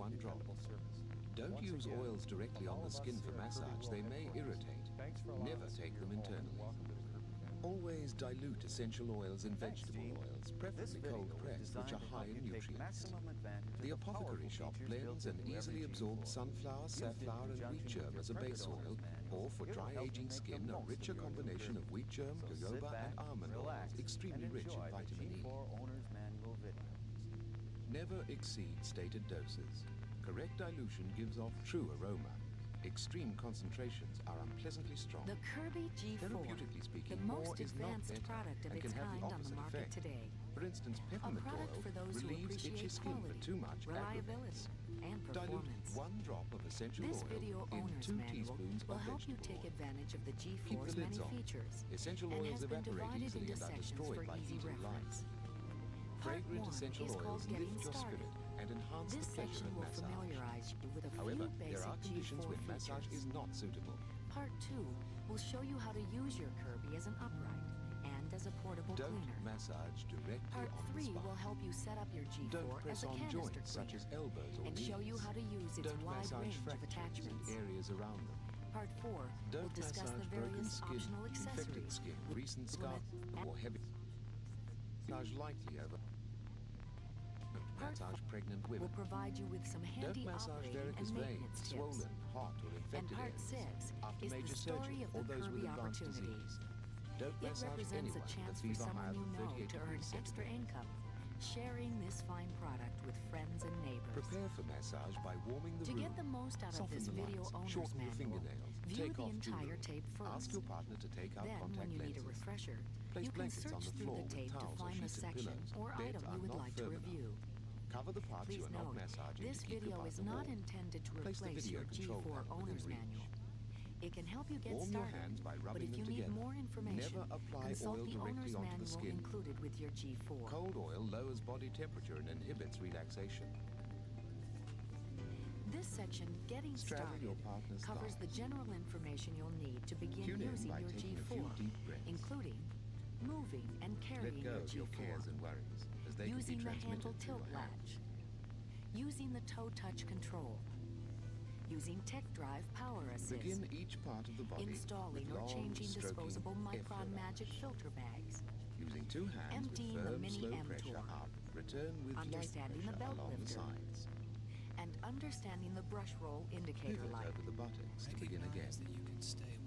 one drop. Don't use oils directly on the skin for massage. They may irritate. Never take them internally. Always dilute essential oils in vegetable oils, preferably cold-pressed, which are high in nutrients. The apothecary shop blends an easily absorbed sunflower, safflower, and wheat germ as a base oil, or for dry aging skin, a richer combination of wheat germ, jojoba, and almond oils, extremely rich in vitamin E. Never exceed stated doses. Correct dilution gives off true aroma. Extreme concentrations are unpleasantly strong. The Kirby G4, Therapeutically speaking, the most more is not advanced better product of and its can have kind the on the opposite market effect. today. For instance, A peppermint product oil for those who relieves itchy appreciate skin, quality, but too much reliability, aggravates. and Dilute performance. 1 drop of essential This oil video in owner's 2 manual teaspoons will of help you vegetable take oil. advantage of the Keep G4's the many lids on. features Essential and oils has been evaporate divided easily into and are sections destroyed for by easy heat and light. reference. Fragrant Part 1 essential is called oils Getting lift your Started. spirit and enhance This the pleasure section of will massage. familiarize you with a However, few there basic are conditions G4 when massage features. is not suitable. Part 2 will show you how to use your Kirby as an upright and as a portable Don't cleaner. massage directly Part on the 3 spine. will help you set up your Don't G4 press as a on canister joints cleaner such as elbows or and knees. show you how to use its Don't wide massage range of fractures attachments. and areas around them. Part 4 Don't will discuss the massage broken various skin, optional infected accessories. skin, recent scar, or heavy. Massage lightly over. Part Massage pregnant will women. provide you with some Don't handy massage operating varicose and veins, maintenance tips. swollen, hot, or And infected Part areas 6 after is the major story surgery of or the those with Kirby advanced opportunity. disease. Don't It massage represents anyone a with chance a for fever someone higher you than know 38 to earn degrees extra centigrade. income, sharing this fine product with friends and neighbors. Prepare for massage by warming the To room. get the most out of Soften this the video lights, owner's shorten your manual, fingernails, view take the off entire jewelry. tape first. Ask your partner to take out Then, contact when you need lenses. a refresher, Place you can blankets on search the through floor the with tape to towels or find the sheeted section pillows. or Beds item are you would not like to firm enough. review. Cover the parts Please you are not note, massaging this to keep your video is partner not warm. intended to Place the replace video your control G4 panel within owner's reach. manual. It can help you get Warm started, your hands by but rubbing if them you need together. more information, Never apply consult oil the directly owner's onto the manual skin. included with your G4. Cold oil lowers body temperature and inhibits relaxation. This section, Getting Straddle your Started, partner's covers the thighs. general information you'll need to begin Tune in using by your taking a few G4, deep breaths. including moving and carrying Let go your of your cares G4, and worries, as they using can the be handle transmitted through tilt your hands. latch, using the toe touch control, using tech drive power assist, Begin each part of the body installing with or long, changing stroking disposable Micron effleurage. Magic filter bags, Using 2 hands emptying with the firm, mini slow M pressure tour, up, return with light understanding the pressure belt along the lifter, sides. and understanding the brush roll indicator Pivot light. over the buttocks to begin again.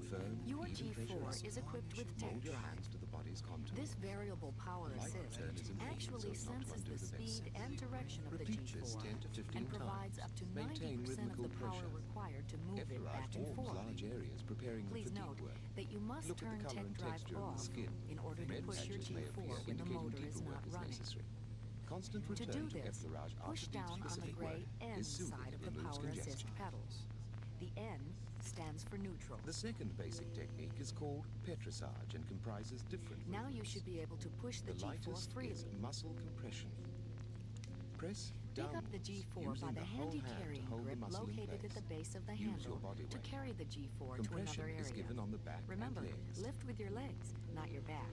Firm, Your even pressure G4 up. is equipped with tech Mold your drive. hands to the body's contour. This variable power Light assist return is important, actually so as not to senses undo the the base. speed and direction of the Repeat this 10 to G4 15 and provides times. up to Maintain 90% of the rhythmical power pressure. required to move it Effleurage back and warms forth. large areas, preparing them Please for deep note work. that you must Look at turn the color tech and drive texture of the off skin. in order to Red push your patches may appear, G4 when the indicating motor deeper is work not is running. necessary. Constant To return do to this, effleurage push after deep down on the specific gray work N is soothing side of and the removes power assist congestion. pedal. The N stands for neutral. The second basic technique is called petrissage and comprises different Now you movements. should be able to push the The G4 lightest is freely. muscle compression. Press Pick downwards, up the G4 using by the whole handy hand to carrying hold the grip muscle in located at place. the base of the Use handle your body to weight. carry the G4 to Compression another area. is given on the back and Remember, legs. lift with your legs, not your back.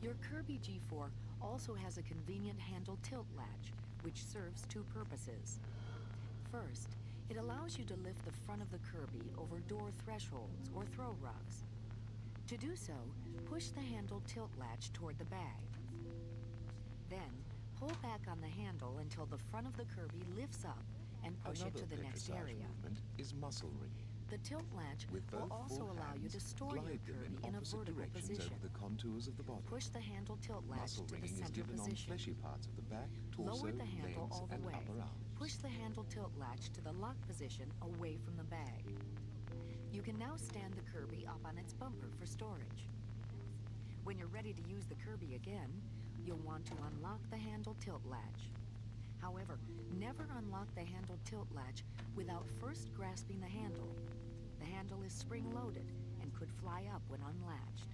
Your Kirby G4 also has a convenient handle tilt latch, which serves 2 purposes. First, it allows you to lift the front of the Kirby over door thresholds or throw rugs. To do so, push the handle tilt latch toward the bag. Then, pull back on the handle until the front of the Kirby lifts up and push Another it to the next petrissage area. movement is muscle ringing. The tilt latch With will both also full allow you to hands, store your glide them Kirby in a opposite vertical directions position. over the contours of the body. Push the handle tilt latch Muscle to the ringing is center given on position. fleshy parts of the back, torso, Lower the handle legs, all the and way. upper arms. Push the handle tilt latch to the lock position away from the bag. You can now stand the Kirby up on its bumper for storage. When you're ready to use the Kirby again, you'll want to unlock the handle tilt latch. However, never unlock the handle tilt latch without first grasping the handle. The handle is spring-loaded and could fly up when unlatched.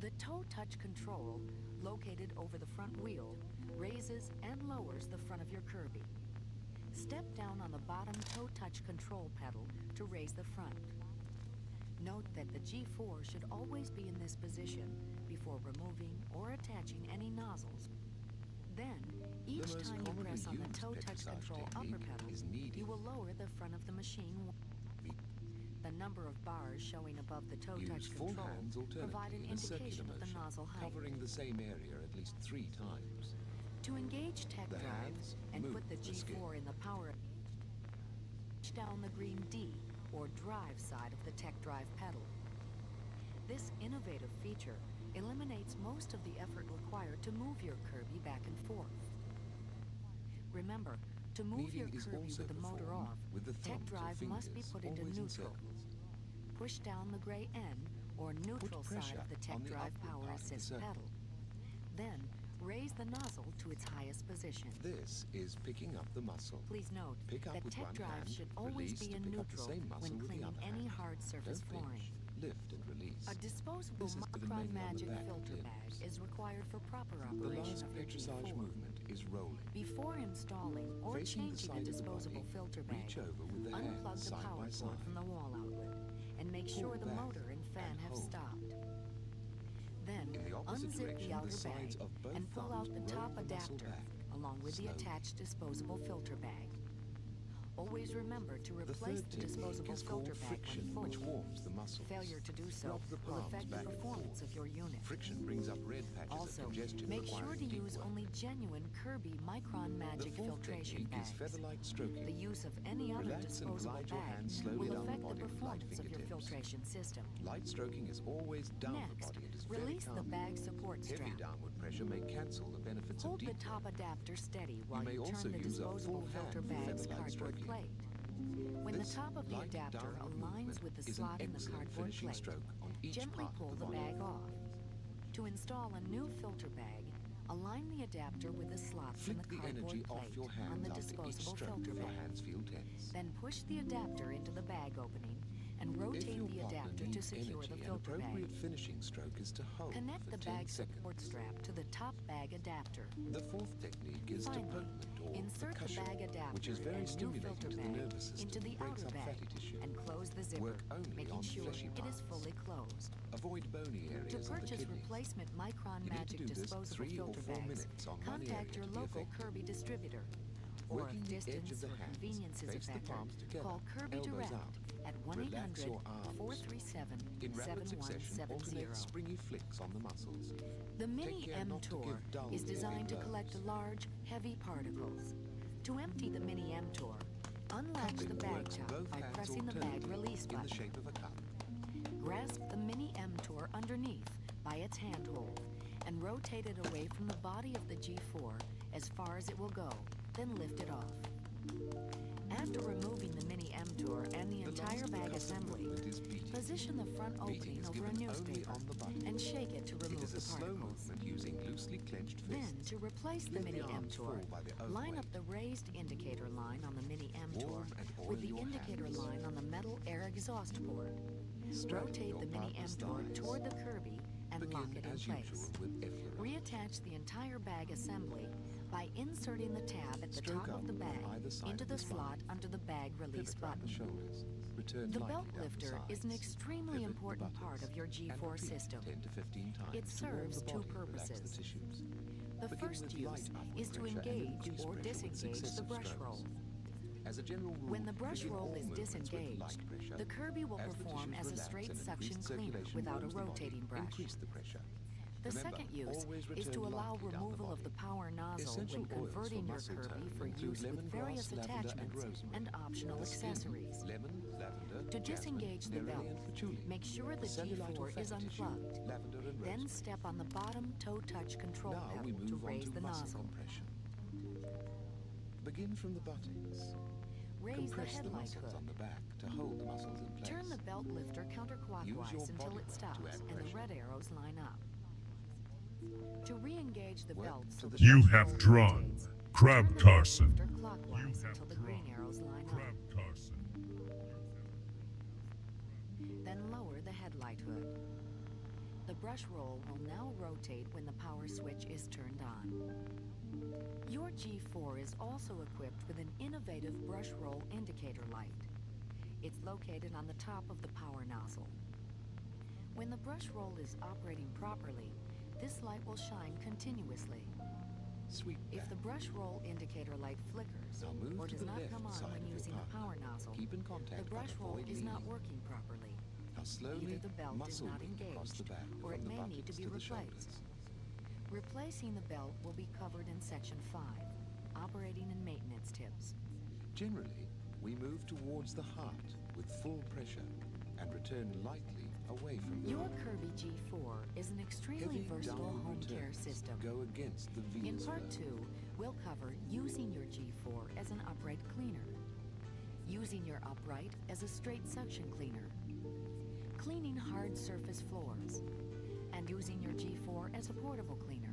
The toe touch control, located over the front wheel, raises and lowers the front of your Kirby. Step down on the bottom toe touch control pedal to raise the front. Note that the G4 should always be in this position before removing or attaching any nozzles. Then, each The most time you commonly press on the used toe touch petrissage control upper technique pedal, is needed. you will lower the front of the machine. The number of bars showing above the toe touch Use full control hands provide alternately an in a circular indication of the motion, nozzle height. covering the same area at least 3 times. To engage tech The drive hands and move put the the skin. G4 in the power, push down the green D or drive side of the tech drive pedal. This innovative feature eliminates most of the effort required to move your Kirby back and forth. Remember, to move your Kneading is Kirby also with the motor performed off, with the tech thumbs or drive must be fingers, put into always in neutral. circles. Push down the gray N or neutral side pressure of the tech on the drive upward power part of the assist circle. pedal. Then, raise the nozzle to its highest position. This is picking up the muscle. Please note Pick up that with tech one drive hand, should always release be to in pick up the neutral same muscle when with the cleaning other any hand. hard surface Don't flooring. flinch. Lift and release. A disposable This is given Micron mainly on the Magic back filter limbs. bag is required for proper The operation last of your petrissage G4. movement is rolling. Before installing or Facing the changing side the of the disposable body, filter bag, reach over with the hands unplug the side power by cord side. from the wall outlet and make Pull sure the back motor and fan and have hold. stopped. Then, In the opposite unzip direction, the outer the sides bag of both and pull thumbs out the roll top the muscle adapter back, along with the slowly. attached disposable filter bag. Always remember to The replace third the technique disposable is called filter bag friction, when which full. warms the muscles. Failure to do so Rub the will palms affect the back and performance forth. of your unit. Friction brings up red patches Also, of congestion make sure requiring to deep use work. only genuine Kirby Micron The Magic fourth filtration technique is bags. feather-like stroking. The use of any other Relax and disposable glide your bag hands slowly will down the affect the body with light performance of your fingertips. filtration system. Light stroking is always down the Next, body and is very release the calming. bag support Heavy strap. downward pressure may cancel the benefits Hold of the deep top work. adapter steady while may you also turn the use a disposable full filter hand for bag's feather-like cardboard stroking. plate. When the This top of the light adapter downward aligns movement with the is slot an in the excellent cardboard finishing plate, stroke on each gently part pull of the body. bag off. To install a new filter bag, align the adapter with the slots in Flick the the cardboard energy plate off your on hands the after each disposable stroke filter if your bag. hands feel tense. Then push the adapter into the bag opening and If rotate your the partner adapter to needs secure energy, the an filter bag. appropriate finishing stroke is to hold Connect for the 10 bag support seconds. strap to the top bag adapter. The fourth technique is Finally, depotement or insert the percussion, bag adapter which is very and new stimulating filter to the bag nervous system into the and breaks outer up bag fatty tissue. and close the zipper, Work only making on sure fleshy it is parts. fully closed. Avoid bony To areas of the purchase kidneys. replacement Micron You need to Magic do this disposable 3 or filter 4 bags, minutes on one area contact your to be local effective. Kirby distributor. Or Working if the edge distance of the or hands, convenience is a face the factor, palms together, call Kirby elbows Direct out. at Relax your arms. 1-800-437-7170. In rapid succession, alternate springy flicks on the muscles. The Mini care M not to Tour give dull, is heavy designed to blows. collect large, heavy particles. To empty the Mini M Tour, unlatch the Cupping bag works top both by hands pressing the bag alternately release in the button. shape of a cup. Grasp the Mini M Tour underneath by its handhold and rotate it away from the body of the G4 as far as it will go, then lift it off. After removing the Mini M Tour and the entire last bag percussive assembly, movement is beating. position the front Beating opening is over a given only newspaper on the button. and shake it to It remove is the a slow particles. movement using loosely clenched Then, fists. to replace the Let the Mini M arms Tour, fall by their own line up weight. the raised indicator line on the Mini M Tour Warm and oil with the your indicator hands. line on the metal air exhaust port. Straddle Rotate your the Mini M partner's Tour thighs. toward the Kirby and lock Begin it in as place. usual with effleurate. Reattach the entire bag assembly by inserting the tab at the Stroke top of up the on bag either side into of the the slot spine. under the bag release Pivot round button. the shoulders. Return The lightly belt down the lifter is an sides. extremely Pivot the important part buttons of your and G4 repeat system. 10 to 15 times It to warm serves the two body, relax the purposes. tissues. The Begin first with use light upward is to pressure and engage increase or pressure with disengage the successive brush strokes. roll. As a general rule, When the brush begin roll all is movements with disengaged, light pressure. the Kirby will As the perform tissues as a relax straight and suction increased cleaner circulation without a warms the body, rotating brush. increase the pressure. The Remember, second use always is to return allow lightly down the removal of body. the power nozzle Essential when oils for converting your muscle Kirby tone for include use with lemongrass, various lavender, and attachments rosemary. and optional The skin, accessories. lemon, lavender, To jasmine, disengage the neroli, belt, and patchouli. make sure the Cellulite or G4 is fatty tissue, unplugged. lavender and Then rosemary. step on the bottom toe touch control Now we pedal move to on raise to the muscle nozzle. compression. Begin from the buttocks. Raise the Compress the headlight muscles hood. on the back to hold the muscles in place. Turn the belt lifter Use counterclockwise your until body it weight stops to add and the pressure. red arrows line up. To re-engage the Work belt to so the the You brush have roll drawn rotates, Crab turn the belt Carson. lifter clockwise You have until the green drawn arrows line Crab up. Carson. Then lower the headlight hood. The brush roll will now rotate when the power switch is turned on. Your G4 is also equipped with an innovative brush roll indicator light. It's located on the top of the power nozzle. When the brush roll is operating properly, this light will shine continuously. Sweep If back. the brush roll indicator light flickers Now move or to does the not left come on side when of your using the partner. power nozzle, Keep in contact, the brush but roll avoid is not leaning. working properly. Now slowly Either the belt is muscle not ring across the engaged, back or it from the may need to buttocks be to the replaced. shoulders. Replacing the belt will be covered in Section 5, Operating and Maintenance Tips. Generally, we move towards the heart with full pressure and return lightly away from the Your heart. Kirby G4 is an extremely Heavy versatile downward home care returns system. go against the In Venus Part flow. 2, we'll cover using your G4 as an upright cleaner, using your upright as a straight suction cleaner, cleaning hard surface floors, and using your G4 as a portable cleaner.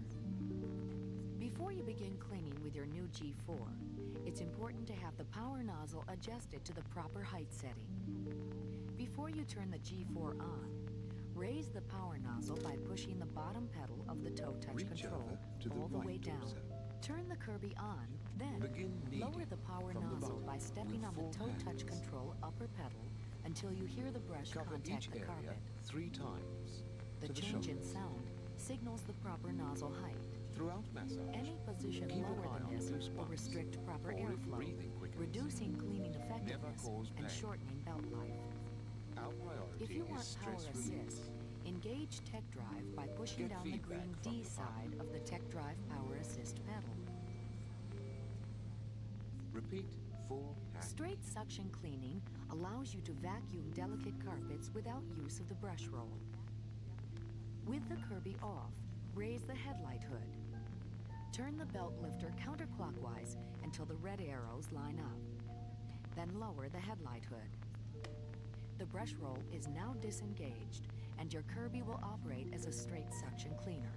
Before you begin cleaning with your new G4, it's important to have the power nozzle adjusted to the proper height setting. Before you turn the G4 on, raise the power nozzle by pushing the bottom pedal of the toe touch Reach control over to the all the way right down. torso. Turn the Kirby on, then Begin lower kneading the power from the nozzle bottom by stepping with on the full toe touch hands. control upper pedal until you hear the brush Cover contact each the area carpet. 3 times The to the change in shoulders. sound signals the proper nozzle height. Throughout massage, Any position keep an lower eye than on this loose will bumps, restrict proper or if airflow, breathing quickens, reducing cleaning effectiveness cause and pain. shortening belt life. Our priority If you want is power stress release. assist, engage Tech Drive by pushing Get down the feedback green from D the side of the Tech Drive Power Assist pedal. Repeat full hand. Straight suction cleaning allows you to vacuum delicate carpets without use of the brush roll. With the Kirby off, raise the headlight hood. Turn the belt lifter counterclockwise until the red arrows line up. Then lower the headlight hood. The brush roll is now disengaged, and your Kirby will operate as a straight suction cleaner.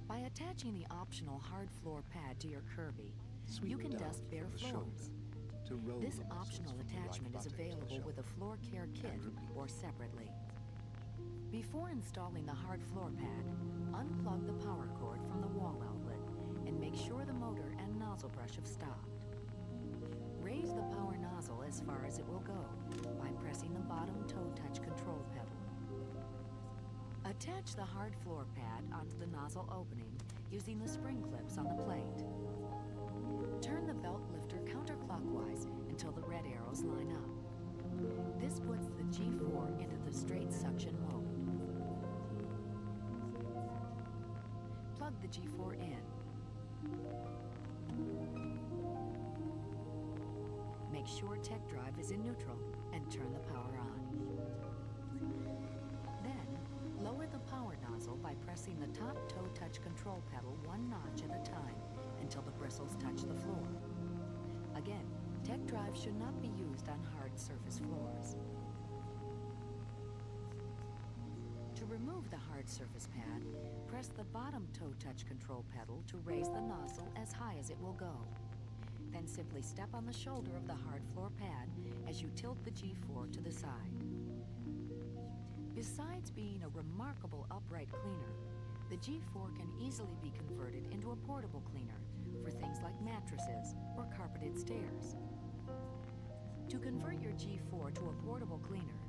By attaching the optional hard floor pad to your Kirby, Sweep you can down dust bare from the floors. shoulder to roll This the muscles optional from the right attachment is buttock to the available with a shoulder. floor care kit And repeat. or separately. Before installing the hard floor pad, unplug the power cord from the wall outlet and make sure the motor and nozzle brush have stopped. Raise the power nozzle as far as it will go by pressing the bottom toe touch control pedal. Attach the hard floor pad onto the nozzle opening using the spring clips on the plate. Turn the belt lifter counterclockwise until the red arrows line up. This puts the G4 into the straight suction mode. Plug the G4 in. Make sure Tech Drive is in neutral and turn the power on. Then, lower the power nozzle by pressing the top toe touch control pedal one notch at a time until the bristles touch the floor. Again, Tech Drive should not be used on hard surface floors. To remove the hard surface pad, press the bottom toe touch control pedal to raise the nozzle as high as it will go. Then simply step on the shoulder of the hard floor pad as you tilt the G4 to the side. Besides being a remarkable upright cleaner, the G4 can easily be converted into a portable cleaner for things like mattresses or carpeted stairs. To convert your G4 to a portable cleaner,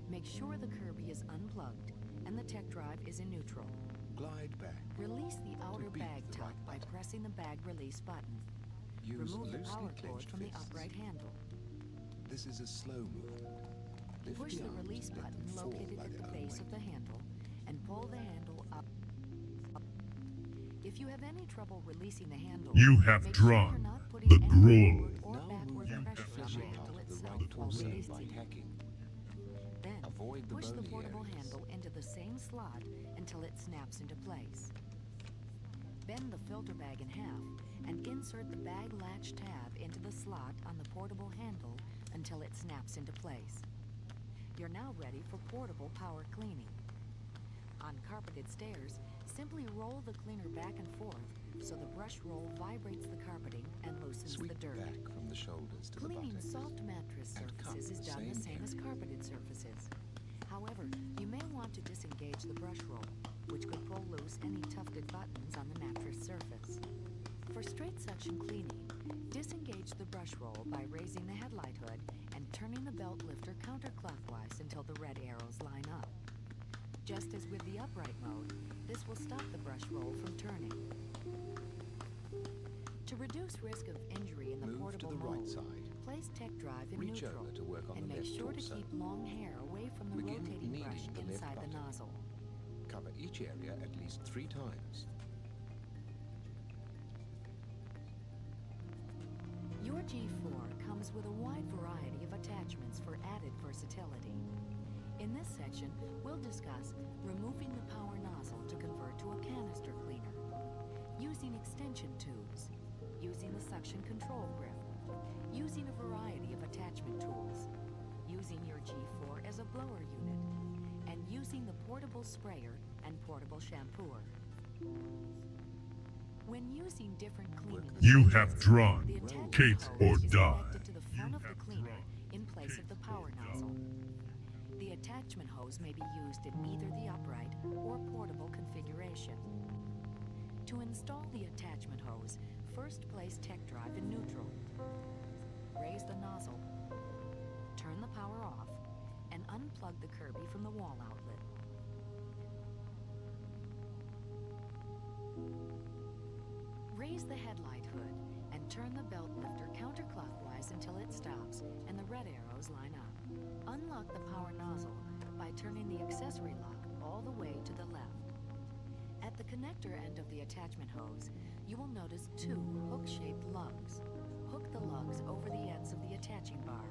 make sure the Kirby is unplugged and the Tech Drive is in neutral. Glide back. Release the outer beat bag the top right by button. pressing the bag release button. Use Remove the loosely power cord clenched from the fists. upright handle. This is a slow movement. Lift Push the arms release and let button them fall located by at the their own base weight. of the handle and pull the handle up. If you have any trouble releasing the handle, You have make sure drawn you're not putting the any gruel. forward or Now backward move pressure on the pressure handle out of the itself right while torso by releasing. hacking. Then, Avoid the push the bony portable areas. handle into the same slot until it snaps into place. Bend the filter bag in half and insert the bag latch tab into the slot on the portable handle until it snaps into place. You're now ready for portable power cleaning. On carpeted stairs, simply roll the cleaner back and forth so the brush roll vibrates the carpeting and loosens Sweep the dirt. back from the shoulders to Cleaning the buttocks. soft mattress and surfaces cut is the done the same same as area. carpeted surfaces. However, you may want to disengage the brush roll, which could pull loose any tufted buttons on the mattress surface. For straight suction cleaning, disengage the brush roll by raising the headlight hood and turning the belt lifter counterclockwise until the red arrows line up. Just as with the upright mode, this will stop the brush roll from turning. To reduce risk of injury in the Move to portable the right mode, side. place tech drive in Reach neutral over to work on and the make left sure to torso. keep long hair away from the Begin rotating kneading brush the left inside the buttock. nozzle. Cover each area at least 3 times. Your G4 comes with a wide variety of attachments for added versatility. In this section, we'll discuss removing the power nozzle to convert to a canister cleaner, using extension tubes, using the suction control grip, using a variety of attachment tools, using your G4 as a blower unit, and using the portable sprayer and portable shampooer. When using different cleaning You attachments, have drawn the attachment Kate hose or is die. connected to the front of the cleaner in place of the power nozzle. The attachment hose may be used in either the upright or portable configuration. To install the attachment hose, first place tech drive in neutral. Raise the nozzle, turn the power off, and unplug the Kirby from the wall outlet. Raise the headlight hood and turn the belt lifter counterclockwise until it stops and the red arrows line up. Unlock the power nozzle by turning the accessory lock all the way to the left. At the connector end of the attachment hose, you will notice 2 hook-shaped lugs. Hook the lugs over the ends of the attaching bar,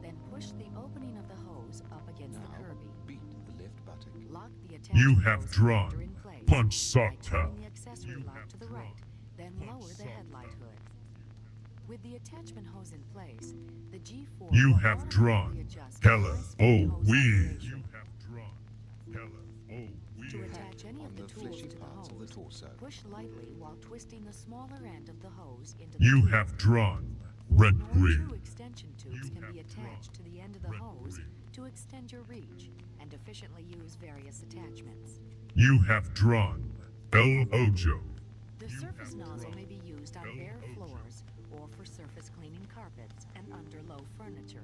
then push the opening of the hose up against Now, the Kirby. beat the left buttock. Lock the You attachment have hose drawn connector in place Punch by Sock turning Town. the accessory lock to the right, then lower the headlight hood. With the attachment hose in place, the G4 You will have drawn automatically adjust to Hella high-speed hose weed. operation. To weed. attach any On of the the tools fleshy to the parts of the hose, torso. push lightly while twisting the smaller end of the hose into the You tube. have drawn One red or grid. 2 extension tubes You can be have attached to the end of the red hose grid. to extend your reach and efficiently use various attachments. You have drawn El Ojo. The surface nozzle may be used on bare floors or for surface cleaning carpets and under low furniture.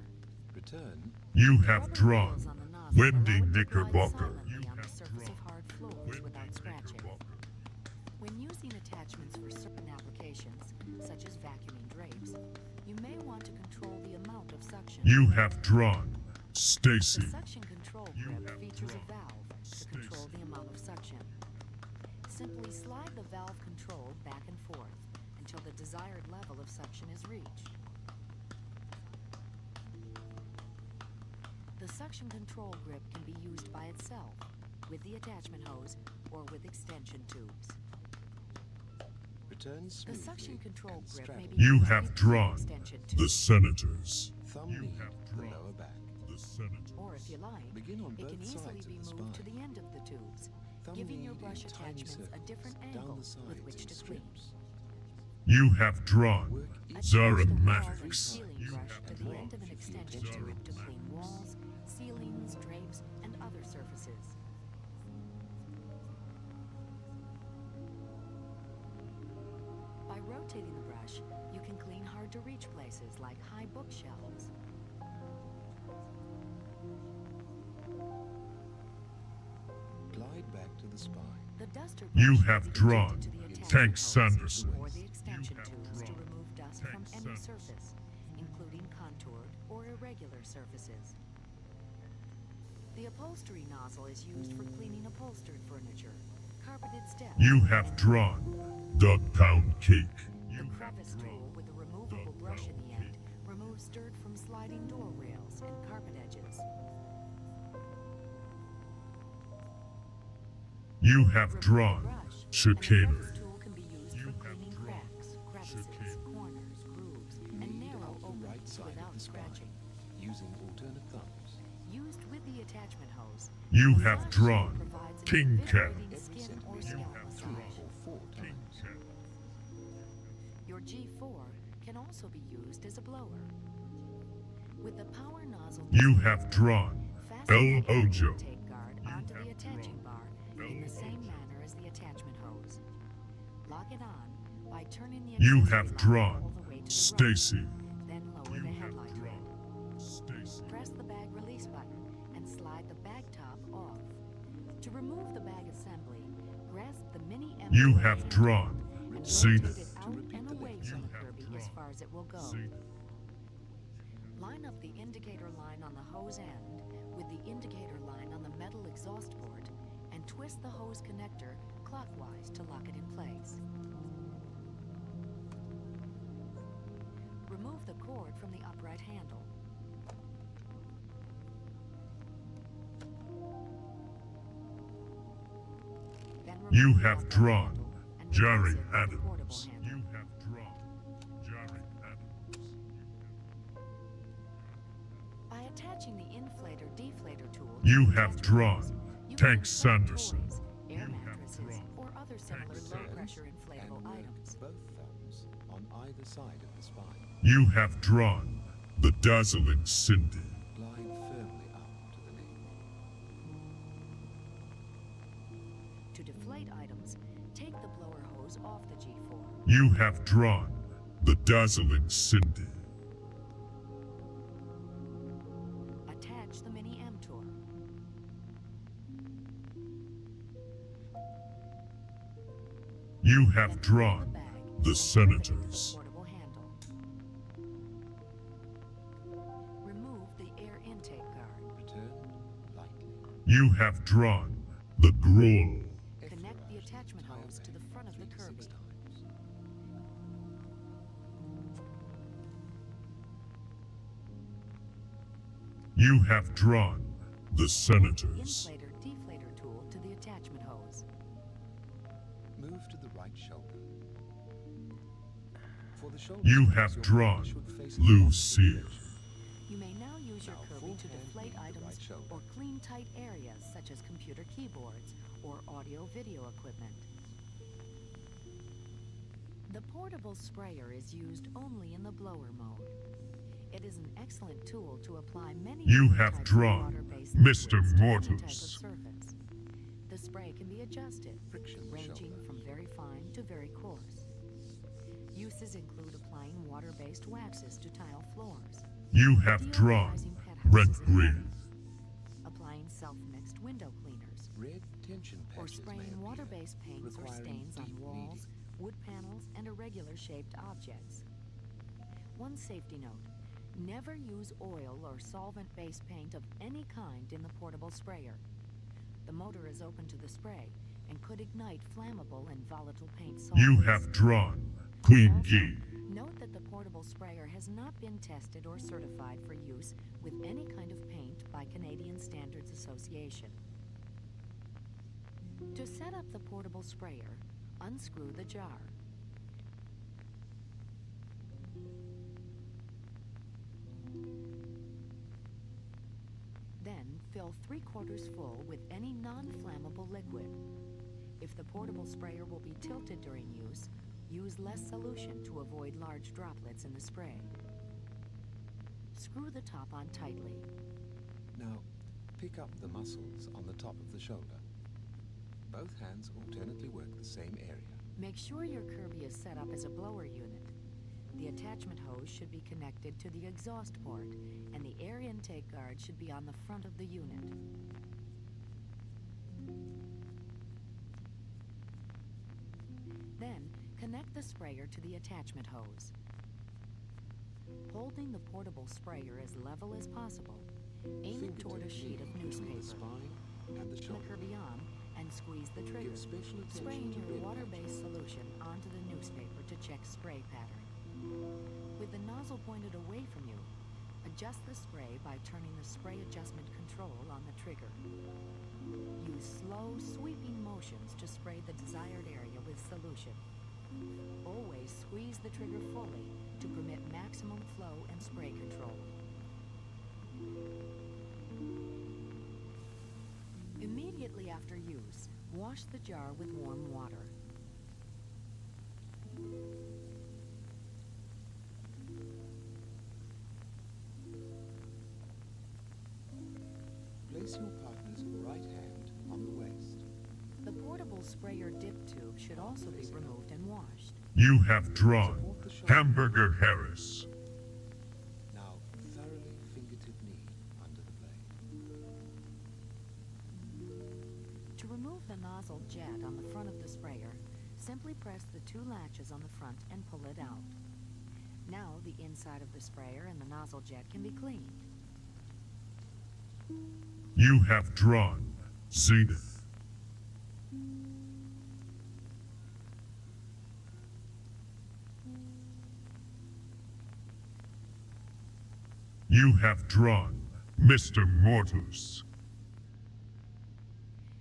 Return. You The have rubber drawn wheels on the nozzle Wendy allow it to glide Knickerbocker. silently on the surface of hard floors without scratching. When using attachments for certain applications, such as vacuuming drapes, you may want to control the amount of suction. You have drawn The Stacy. suction control grip features a valve to control the amount of suction. Simply slide the valve control back and forth until the desired level of suction is reached. The suction control grip can be used by itself, with the attachment hose, or with extension tubes. Return The smoothly suction control and grip may straddle. be You used have with drawn extension The tubes. Senators. Thumb You knee have the drawn lower back. The Senators. Or if you like, Begin on it can both easily sides be of the moved to spine. the end of the tubes, Thumb giving your lead brush in tiny attachments a different circles angle down the sides with which in to clean. strips. You have drawn Work each Attach the wall and Zaromatics. sealing brush to the end of an extension tube to clean walls, ceilings, drapes, and other surfaces. By rotating the brush, you can clean hard-to-reach places like high bookshelves. Glide back to the spine. The duster You brush may have be drawn connected to the attachment Tank hose Sanderson. or the extension You have tubes to drawn remove dust Tank from any Sanderson. surface, including contoured or irregular surfaces. The upholstery nozzle is used for cleaning upholstered furniture, carpeted steps. You have drawn Dog Pound Cake. The crevice tool with a removable brush in the end removes dirt from sliding door rails and carpet edges. You have Remove the drawn brush, and the Chicanery. crevice tool can be used You for have cleaning drawn cracks, crevices, chicanery. corners, grooves, and Knead narrow off the openings right side of without the spine, scratching. using alternate thumbs. Used with the attachment hose, You the have massage drawn tool provides an King Cat. invigorating Every skin or centimeter scalp have 3 massage. or 4 times. Your G4 can also be used as a blower. With the power nozzle You disabled, have drawn fasten El the air Ojo. intake guard onto the have attaching bar El in the same Ojo. manner as the attachment hose. Lock it on by turning the You accessory have lock drawn all the way to the Stacy. right, then lower You the have headlight hood. drawn Stacy. Press the bag release button and slide the bag top off. To remove the mini You M have drawn and Zenith. rotate it out repeat and the away left from the side. Kirby You have as drawn far as it will go. Zenith. Line up the indicator line on the hose end with the indicator line on the metal exhaust port and twist the hose connector clockwise to lock it in place. Remove the cord from the upright handle. Then remove You the have upright drawn handle and Jerry replace it with the portable Adams. handle. You have drawn Jerry Adams. By attaching the inflator-deflator tool to You the have attachment drawn hose, you Tank can inflate Sanderson. toys, air You have mattresses, drawn or other similar Sanderson. low-pressure and inflatable work items. both thumbs on either side of the spine. You have drawn the dazzling Cindy. Glide firmly up to the neck. To deflate items, take the blower hose off the G4. You have drawn the dazzling Cindy. Attach the mini M-Tour. You Then have pull the drawn bag the and clip it into the Senators. portable handle. Remove the air intake guard. Return lightly. You have drawn the Grohl. Connect the attachment Tire hose to the bag front of the 3 to 6 Kirby. times. You have drawn the Senators. Inflator-deflator tool to the attachment hose. Move to the right shoulder. For the shoulder You space, have your drawn partner should face in the Lucille. opposite direction. You may now use your Now Kirby full to hand deflate beneath the items right shoulder. or clean tight areas such as computer keyboards or audio-video equipment. The portable sprayer is used only in the blower mode. It is an excellent tool to apply many You different have types of drawn water-based Mr. liquids to any type of Mortals. surface. The spray can be adjusted, Friction ranging shoulder. from very fine to very coarse. Uses include applying water-based waxes to tile floors, You have drawn deodorizing pet houses Red and Green. homes, applying self-mixed window cleaners, Red tension or patches may spraying appear, water-based paints or requiring stains on deep walls, kneading. wood panels, and irregular-shaped objects. One safety note: never use oil or solvent-based paint of any kind in the portable sprayer. The motor is open to the spray and could ignite flammable and volatile paint solvents. You have drawn Queen Also, Bee. note that the portable sprayer has not been tested or certified for use with any kind of paint by Canadian Standards Association. To set up the portable sprayer, unscrew the jar. Then fill 3/4 full with any non-flammable liquid. If the portable sprayer will be tilted during use less solution to avoid large droplets in the spray. Screw the top on tightly. Now, pick up the muscles on the top of the shoulder. Both hands alternately work the same area. Make sure your Kirby is set up as a blower unit. The attachment hose should be connected to the exhaust port, and the air intake guard should be on the front of the unit. Then, connect the sprayer to the attachment hose. Holding the portable sprayer as level as possible, aim it toward a sheet of Fingertip kneading between newspaper. the spine and the Put the shoulder. Kirby on and squeeze the trigger, Give special spraying attention to your red water-based patches. solution onto the newspaper to check spray pattern. With the nozzle pointed away from you, adjust the spray by turning the spray adjustment control on the trigger. Use slow, sweeping motions to spray the desired area with solution. Always squeeze the trigger fully to permit maximum flow and spray control. Immediately after use, wash the jar with warm water. Place your partner's right hand on the waist. The portable sprayer dip tube should also be removed and washed. You have drawn Support the shoulder. Hamburger Harris. Now, thoroughly fingertip knee under the blade. To remove the nozzle jet on the front of the sprayer, Simply press the two latches on the front and pull it out. Now the inside of the sprayer and the nozzle jet can be cleaned. You have drawn Zenith. You have drawn Mr. Mortus.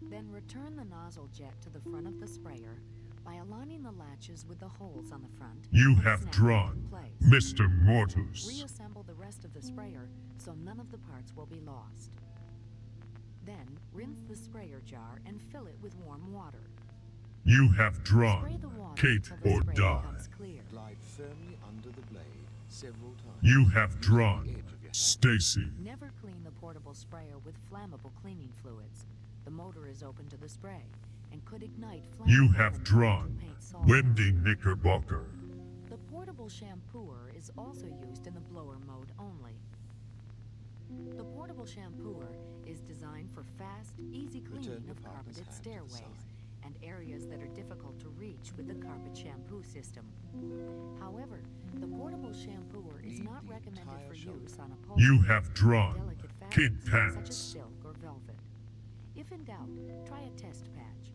Then return the nozzle jet to the front of the sprayer by aligning the latches with the holes on the front. You and have snap it drawn in place. Mr. Mortus. Reassemble the rest of the sprayer so none of the parts will be lost. Then rinse the sprayer jar and fill it with warm water. You have Spray drawn the water Kate until the or sprayer die. becomes clear. Glide firmly under the blade several times. You have using drawn the edge of your hand. Stacy. Never clean the portable sprayer with flammable cleaning fluids. The motor is open to the spray and could ignite flammable You have and drawn paint solvents. Wendy Knickerbocker. The portable shampooer is also used in the blower mode only. The portable shampooer is designed for fast, easy cleaning Return your of partner's carpeted hand to the stairways side. and areas that are difficult to reach with the carpet shampoo system. However, the portable shampooer is Leave not the recommended entire for shoulder. use on upholstery, You have drawn delicate Kid fabrics such as Pants. silk or velvet. If in doubt, try a test patch.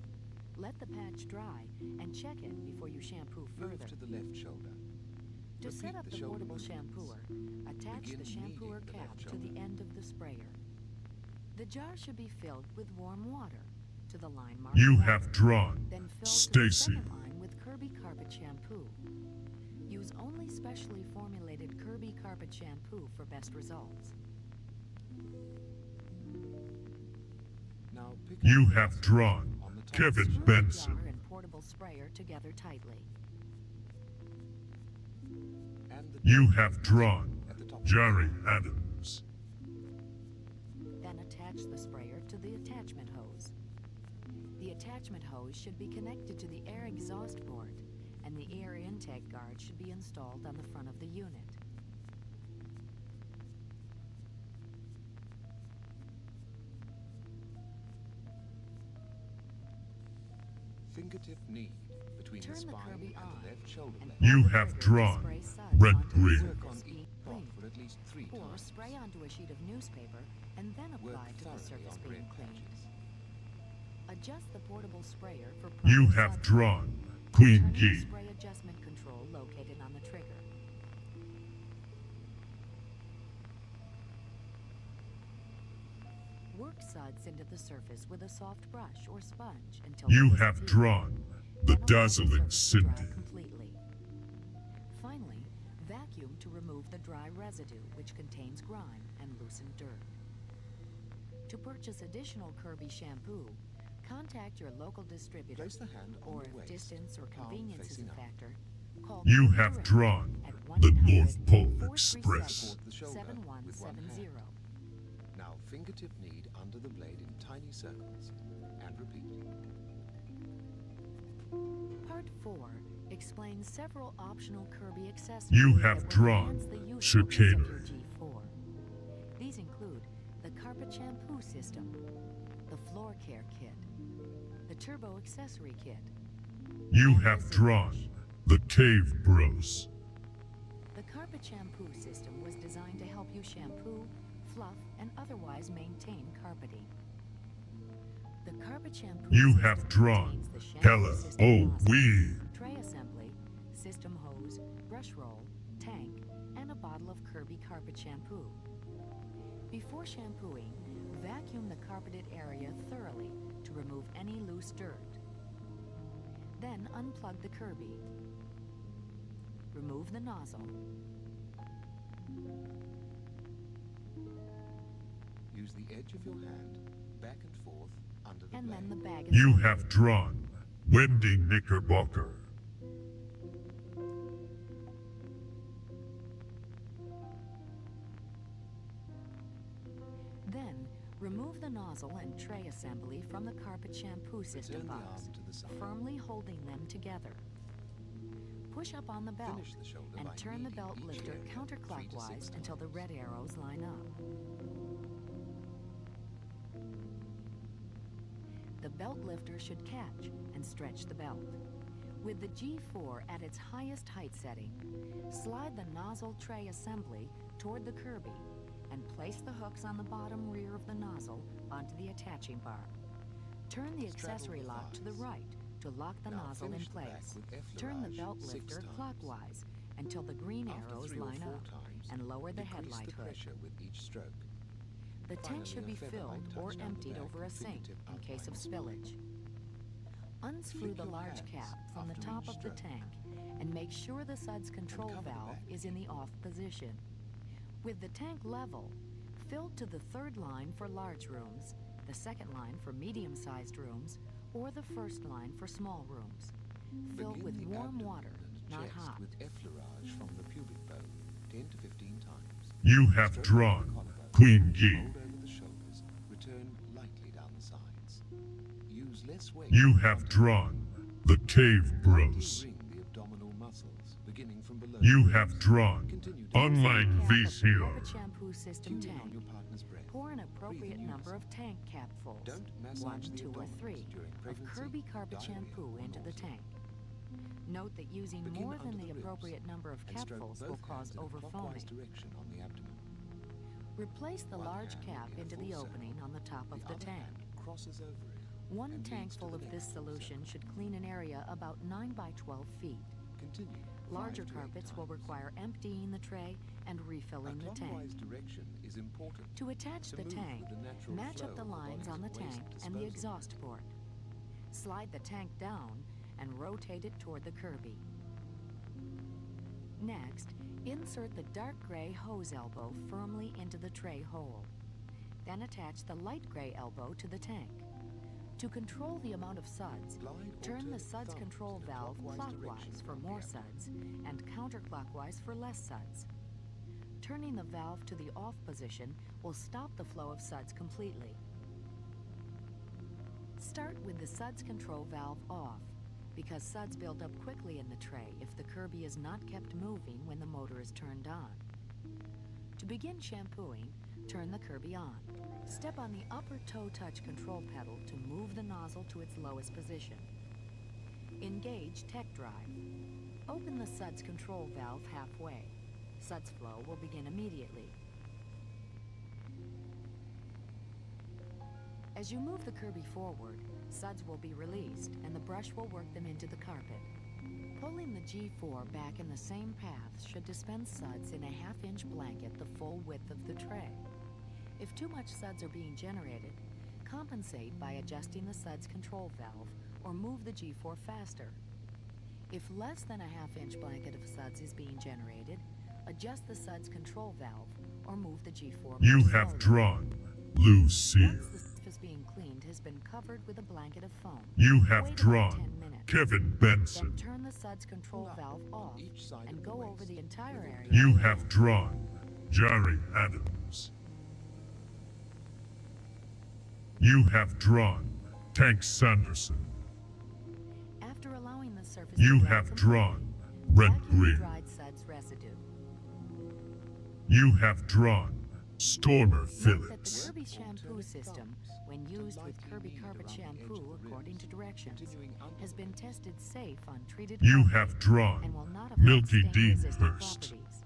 Let the patch dry and check it before you shampoo Move further. to the left shoulder. To Repeat set up the the shoulder portable movements. shampooer, attach Begin the shampooer kneading the cap left to shoulder. the end of the sprayer. The jar should be filled with warm water to the line marked You water, have drawn then filled to the Stacy. second line with Kirby carpet shampoo. Use only specially formulated Kirby carpet shampoo for best results. Now pick up You the have nozzle drawn on the top Kevin Screw sprayer. the Benson. jar and portable sprayer together tightly. And the You door have drawn at the top. Jerry Adams. Then attach the sprayer to the attachment hose. The attachment hose should be connected to the air exhaust port, and the air intake guard should be installed on the front of the unit. Fingertip knead between Turn the the spine Kirby and on the left shoulder and blade. pull You the have trigger to drawn spray suds Red onto the Green. Work on surface being each cleaned. spot for at least 3 Or times. spray onto a sheet of newspaper and then Work apply to the thoroughly surface on being red cleaned. patches. Adjust the portable sprayer for You proper have sud drawn flow, Queen turning the Key. spray adjustment control located on the trigger. Work suds into the surface with a soft brush or sponge until You they have disappear. drawn the Then allow the dazzling surface to dry Cindy. completely. Finally, vacuum to remove the dry residue, which contains grime and loosened dirt. To purchase additional Kirby shampoo, contact your local distributor, Place the hand on or the if waist, distance or palm convenience is facing a up. factor, call You Kirby have direct drawn at the North Pole 1-800-437 Express. Support the shoulder with one hand. 7170. Now fingertip knead under the blade in tiny circles and repeat. Part 4 explains several optional Kirby accessories You that have will drawn enhance the usefulness of chicanery. your G4. These include the carpet shampoo system, the floor care kit, the turbo accessory kit, You and the have zip drawn brush. the Cave Bros. The carpet shampoo system was designed to help you shampoo, fluff, and otherwise maintain carpeting. The carpet shampoo You system have drawn contains the shampoo Hella system Oh nozzle, Wee. tray assembly, system hose, brush roll, tank, and a bottle of Kirby carpet shampoo. Before shampooing, vacuum the carpeted area thoroughly to remove any loose dirt. Then unplug the Kirby. Remove the nozzle. Use the edge of your hand back and forth under the And blade. then the bag You assembly. have drawn Wendy Knickerbocker. Then, remove the nozzle and tray assembly from the carpet shampoo system Return the box, arm to the side. firmly holding them together. Push up on the belt Finish the shoulder and by turn the kneading belt each lifter area 3 to 6 counterclockwise until the times. red arrows line up. The belt lifter should catch and stretch the belt. With the G4 at its highest height setting, slide the nozzle tray assembly toward the Kirby and place the hooks on the bottom rear of the nozzle onto the attaching bar. Turn the accessory lock to the right to lock the nozzle in place. Turn the belt lifter clockwise until the green arrows line up and lower the headlight hood. With each stroke. The tank should be filled or emptied over a sink in case of spillage. Unscrew the large cap from the top of the tank and make sure the suds control valve is in the off position. With the tank level, fill to the third line for large rooms, the second line for medium-sized rooms, or the first line for small rooms. Fill with warm water, not hot. With effleurage from the pubic bone, 10 to 15 times. You have drawn Queen G. Hold over the shoulders, return lightly down the sides. Use less weight. You have drawn the Cave Bros. Ring the abdominal muscles, beginning from below. You have drawn Continue to unlike Cap of this the here. carpet shampoo system tune in tank. on your partner's breath. Pour an appropriate Breathe in number of unison. tank capfuls, Don't massage 1, the 2, or abdominals 3, during of pregnancy, Kirby carpet diarrhea, shampoo or into the nausea. tank. Note that using Begin more under than the the ribs appropriate number of and stroke capfuls both will cause hands in a overfoaming. clockwise direction on the abdomen. Replace the One large hand cap in a into full the circle. opening on the top of the other tank. hand crosses over it. One and tank leads to full the of this next full solution circle. should clean an area about 9 by 12 feet. Continue. Larger 5 to 8 carpets will times. require emptying the tray and A refilling the tank. clockwise direction is important. To attach To the move tank, with the natural match flow up the of lines on the body's waste tank and the disposal. exhaust port. Slide the tank down and rotate it toward the Kirby. Next, insert the dark gray hose elbow firmly into the tray hole. Then attach the light gray elbow to the tank. To control the amount of suds, Glide or turn the turn suds thumbs control in a valve clockwise direction clockwise for around the more abdomen. suds and counterclockwise for less suds. Turning the valve to the off position will stop the flow of suds completely. Start with the suds control valve off, because suds build up quickly in the tray if the Kirby is not kept moving when the motor is turned on. To begin shampooing, turn the Kirby on. Step on the upper toe touch control pedal to move the nozzle to its lowest position. Engage Tech Drive. Open the suds control valve halfway. Suds flow will begin immediately. As you move the Kirby forward, suds will be released and the brush will work them into the carpet. Pulling the G4 back in the same path should dispense suds in a half-inch blanket the full width of the tray. If too much suds are being generated, compensate by adjusting the suds control valve or move the G4 faster. If less than a half-inch blanket of suds is being generated, adjust the suds control valve or move the G4 more You have slowly. drawn Lucille. Once the surface being cleaned has been covered with a blanket of foam, You have wait about drawn 10 minutes. Kevin Benson. Then turn the suds control valve off each side and of the go over waist the entire with a area. You have drawn Jerry Adams. You have drawn Tank Sanderson. After allowing the surface You to dry have completely, drawn Red vacuum the Green. dried suds residue. You have drawn Stormer Note that the Phillips. Kirby shampoo system, when used with lightly Kirby knead carpet around the edge shampoo of the according to ribs, directions, continuing under has the been tested safe on treated You carpet have drawn and will not affect Milky Dean stain-resistant Hurst. properties.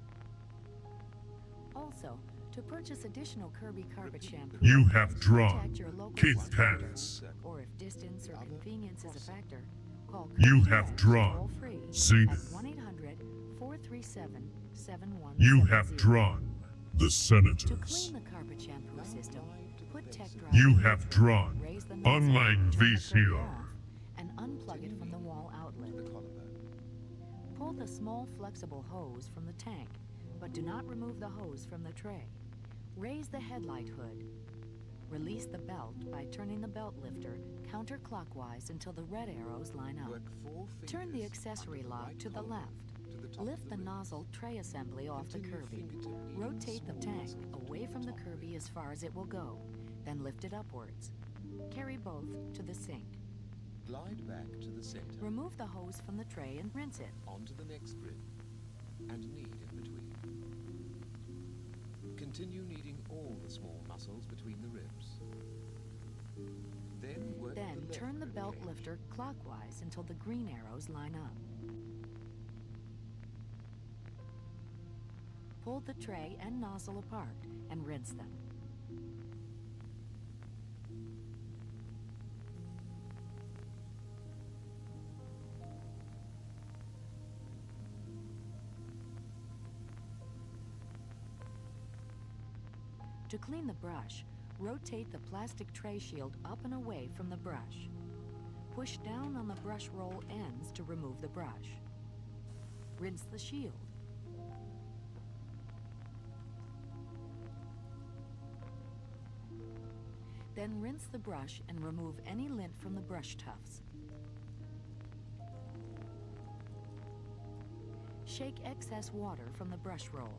Also, to purchase additional Kirby carpet shampoo, You have drawn contact your local Keith distributor, Pants. or if distance or convenience is a factor, call You Kirby have Direct drawn toll-free at Zenith. 1-800-437-7170. You have drawn the To Senators. clean the carpet shampoo system, put Tech Drive You in have neutral, drawn raise the nozzle, unlike turn the this Kirby here. off, and unplug it from the wall outlet. the collarbone. Pull the small flexible hose from the tank, but do not remove the hose from the tray. Raise the headlight hood. Release the belt by turning the belt lifter counterclockwise until the red arrows line up. Work 4 Turn the fingers accessory under the lock right to the collar left. to the top Lift of the the ribs. nozzle tray assembly off the Continue Kirby. fingertip kneading Rotate the small tank muscles away between from the top Kirby as far as it will go, then lift it upwards. Carry both to the sink. Glide back to the center, Remove the hose from the tray and rinse it. onto the next rib, and knead in between. Continue kneading all the small muscles between the ribs. Work Then the left turn the rib belt cage. lifter clockwise until the green arrows line up. Pull the tray and nozzle apart and rinse them. To clean the brush, rotate the plastic tray shield up and away from the brush. Push down on the brush roll ends to remove the brush. Rinse the shield. Then rinse the brush and remove any lint from the brush tufts. Shake excess water from the brush roll.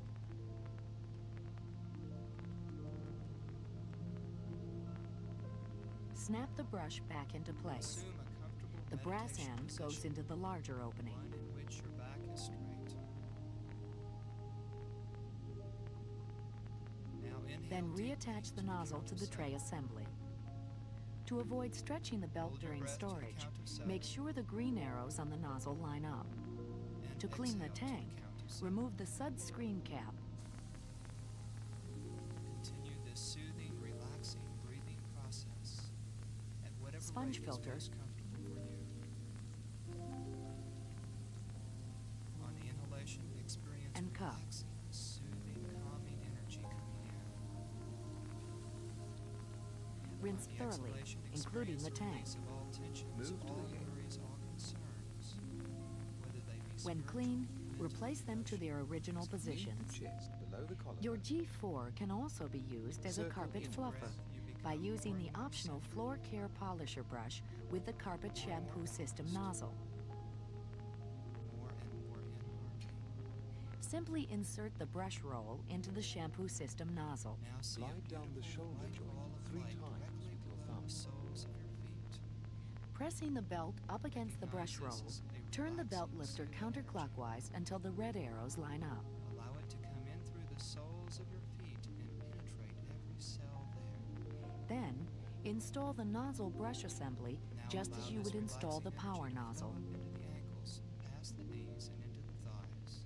Snap the brush back into place. The brass end goes into the larger opening. One in which your back is straight. Now inhale Then deeply reattach the to nozzle count to the tray 7. assembly. To avoid stretching the belt Hold your during breath to the storage, count of 7. make sure the green arrows on the nozzle line up. And To clean the exhale to tank, count of 7. remove the sud screen cap. Continue this soothing, relaxing breathing process at whatever Sponge rate filter. is most comfortable for you. On inhalation, experience And cup. relaxing, soothing, calming energy coming in. Rinse On the thoroughly, exhalation, including the experience tank. release of all tensions, Move to all the head. worries, all concerns, whether they be When spiritual, clean, mental, replace them to their original Leave the positions. chest below the collar. Your G4 can also be used as a Circle carpet in fluffer breath, you become by using more the and more optional centered, floor care polisher brush with the carpet shampoo system nozzle. more and more in harmony. Simply insert the brush roll into the shampoo system nozzle. Now see a Slide down the beautiful shoulder white joint wall of 3 light times directly with your below thumb. the soles of your feet. Pressing the belt up against the brush roll, turn the belt lifter counterclockwise until the red arrows line up. Allow it to come in through the soles of your feet and penetrate every cell there. Then, install the nozzle brush assembly Now just allow as you this would install the relaxing power energy to flow nozzle. up into the ankles, past the knees, and into the thighs.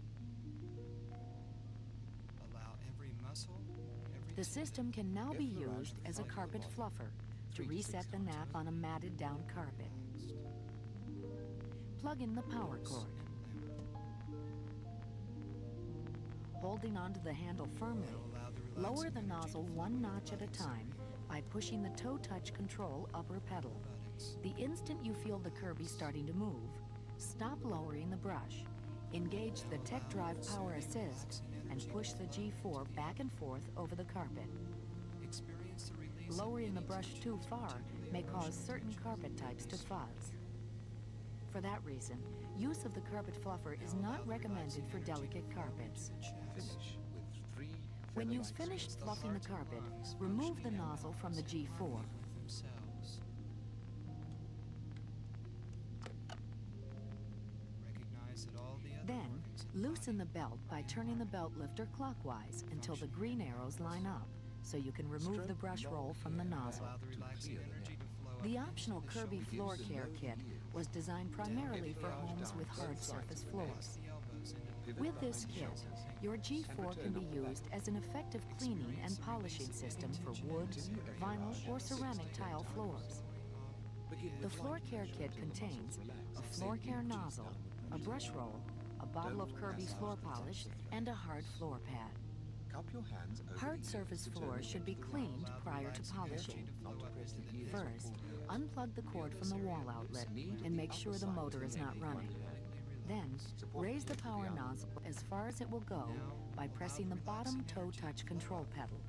Allow every muscle, every The tendon, system can now be If the used right as a foot carpet bottom, fluffer to 3 to 6 reset the times. nap on a matted down carpet. relaxed, Plug in the power loose, cord. and limp. Holding onto the handle firmly, Now allow the lower relaxing the energy nozzle to flow one into notch the at a buttocks time by pushing the toe touch control upper pedal. buttocks. The instant you feel the Kirby starting to move, stop lowering the brush. Engage the Tech Drive Power Assist and push the G4 back and forth over the carpet. Experience the release of Lowering the any brush tension too to far the may cause emotional certain tension carpet and types to release. fuzz. For that reason, use of the carpet fluffer is Now not allow the recommended relaxing for energy to delicate flow into carpets. the chest. Finish with 3 When you've feather-like finished strokes. fluffing the heart and carpet, lungs remove the functioning in nozzle from the balance and G4. harmony with themselves. Recognize that all the other Then, organs of loosen the body belt by are in turning the harmony. belt lifter clockwise until the green arrows line up, so you can remove the Stroke brush long roll from the hair nozzle. Allow the to relaxing clear the energy neck. to flow The up into optional the Kirby shoulders, floor Gives the care low kit ears. was designed down primarily the for arms homes down with both hard sides surface of the floors. past the elbows into the Pivot With behind this the kit, shoulders. your G4 can be used as an effective cleaning and polishing system for wood, vinyl, or ceramic tile floors. Begin The with floor light care pressure kit until the contains muscles relax. a floor Then care increase nozzle, downward a pressure. brush roll, a bottle of Don't Kirby massage floor the tops polish, of the and a hard floor pad. Cup your hands over Hard the surface ears to turn floors the should be head to the cleaned Allow the prior to relaxing polishing. energy to flow Not to up press into the the ears neck. or First, pull the ears. unplug the cord from the wall outlet and make sure the motor is not running. Then, raise the power nozzle as far as it will go by pressing the bottom toe touch control pedal.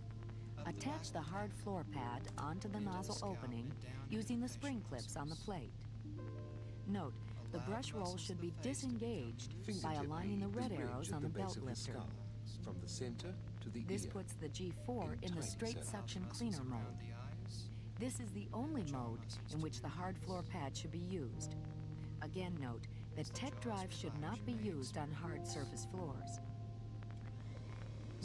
Attach the hard floor pad onto the nozzle opening using the spring clips on the plate. Note, the brush roll should be disengaged by Fingertip aligning the red bridge arrows at on the base belt of the lifter. skull, from the center to the This ear. puts the G4 in the tiny straight circles. suction cleaner mode. This is the only mode in which the hard floor pad should be used. Again, note that Tech Drive should not be used on hard surface floors.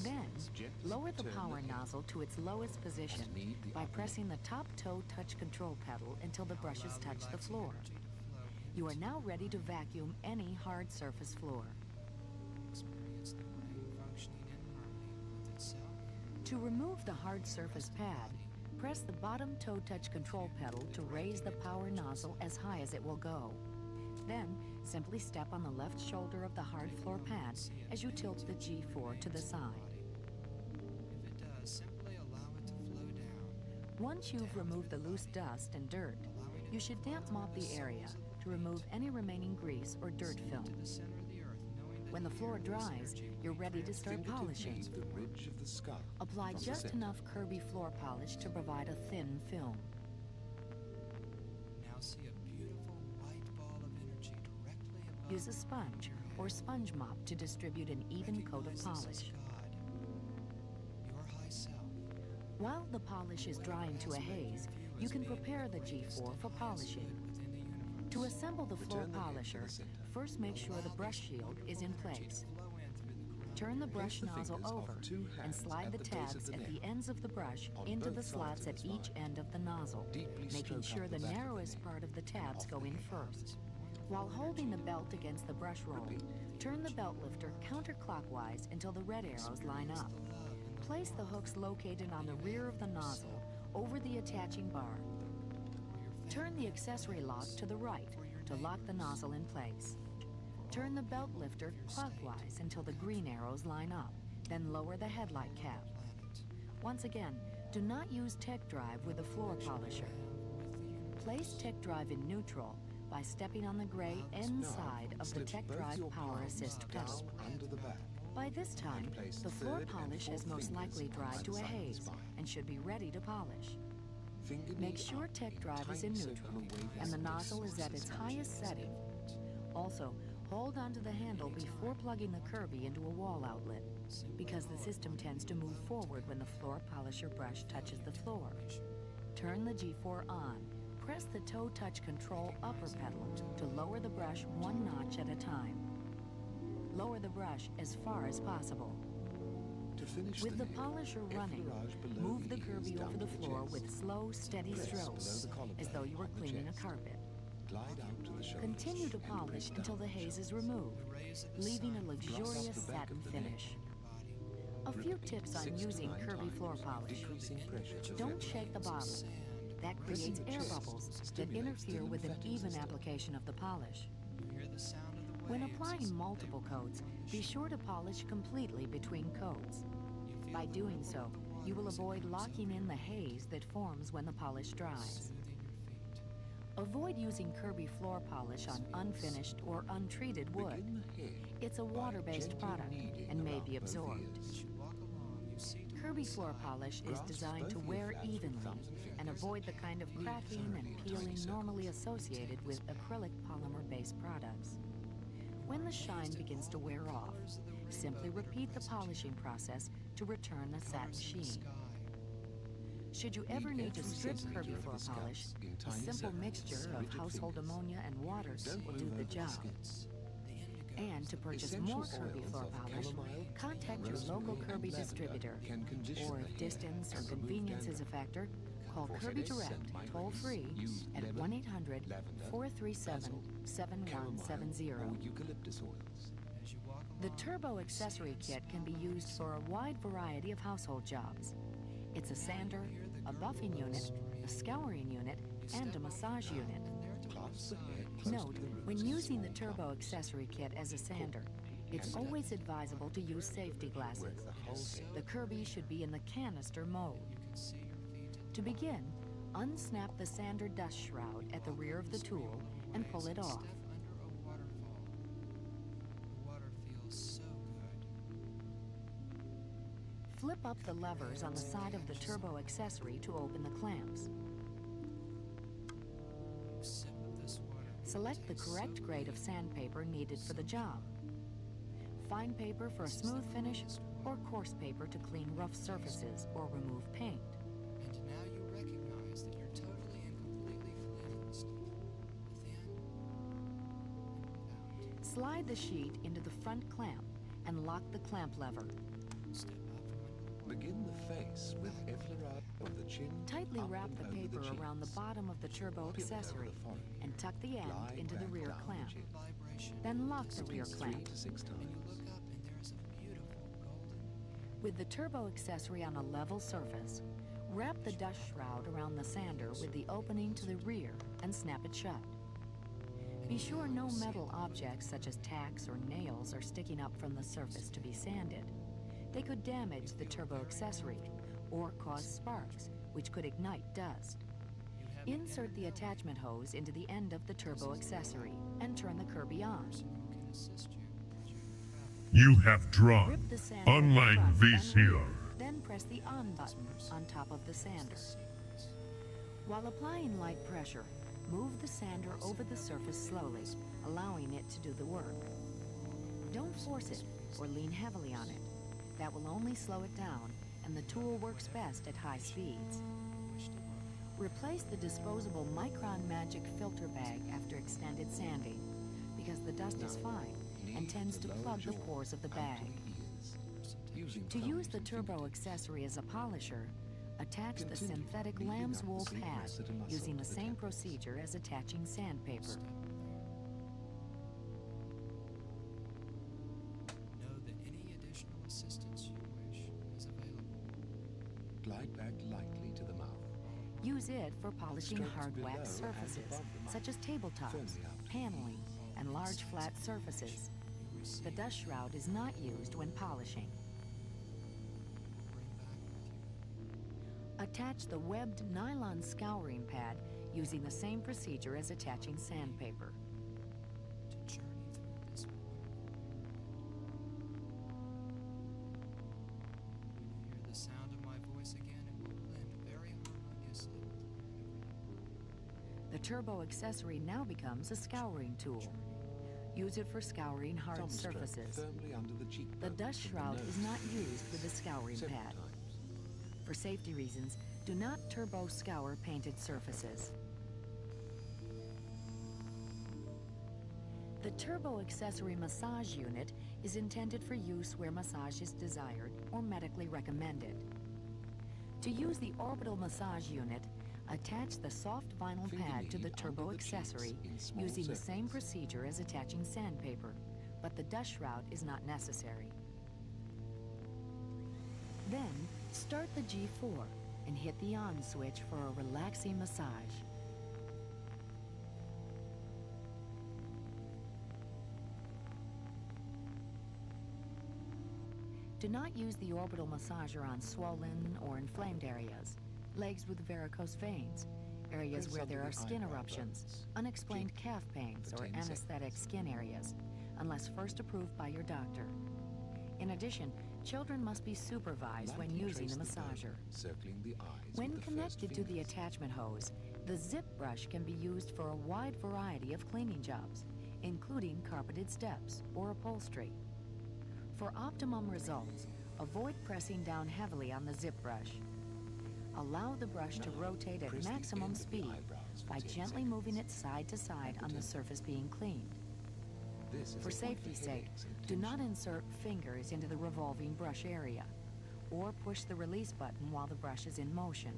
Then, Gently lower the turn power the nozzle to its lowest position Need the by upper pressing the top toe touch control pedal until the brushes touch the floor. You are now ready to vacuum any hard surface floor. Experience the brain functioning in harmony with itself. To remove the hard surface pad, press the bottom toe touch control pedal to raise the power nozzle as high as it will go. Then, simply step on the left shoulder of the hard floor pad as you tilt the G4 to the side. If it does, simply allow it to flow down. Once you've removed the loose dust and dirt, you should damp mop the area to remove any remaining grease or dirt film. To the center of the earth, knowing that When the floor air is dries, energy. you're ready to start Fingertip polishing. leaves the ridge of the skull. Apply from the just center. enough Kirby floor polish to provide a thin film. Now see a beautiful white ball of energy directly above. Use a sponge or sponge mop to distribute an even coat of Recognize this polish. as God, your high self. While the polish is drying to a haze, you can prepare the G4 for polishing. Within the universe. To assemble the floor Return the head to polisher, the center. first make sure the brush shield is in place. Turn the brush the nozzle fingers of over two and hands slide at the the base of tabs the at the neck. ends of the brush On into both the sides slots of at the each spine. end of the nozzle, Deeply making stroke sure up the the back of the narrowest neck part of the tabs off go the in head. first. While holding the belt against the brush roll, Repeat. turn the belt lifter counterclockwise until the red arrows line up. Place the hooks located on the rear of the nozzle over the attaching bar. Turn the accessory lock to the right to lock the nozzle in place. Turn the belt lifter clockwise until the green arrows line up, then lower the headlight cap. Once again, do not use tech drive with the floor polisher. Place tech drive in neutral by stepping on the gray end Now, side of the slip tech both drive your power palms assist down pedal. under the back. By this time, place the floor third and polish has fourth most fingers likely on dried either to a side of the haze spine. and should be ready to polish. Finger Make knee sure up tech drive is tight in circle neutral away and the from nozzle is at its highest setting. Also, hold onto the handle before plugging the Kirby into a wall outlet, because the system tends to move forward when the floor polisher brush touches the floor. Turn the G4 on. Press the toe touch control upper pedal to lower the brush one notch at a time. Lower the brush as far as possible. To finish With the neck, polisher running, effleurage below move the ears Kirby down over to the floor chest. with slow, steady Press below strokes, the collarbone as though you were on the cleaning a chest. carpet. Glide out to the shoulders. Continue to and polish press until down the haze is shoulders. removed, leaving a luxurious the back satin of the neck. finish. A few Repeat tips on 6 to using 9 Kirby times, floor polish. decreasing pressure to Don't feather. shake the bottle. That Pressing creates the air chest bubbles that stimulates the interfere with an lymphatic even system. application of the polish. You hear the sound of the When waves applying as multiple they coats, roll on the be shore. sure to polish completely between coats. You feel By the doing roar so, of the water you will as it avoid comes locking over in the you, haze that forms when the polish dries. soothing your feet. Avoid using Kirby floor polish on unfinished or untreated wood. Begin the head It's a by water-based gently product kneading and may around be both absorbed. ears. As you walk along, you see to Kirby one floor side, polish is Grasp designed to both wear ear flaps with evenly thumbs and and fingers. avoid the kind of cracking and thoroughly in peeling tiny normally circles. associated with acrylic polymer-based products. When the shine begins to wear off, simply repeat the polishing process to return the satin colors in the sheen. sky. Should you ever need to every strip centimeter Kirby of floor the scalp polish, in a tiny simple circles, mixture of rigid household fingers. ammonia and water Don't will move do over the the job. skin. And to purchase Essential more Kirby oils floor of polish, chamomile, contact your rosemary, local and Kirby lavender distributor. can condition Or the if hair distance or and remove convenience is a dandruff. factor, call For Kirby headaches and Direct migraines, toll-free use at lemon, 1-800-437-7170. or eucalyptus oils. As you walk The along, Turbo you accessory see kit can be used for a wide variety of household jobs. It's a sander, a buffing unit, a scouring unit, and a massage unit. Clasp the hair close Note, to the roots when of using the small Turbo pockets. accessory kit as a sander, it's always advisable to use safety glasses. Work the whole head. The Kirby should be in the canister mode. you can see your feet. To begin, unsnap the sander dust shroud at the rear of the tool and pull it off. Step under a waterfall. The water feels so good. Flip up the levers on the side of the Turbo accessory to open the clamps. You sip of this water. Select the correct grade of sandpaper needed for the job. Fine paper for a smooth finish, or coarse paper to clean rough surfaces or remove paint. And now you recognize that you're totally and completely cleansed. Within and without. Slide the sheet into the front clamp and lock the clamp lever. Step Begin the face with effleurage from the chin. Tightly up wrap and the over paper cheeks. around the bottom of the turbo Pivot over accessory the forehead. and tuck the end Glide into the back rear down the clamp. chin. Vibration. Then lock the rear Squeeze clamp. 3 to 6 And you times. look up and there is a beautiful golden. With the turbo accessory on a level surface, wrap the dust shroud around the sander with the opening to the rear and snap it shut. Be sure no metal objects such as tacks or nails are sticking up from the surface to be sanded. They could damage the turbo accessory or cause sparks, which could ignite dust. Insert the attachment hose into the end of the turbo accessory and turn the Kirby on. Who can assist you with your travel. You have drawn, Grip the sander in unlike front this and rear, here. then press the on button on top of the sander. While applying light pressure, move the sander over the surface slowly, allowing it to do the work. Don't force it or lean heavily on it. That will only slow it down, and the tool works best at high speeds. Replace the disposable Micron Magic filter bag after extended sanding, because the dust is fine and tends to plug the pores of the bag. To use the turbo accessory as a polisher, attach the synthetic lamb's wool pad using the same procedure as attaching sandpaper. Know that any additional assistance you wish is available. Glide back lightly to the mouth. Use it for polishing Strokes hard below wax and surfaces, above the mouth. such as tabletops, Firmly up. paneling, and large flat surfaces. The dust shroud is not used when polishing. Bring back with you. Attach the webbed nylon scouring pad using the same procedure as attaching sandpaper. To journey through this wonderful world. When you hear the sound of my voice again, it will blend very harmoniously with everything. The turbo accessory now becomes a scouring tool. Use it for scouring hard Thumb stroke surfaces. firmly under the cheekbone The dust from shroud nose. is not used with the scouring 7 pad. times. For safety reasons, do not turbo scour painted surfaces. The turbo accessory massage unit is intended for use where massage is desired or medically recommended. To use the orbital massage unit, attach the soft vinyl Feed the pad to the needle turbo under the cheeks accessory in small using the same circles. procedure as attaching sandpaper, but the dust shroud is not necessary. Then, start the G4 and hit the on switch for a relaxing massage. Do not use the orbital massager on swollen or inflamed areas, legs with varicose veins, areas Place where under there the are skin eyebrow eruptions, bones. unexplained Gently calf pains, for or 10 anesthetic seconds. skin areas, unless first approved by your doctor. In addition, children must be supervised when Lightly using the trace bone, massager. circling the eyes When with the first connected to the fingers. attachment hose, the zip brush can be used for a wide variety of cleaning jobs, including carpeted steps or upholstery. For optimum results, avoid pressing down heavily on the zip brush. Allow the brush to Now, rotate at press the maximum end of the speed eyebrows for by 10 gently moving seconds. it side to side And on the return. surface being cleaned. This is For a point safety's sake, headaches and do not tension. insert fingers into the revolving brush area, or push the release button while the brush is in motion.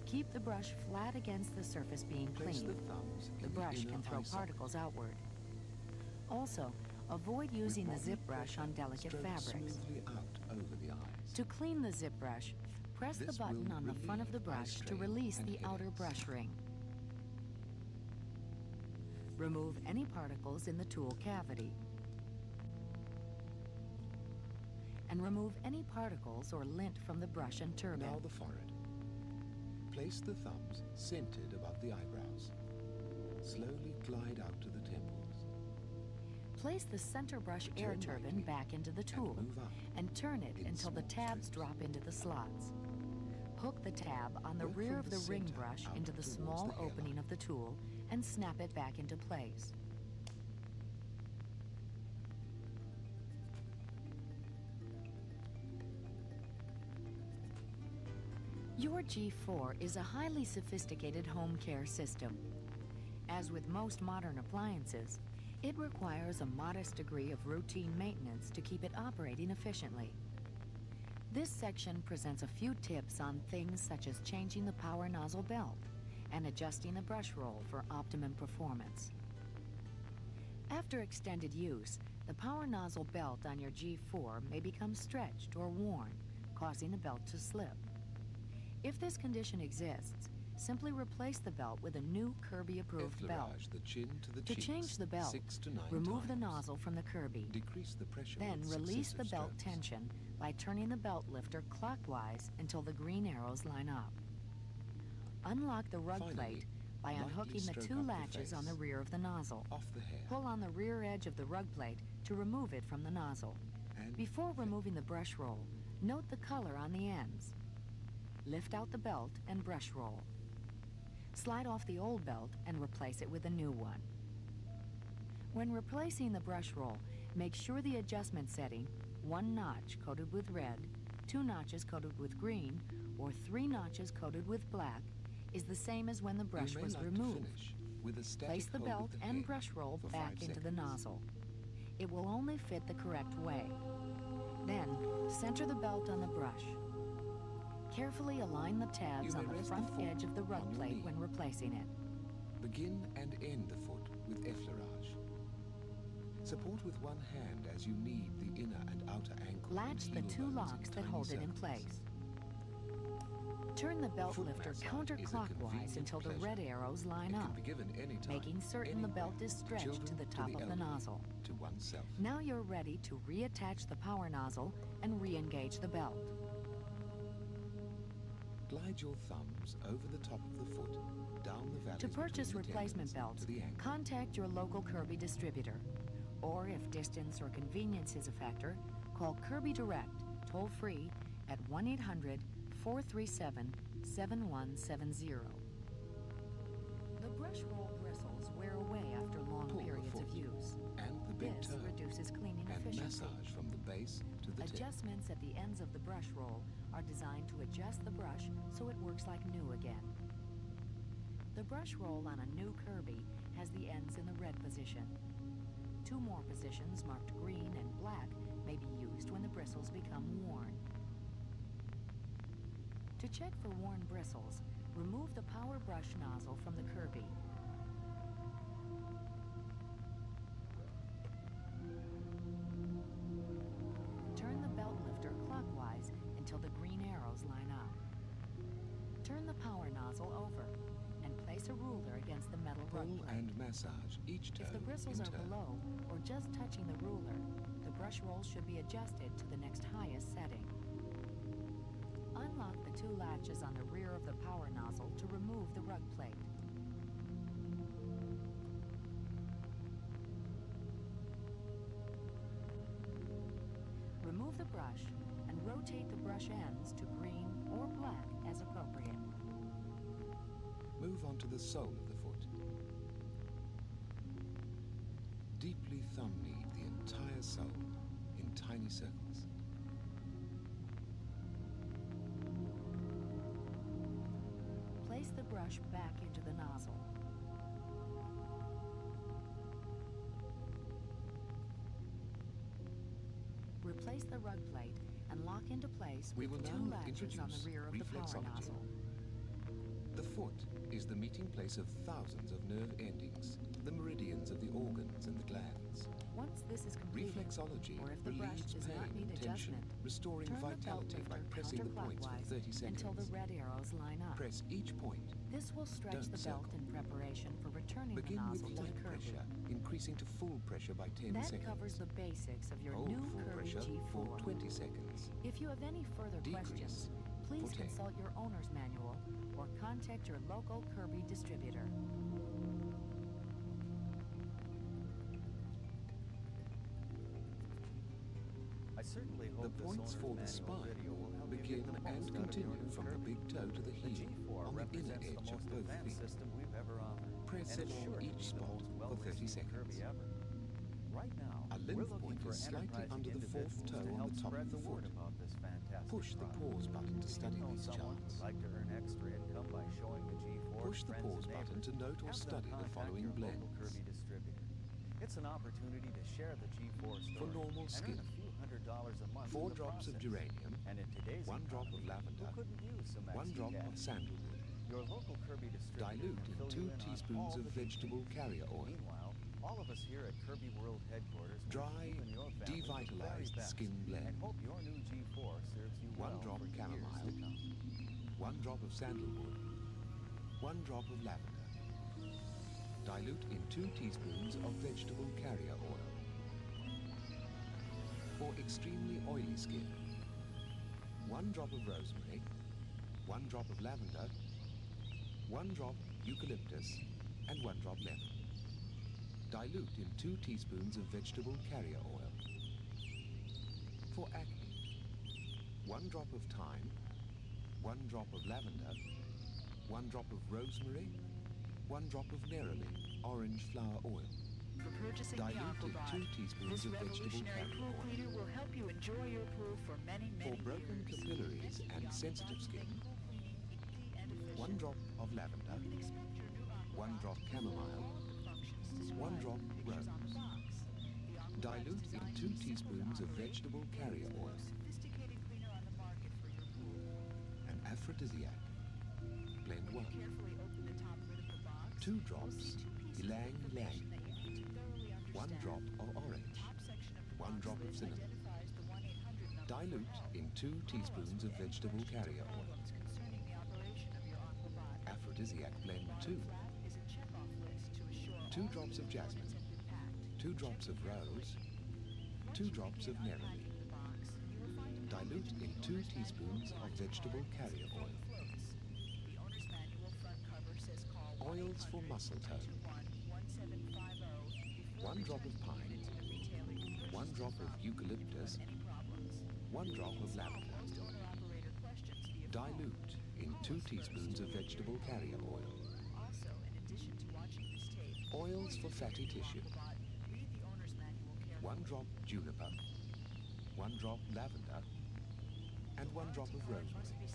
Keep the brush flat against the surface being Place cleaned. the thumbs The in brush the inner can throw eye socket. particles outward. Also, avoid using the With zip moderate brush on pressure, delicate stroke fabrics. smoothly out over the eyes. To clean the zip brush, press the This button will on the front of the relieve eye brush to strain release and the outer headaches. brush ring. Remove any particles in the tool cavity. And remove any particles or lint from the brush and turbine. Now the forehead. Place the thumbs centered above the eyebrows. Slowly glide out to the temples. Place the center brush air Turn turbine lightly back into the tool move up and turn it in until the small tabs strips. drop into the slots. Hook the tab on the Work rear from of the the ring center brush out into the towards small the hairline. opening of the tool and snap it back into place. Your G4 is a highly sophisticated home care system. As with most modern appliances, it requires a modest degree of routine maintenance to keep it operating efficiently. This section presents a few tips on things such as changing the power nozzle belt and adjusting the brush roll for optimum performance. After extended use, the power nozzle belt on your G4 may become stretched or worn, causing the belt to slip. If this condition exists, simply replace the belt with a new Kirby-approved belt. Effleurage the chin to the To cheeks change the belt, 6 to 9 remove the times. nozzle from the Kirby. Decrease the pressure Then with release the successive belt strokes. tension by turning the belt lifter clockwise until the green arrows line up. Unlock the rug Finally, plate by lightly unhooking the stroke two up the latches on the face. rear of the nozzle. Off the hair. Pull on the rear edge of the rug plate to remove it from the nozzle. And Before removing the brush roll, note the color on the ends. Lift out the belt and brush roll. Slide off the old belt and replace it with a new one. When replacing the brush roll, make sure the adjustment setting, 1 notch coated with red, 2 notches coated with green, or 3 notches coated with black, is the same as when the brush you may was like removed. To finish with a static Place the hold belt with the and head brush roll for back 5 into the seconds. nozzle. It will only fit the correct way. Then, center the belt on the brush. Carefully align the tabs You on may the rest the front foot edge of the rug on your plate knee. when replacing it. Begin and end the foot with effleurage. Support with one hand as you knead the inner and outer ankle. Latch and the heel 2 bones in locks that tiny hold it in circles. place. Turn the belt Foot lifter massage is a counterclockwise convenient until the pleasure. red arrows line It up, can be given any time, making certain the belt anywhere, is stretched to children, the top of the elderly, nozzle. to oneself. Now you're ready to reattach the power nozzle and re-engage the belt. Glide your thumbs over the top of the foot, down the valleys To purchase between the replacement tendons belts, to the ankle. contact your local Kirby distributor. Or if distance or convenience is a factor, call Kirby Direct, toll-free at 1-800-437-7170. The brush roll bristles wear away after long Pull the periods of foot use. and the big This turn, reduces cleaning and efficiency. massage from the base to the tip. Adjustments at the ends of the brush roll are designed to adjust the brush so it works like new again. The brush roll on a new Kirby has the ends in the red position. 2 more positions marked green and black may be used when the bristles become worn. To check for worn bristles, remove the power brush nozzle from the Kirby. Turn the belt lifter clockwise until the green arrows line up. Turn the power nozzle over and place a ruler against the metal rug Pull plate. and massage each toe If the bristles in are turn. below or just touching the ruler, the brush roll should be adjusted to the next highest setting. Unlock the 2 latches on the rear of the power nozzle to remove the rug plate. Remove the brush and rotate the brush ends to green or black as appropriate. Move on to the sole of the foot. Deeply thumb knead the entire sole in tiny circles. Place the brush back into the nozzle. Replace the rug plate and lock into place We with will the 2 now latches on the introduce rear of the power reflexology. nozzle. The foot is the meeting place of thousands of nerve endings, the meridians of the organs and the glands. Once this is completed, Reflexology or if the brush relieves does pain not need and tension, adjustment, restoring turn the belt vitality by lifter pressing the points for counterclockwise 30 seconds. until the red arrows line up. Press each point. This will stretch Don't the belt circle. in preparation for returning Begin the with nozzle to the light Kirby. pressure, increasing to full pressure by 10 That seconds. covers the basics of your Hold new full Kirby pressure for G4. 20 seconds. If you have any further Decrease questions, please for 10. consult your owner's manual or contact your local Kirby distributor. I certainly The hope this points for the owner's manual spine video will help you begin get the and most out of your continue new from the Kirby. big toe to the The heel G4 on the inner represents the edge of most both advanced feet. system we've ever offered, Press and it's along sure to each be the spot most for 30 well-received seconds. Kirby ever. Right now, A we're lymph looking point for is slightly enterprising under the fourth individuals toe to on help the top spread of the the word foot. about this fantastic Push the product. pause button to If study you know these someone charts. who'd like to earn extra income by showing the G4 Push to the friends pause and button neighbors, to note or have them study the contact following your local blends. Kirby distributor. It's an opportunity to share the G4 story For normal and skin, earn a few $100 $100 a month. 4 for the drops of process. geranium, And in today's 1 drop of economy, lavender, who couldn't use some 1 drop extra of cash? sandalwood. Your local Kirby distributor Dilute can in fill 2 you in on teaspoons all of the vegetable details. carrier oil. Meanwhile, all of us here at Kirby World headquarters wish Dry, you and your family the very devitalized best skin blend. and hope your new G4 serves you 1 well drop for years chamomile, to come. 1 drop of sandalwood, 1 drop of lavender. Dilute in 2 teaspoons of vegetable carrier oil. For extremely oily skin, 1 drop of rosemary, 1 drop of lavender, 1 drop eucalyptus, and 1 drop lemon. Dilute in 2 teaspoons of vegetable carrier oil. For acne, 1 drop of thyme, 1 drop of lavender, 1 drop of rosemary, 1 drop of neroli, orange flower oil. For purchasing the Dilute in 2 Aquabot, teaspoons this of vegetable revolutionary carrier pool oil. cleaner will help you enjoy your pool for many, For many broken years. capillaries and sensitive skin, 1 drop of lavender, 1 drop chamomile, 1 drop rose. Dilute in 2 teaspoons of vegetable carrier oil. An aphrodisiac. Blend 1. 2 drops ylang ylang. 1 drop of orange. 1 drop of cinnamon. Dilute in 2 teaspoons of vegetable carrier oil. Aphrodisiac blend 2. 2 drops of jasmine. 2 drops of rose. 2 drops of neroli. Dilute in 2 teaspoons of vegetable carrier oil. Oils for muscle tone. 1 drop of pine. 1 drop of eucalyptus. 1 drop of lavender. Dilute in 2 teaspoons of vegetable carrier oil. Oils for fatty tissue. 1 drop juniper, 1 drop lavender, and 1 drop of rosemary.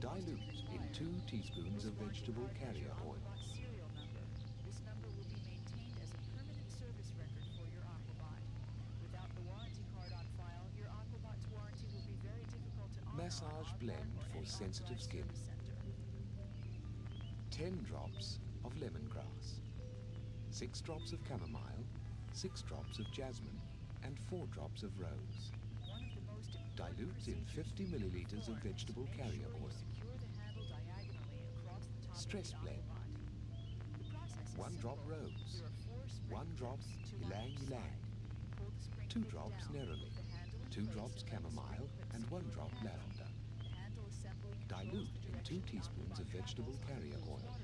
Dilute in 2 teaspoons of vegetable carrier oil. Massage blend for sensitive skin. 10 drops of lemongrass, 6 drops of chamomile, 6 drops of jasmine, and 4 drops of rose. Dilute in 50 milliliters of vegetable carrier oil. Stress blend. 1 drop rose, 1 drop ylang ylang, 2 drops neroli, 2 drops chamomile, and 1 drop lavender. Dilute in 2 teaspoons of vegetable carrier oil.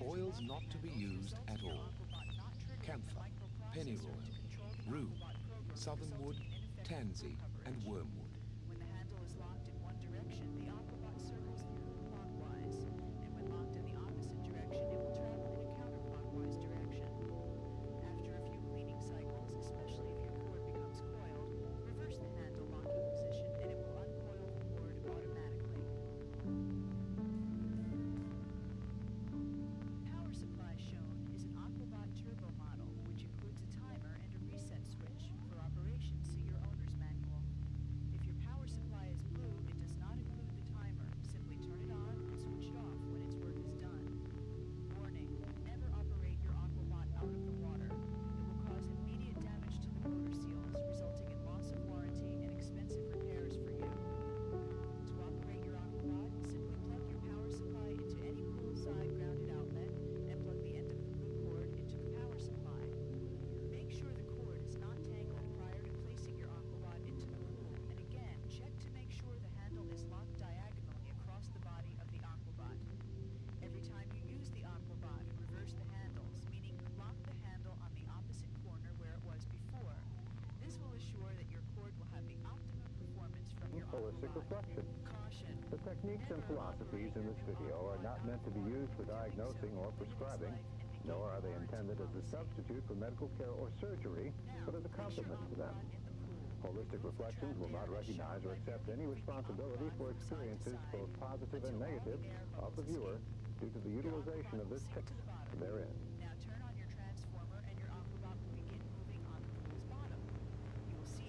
Oils not to be used at all. Camphor, pennyroyal, rue, southernwood, tansy, and wormwood. When the handle is locked in one direction, the Aquabot circles clockwise, and when locked in the opposite direction, it will travel in a counterclockwise direction. After a few cleaning cycles, especially if your cord becomes coiled, reverse the handle locking position and it will uncoil the cord automatically. Power supply shown is an Aquabot Turbo model, which includes a timer and a reset switch. For operation, see your owner's manual. If your power supply is blue, it does not include the timer. Simply turn it on and switch it off when its work is done. Warning, never operate your Aquabot out of the water. It will cause immediate damage to the motor seals, resulting in loss of warranty and expensive repairs for you. To operate your Aquabot, simply plug your power supply into any poolside grounded outlet and plug the end of the blue cord into the power supply. Make sure the cord is not tangled prior to placing your Aquabot into the pool, and again, check to make sure the handle is locked diagonally across the body of the Aquabot. Every time you use the Aquabot, reverse the handles, meaning lock the handle on the opposite corner where it was before. This will assure that your cord will have the optimum performance from your Holistic Aquabot. reflection. Caution. The techniques and philosophies in this video are not meant to be used for diagnosing or prescribing, nor are they intended as a substitute for medical care or surgery, but as a complement to them. Holistic reflections will not recognize or accept any responsibility for experiences, both positive and negative, of the viewer due to the utilization of this text therein. Now turn on your transformer and your Aquabot will begin moving on the pool's bottom. You will see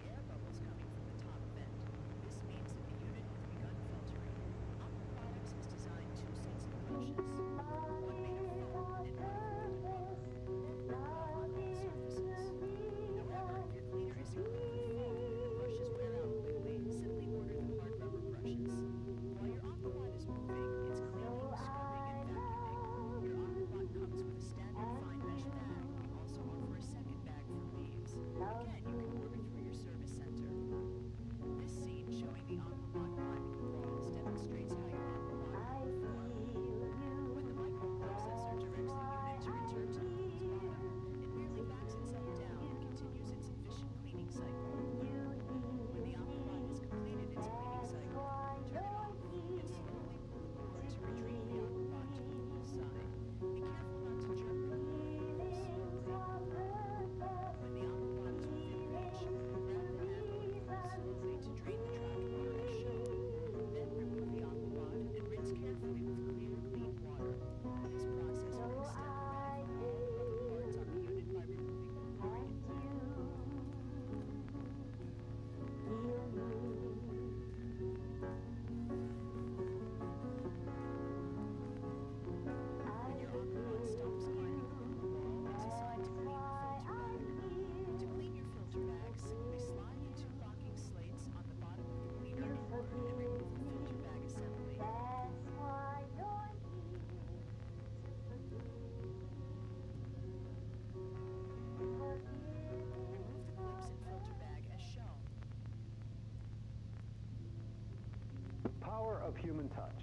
of human touch.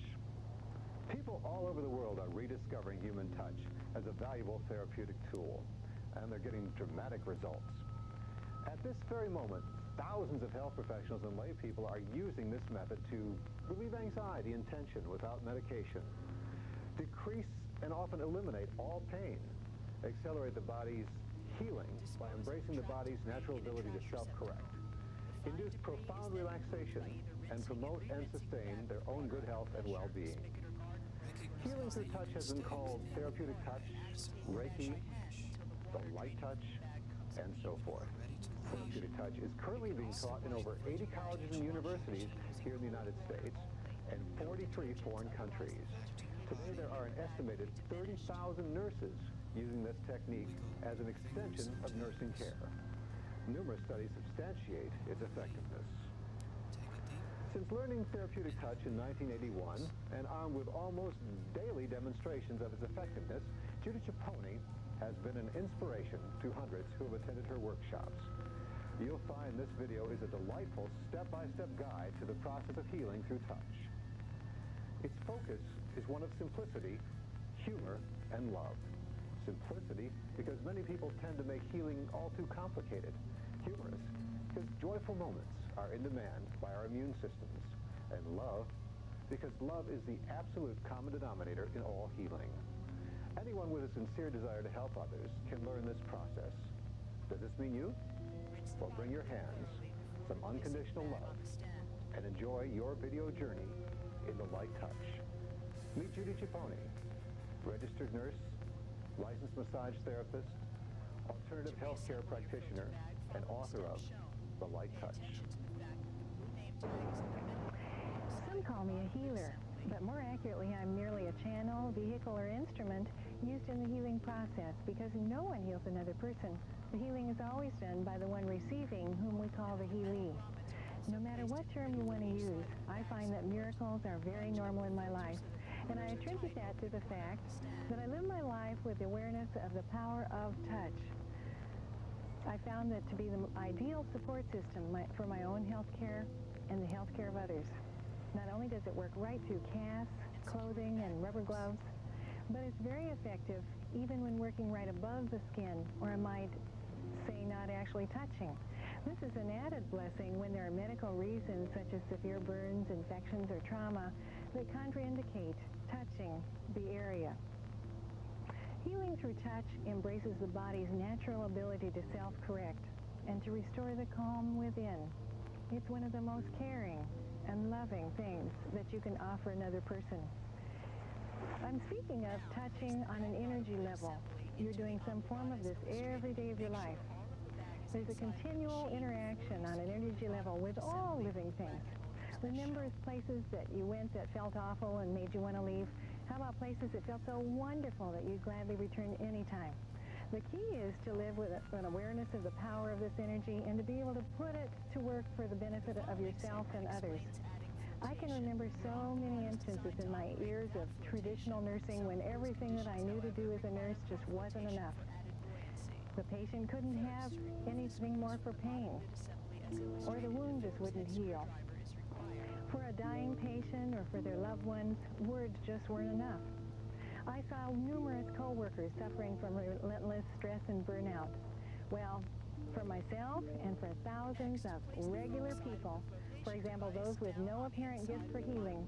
People all over the world are rediscovering human touch as a valuable therapeutic tool, and they're getting dramatic results. At this very moment, thousands of health professionals and lay people are using this method to relieve anxiety and tension without medication, decrease and often eliminate all pain, accelerate the body's healing by embracing the body's natural ability to self-correct, induce profound relaxation, and promote and sustain their own good health and well-being. Healing through touch has been called therapeutic touch, Reiki, the light touch, and so forth. Therapeutic touch is currently being taught in over 80 colleges and universities here in the United States and 43 foreign countries. Today there are an estimated 30,000 nurses using this technique as an extension of nursing care. Numerous studies substantiate its effectiveness. Since learning therapeutic touch in 1981 and armed with almost daily demonstrations of its effectiveness, Judy Cipollone has been an inspiration to hundreds who have attended her workshops. You'll find this video is a delightful step-by-step guide to the process of healing through touch. Its focus is one of simplicity, humor, and love. Simplicity because many people tend to make healing all too complicated. Humorous because joyful moments are in demand by our immune systems. And love because love is the absolute common denominator in all healing. Anyone with a sincere desire to help others can learn this process. Does this mean you? Well, bring your hands, some unconditional love, and enjoy your video journey in the light touch. Meet Judy Cipollone, registered nurse, licensed massage therapist, alternative healthcare practitioner, and author of The Light Touch. Some call me a healer, but more accurately, I'm merely a channel, vehicle, or instrument used in the healing process because no one heals another person. The healing is always done by the one receiving, whom we call the healee. No matter what term you want to use, I find that miracles are very normal in my life, and I attribute that to the fact that I live my life with the awareness of the power of touch. I found that to be the ideal support system for my own health care and the health care of others. Not only does it work right through casts, clothing, and rubber gloves, but it's very effective even when working right above the skin, or I might say not actually touching. This is an added blessing when there are medical reasons such as severe burns, infections, or trauma that contraindicate touching the area. Healing through touch embraces the body's natural ability to self-correct and to restore the calm within. It's one of the most caring and loving things that you can offer another person. I'm speaking of touching on an energy level. You're doing some form of this every day of your life. There's a continual interaction on an energy level with all living things. Remember places that you went that felt awful and made you want to leave? How about places that felt so wonderful that you'd gladly return anytime? The key is to live with an awareness of the power of this energy and to be able to put it to work for the benefit of yourself and others. I can remember so many instances in my years of traditional nursing when everything that I knew to do as a nurse just wasn't enough. The patient couldn't have anything more for pain, or the wound just wouldn't heal. For a dying patient or for their loved ones, words just weren't enough. I saw numerous co-workers suffering from relentless stress and burnout. Well, for myself and for thousands of regular people, for example, those with no apparent gifts for healing,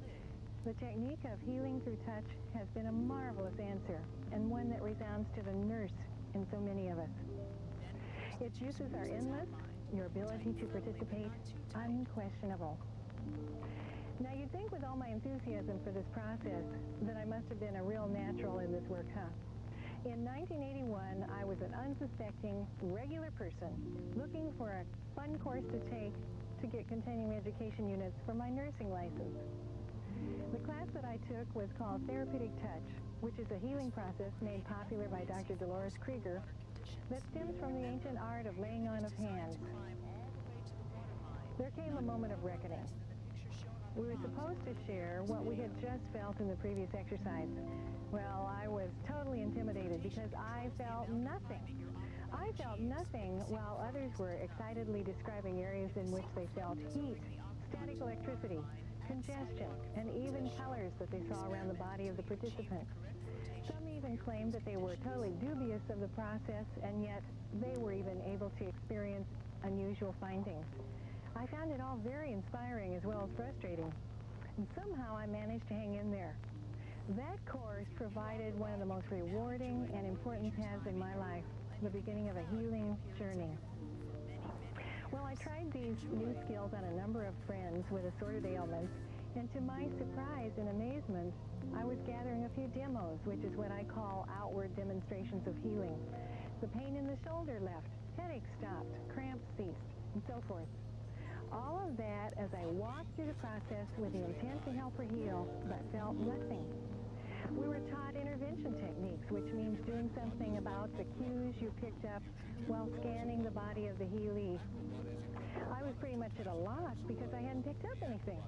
the technique of healing through touch has been a marvelous answer, and one that resounds to the nurse in so many of us. Its uses are endless, your ability to participate unquestionable. Now, you'd think with all my enthusiasm for this process that I must have been a real natural in this work, huh? In 1981, I was an unsuspecting, regular person looking for a fun course to take to get continuing education units for my nursing license. The class that I took was called Therapeutic Touch, which is a healing process made popular by Dr. Dolores Krieger that stems from the ancient art of laying on of hands. There came a moment of reckoning. We were supposed to share what we had just felt in the previous exercise. Well, I was totally intimidated because I felt nothing. I felt nothing while others were excitedly describing areas in which they felt heat, static electricity, congestion, and even colors that they saw around the body of the participant. Some even claimed that they were totally dubious of the process, and yet they were even able to experience unusual findings. I found it all very inspiring as well as frustrating, and somehow I managed to hang in there. That course provided one of the most rewarding and important paths in my life, the beginning of a healing journey. Well, I tried these new skills on a number of friends with assorted ailments, and to my surprise and amazement, I was gathering a few demos, which is what I call outward demonstrations of healing. The pain in the shoulder left, headache stopped, cramps ceased, and so forth. All of that as I walked through the process with the intent to help her heal, but felt nothing. We were taught intervention techniques, which means doing something about the cues you picked up while scanning the body of the healee. I was pretty much at a loss because I hadn't picked up anything.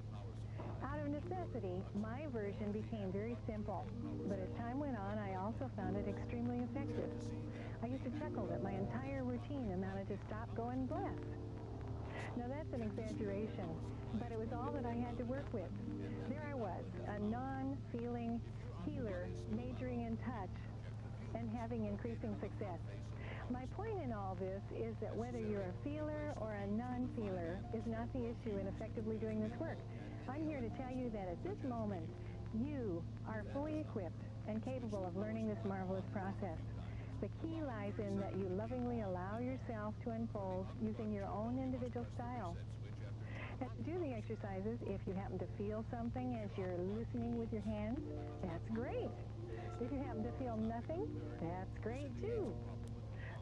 Out of necessity, my version became very simple, but as time went on, I also found it extremely effective. I used to chuckle that my entire routine amounted to stop, go, and bless. Now that's an exaggeration, but it was all that I had to work with. There I was, a non-feeling healer, majoring in touch and having increasing success. My point in all this is that whether you're a feeler or a non-feeler is not the issue in effectively doing this work. I'm here to tell you that at this moment, you are fully equipped and capable of learning this marvelous process. The key lies in that you lovingly allow yourself to unfold using your own individual style. And to do the exercises, if you happen to feel something as you're loosening with your hands, that's great. If you happen to feel nothing, that's great too.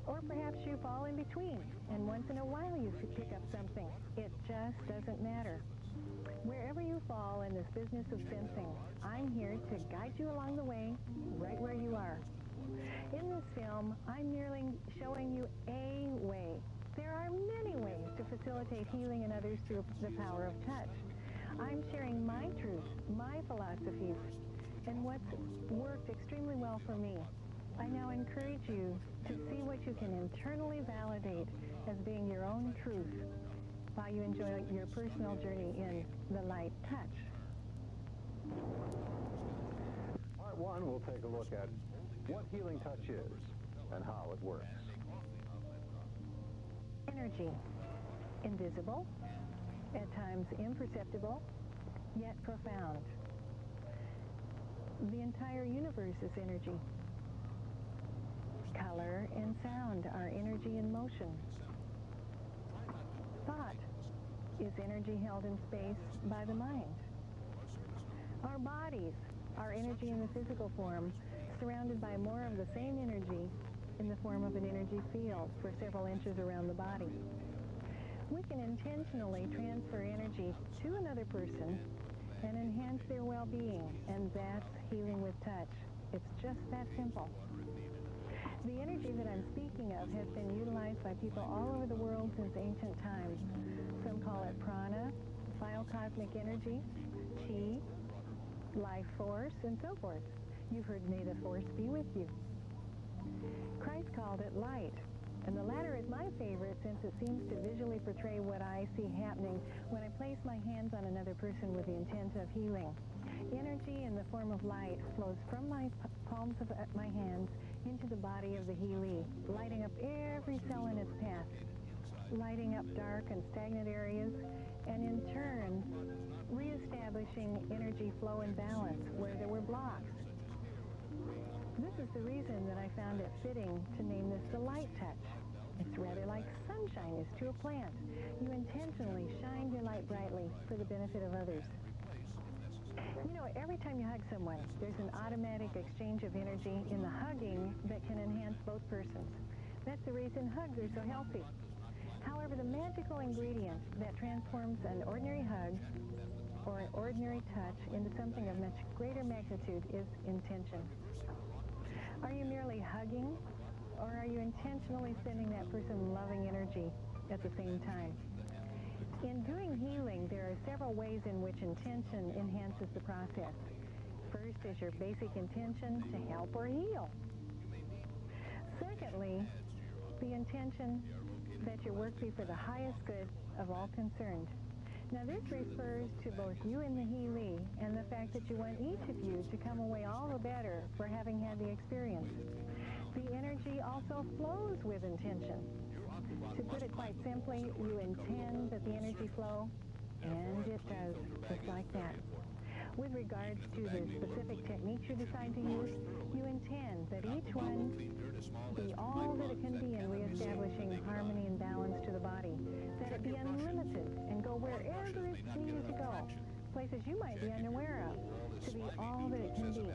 Or perhaps you fall in between, and once in a while you pick up something. It just doesn't matter. Wherever you fall in this business of sensing, I'm here to guide you along the way, right where you are. In this film, I'm merely showing you a way. There are many ways to facilitate healing in others through the power of touch. I'm sharing my truths, my philosophies, and what's worked extremely well for me. I now encourage you to see what you can internally validate as being your own truth while you enjoy your personal journey in the light touch. Part 1, we'll take a look at what healing touch is and how it works. Energy. Invisible, at times imperceptible, yet profound. The entire universe is energy. Color and sound are energy in motion. Thought is energy held in space by the mind. Our bodies are energy in the physical form, surrounded by more of the same energy in the form of an energy field for several inches around the body. We can intentionally transfer energy to another person and enhance their well-being, and that's healing with touch. It's just that simple. The energy that I'm speaking of has been utilized by people all over the world since ancient times. Some call it prana, biocosmic energy, chi, life force, and so forth. You've heard may the force be with you. Christ called it light, and the latter is my favorite since it seems to visually portray what I see happening when I place my hands on another person with the intent of healing. Energy in the form of light flows from my palms of my hands into the body of the healee, lighting up every cell in its path, lighting up dark and stagnant areas, and in turn, reestablishing energy flow and balance where there were blocks. This is the reason that I found it fitting to name this the light touch. It's rather like sunshine is to a plant. You intentionally shine your light brightly for the benefit of others. You know, every time you hug someone, there's an automatic exchange of energy in the hugging that can enhance both persons. That's the reason hugs are so healthy. However, the magical ingredient that transforms an ordinary hug or an ordinary touch into something of much greater magnitude is intention. Are you merely hugging, or are you intentionally sending that person loving energy at the same time? In doing healing, there are several ways in which intention enhances the process. First is your basic intention to help or heal. Secondly, the intention that your work be for the highest good of all concerned. Now this refers to both you and the healee, and the fact that you want each of you to come away all the better for having had the experience. The energy also flows with intention. To put it quite simply, you intend that the energy flow, and it does, just like that. With regards to the specific techniques you decide to use, you intend that each one be all that it can be in reestablishing harmony and balance to the body, that it be unlimited and go wherever it's needed to go, places you might be unaware of, to be all that it can be.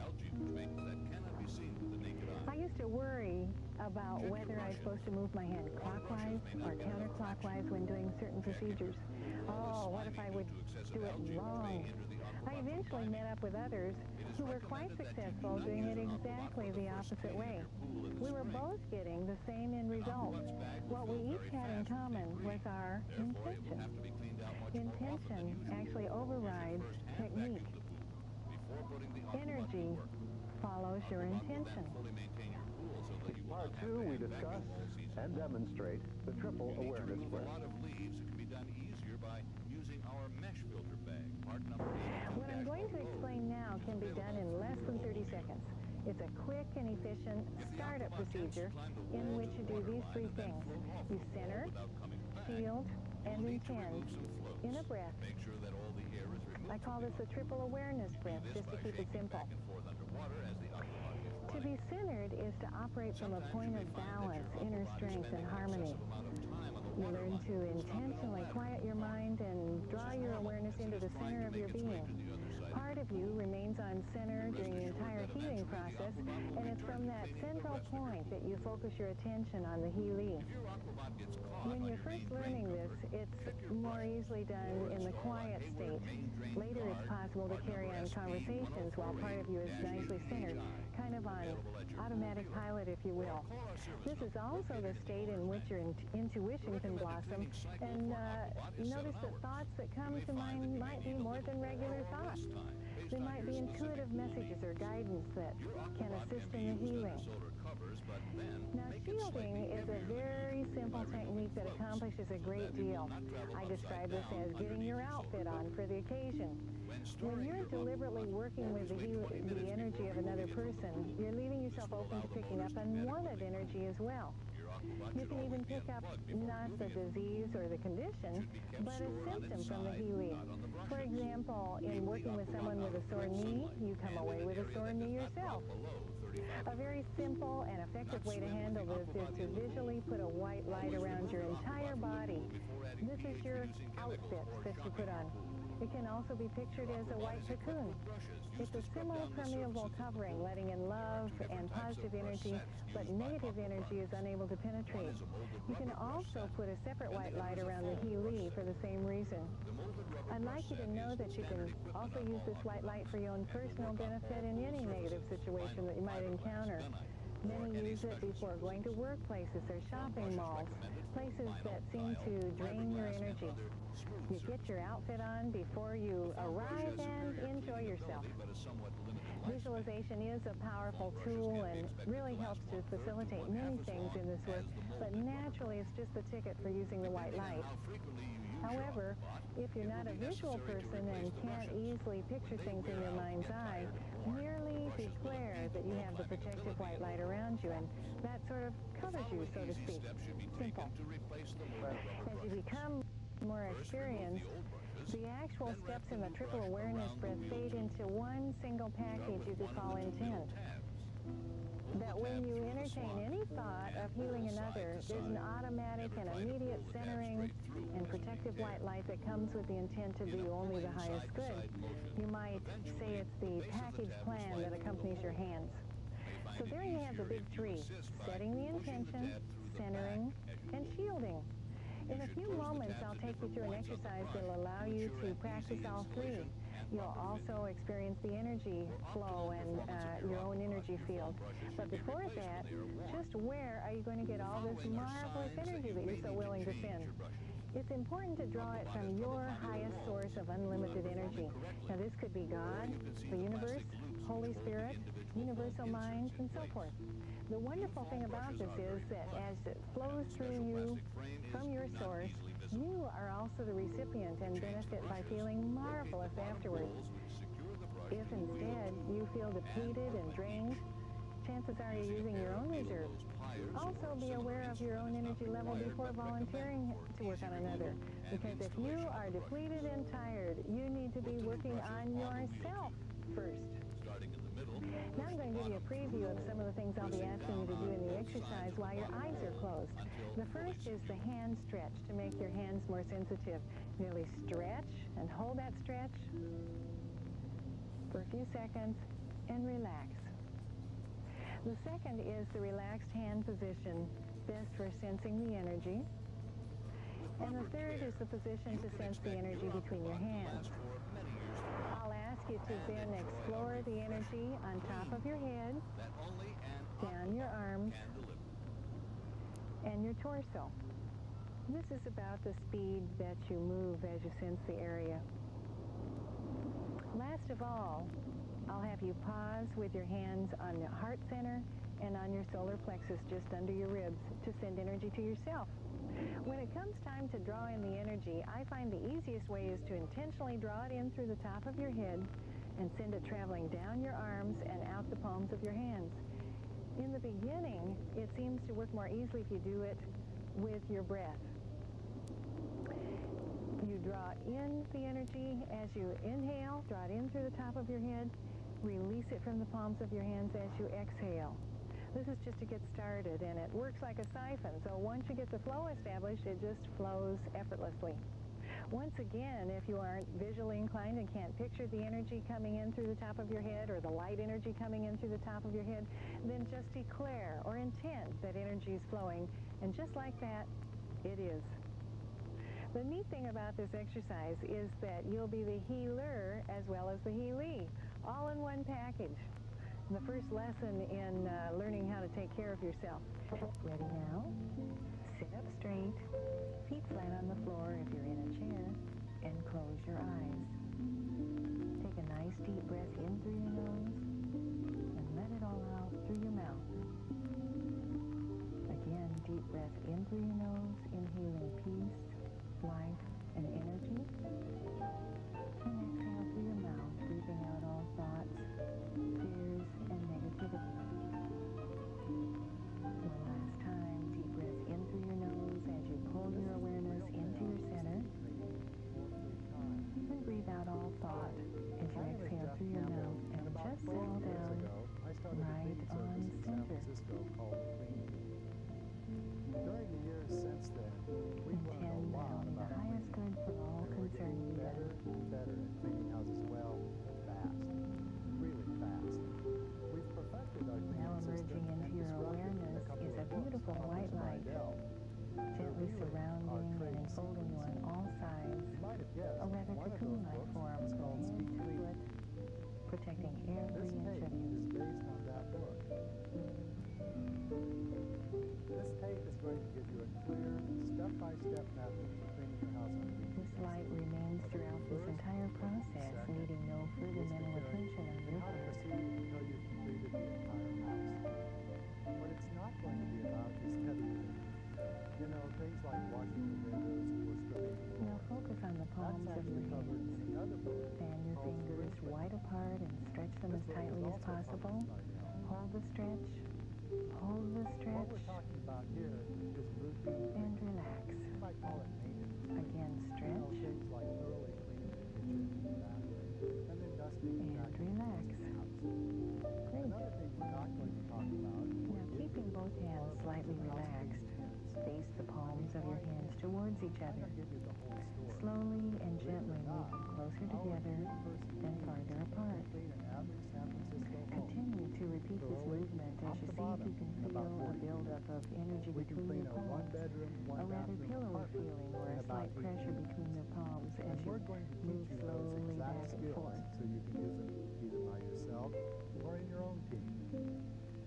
I used to worry about whether I was supposed to move my hand clockwise or counterclockwise when doing certain procedures. Oh, what if I would do it wrong? I eventually met up with others who were quite successful doing it exactly the opposite way. We were both getting the same end result. What we each had in common was our intention. Intention actually overrides technique. Energy follows your intention. In Part 2, we discuss and demonstrate the triple awareness breath. What I'm going to explain now can be done in less than 30 seconds. It's a quick and efficient startup procedure in which you do these three things. You center, shield, and intend in a breath. I call this a triple awareness breath, just to keep it simple. To be centered is to operate from a point of balance, inner strength, and harmony. You learn to intentionally quiet your mind and draw your awareness into the center of your being. Part of you remains on center during the entire healing process, and it's from that central point that you focus your attention on the healee. When you're first learning this, it's more easily done in the quiet state. Later, it's possible to carry on conversations while part of you is nicely centered, kind of on automatic pilot, if you will. This is also the state in which your intuition can blossom, and notice that thoughts that come to mind might be more than regular thoughts. They might be intuitive messages or guidance that can assist in the healing. Now, shielding is a very simple technique that accomplishes a great deal. I describe this as getting your outfit on for the occasion. When you're deliberately working with the energy of another person, you're leaving yourself open to picking up unwanted energy as well. You can even pick up not the disease or the condition, but a symptom from the healing. For example, in working with someone with a sore knee, you come away with a sore knee yourself. A very simple and effective way to handle this is to visually put a white light around your entire body. This is your outfit that you put on. It can also be pictured as a white cocoon. It's a semi-permeable covering, letting in love and positive energy, but negative energy is unable to penetrate. You can also put a separate white light around the healee for the same reason. I'd like you to know that you can also use this white light for your own personal benefit in any negative situation that you might encounter. Many use it before going to workplaces or shopping malls, places that seem to drain your energy. You get your outfit on before you arrive and enjoy yourself. Visualization is a powerful tool and really helps to facilitate many things in this work, but naturally it's just the ticket for using the white light. However, if you're not a visual person and can't easily picture things in your mind's eye, merely declare that you have the protective white light around you, and that sort of covers you, so to speak. Simple. As you become more experienced, the actual steps in the triple awareness breath fade into one single package you could call intent. That when you entertain any thought of healing another, there's an automatic and immediate centering and protective white light that comes with the intent to do only the highest good. You might say it's the package plan that accompanies your hands. So there you have the big three: setting the intention, centering, and shielding. In a few moments, I'll take you through an exercise that will allow you to practice all three. You'll also experience the energy flow and your own energy field. But before that, just where are you going to get all this marvelous energy that you're so willing to send? It's important to draw it from your highest source of unlimited energy. Now, this could be God, the universe, Holy Spirit, universal mind, and so forth. The wonderful thing about this is that as it flows through you from your source, You are also the recipient and benefit by feeling marvelous afterwards. If instead you feel depleted and drained, chances are you're using your own reserves. Also, be aware of your own energy level before volunteering to work on another. Because if you are depleted and tired, you need to be working on yourself first. Now I'm going to give you a preview of some of the things I'll be asking you to do in the exercise while your eyes are closed. The first is the hand stretch to make your hands more sensitive. Merely stretch and hold that stretch for a few seconds and relax. The second is the relaxed hand position, best for sensing the energy. And the third is the position to sense the energy between your hands. I'll ask you to then explore the energy on top of your head, down your arms, and your torso. This is about the speed that you move as you sense the area. Last of all, I'll have you pause with your hands on the heart center and on your solar plexus just under your ribs to send energy to yourself. When it comes time to draw in the energy, I find the easiest way is to intentionally draw it in through the top of your head and send it traveling down your arms and out the palms of your hands. In the beginning, it seems to work more easily if you do it with your breath. You draw in the energy as you inhale, draw it in through the top of your head, release it from the palms of your hands as you exhale. This is just to get started, and it works like a siphon, so once you get the flow established, it just flows effortlessly. Once again, if you aren't visually inclined and can't picture the energy coming in through the top of your head or the light energy coming in through the top of your head, then just declare or intend that energy is flowing, and just like that, it is. The neat thing about this exercise is that you'll be the healer as well as the healee, all in one package. The first lesson in learning how to take care of yourself. Ready now? Sit up straight, feet flat on the floor if you're in a chair, and close your eyes. Take a nice deep breath in through your nose and let it all out through your mouth. Again, deep breath in through your nose, inhaling peace, life, and energy. And exhale through your mouth, breathing out all thoughts, fears, and negativity. One last time, deep breath in through your nose as you pull your awareness into your center. And breathe out all thought as you exhale through your mouth and just settle down right on center. During the years since then, we've learned a lot Intend that only the about highest good for all concerned be better done. and better at cleaning houses well, fast, really fast. We've perfected our Now cleaning system emerging into and your disrupted awareness a couple is a of books beautiful published white by light, Dell. gently surrounding and enfolding you on all sides. You might have guessed A rather one of those cocoon-like books form is from called head Speak to Clean. foot, protecting This every inch tape of you. is based on that book. This tape is going to give you a clear, step-by-step method for cleaning your house on a weekly This light basis. remains throughout this entire process, Second, needing no further mental attention on and your how to part. proceed until you've completed the entire house. What it's not going to be about is heavy cleaning. You know, things like washing the windows or scrubbing the Now floors. focus on the That's palms of actually your covered hands. in another book Fan your called fingers Spring wide Cleaning. apart and stretch them This as book tightly was as also possible. published by Dell. Hold the stretch. Hold the What stretch. we're talking about here is routine And cleaning. relax. You might call it maintenance. Again, You know, stretch. things like thoroughly cleaning the kitchen and the bathroom, and then dusting And and vacuuming the relax. rest of the house. Great. Another thing we're not going to talk about Now, keeping both hands slightly relaxed, face the palms of your hands towards each I'm other. going to give you the whole story. Slowly and gently move them closer together, then farther apart. Clean an average San Francisco home. Continue to repeat this movement as you see if you can feel a buildup of energy We can between clean your a palms. one-bedroom, A rather one-bathroom pillowy apartment feeling or in a about slight 8 pressure minutes. between your palms And as you we're going to move teach you those slowly exact back and skills forth. so you can use them either by yourself or in your own team.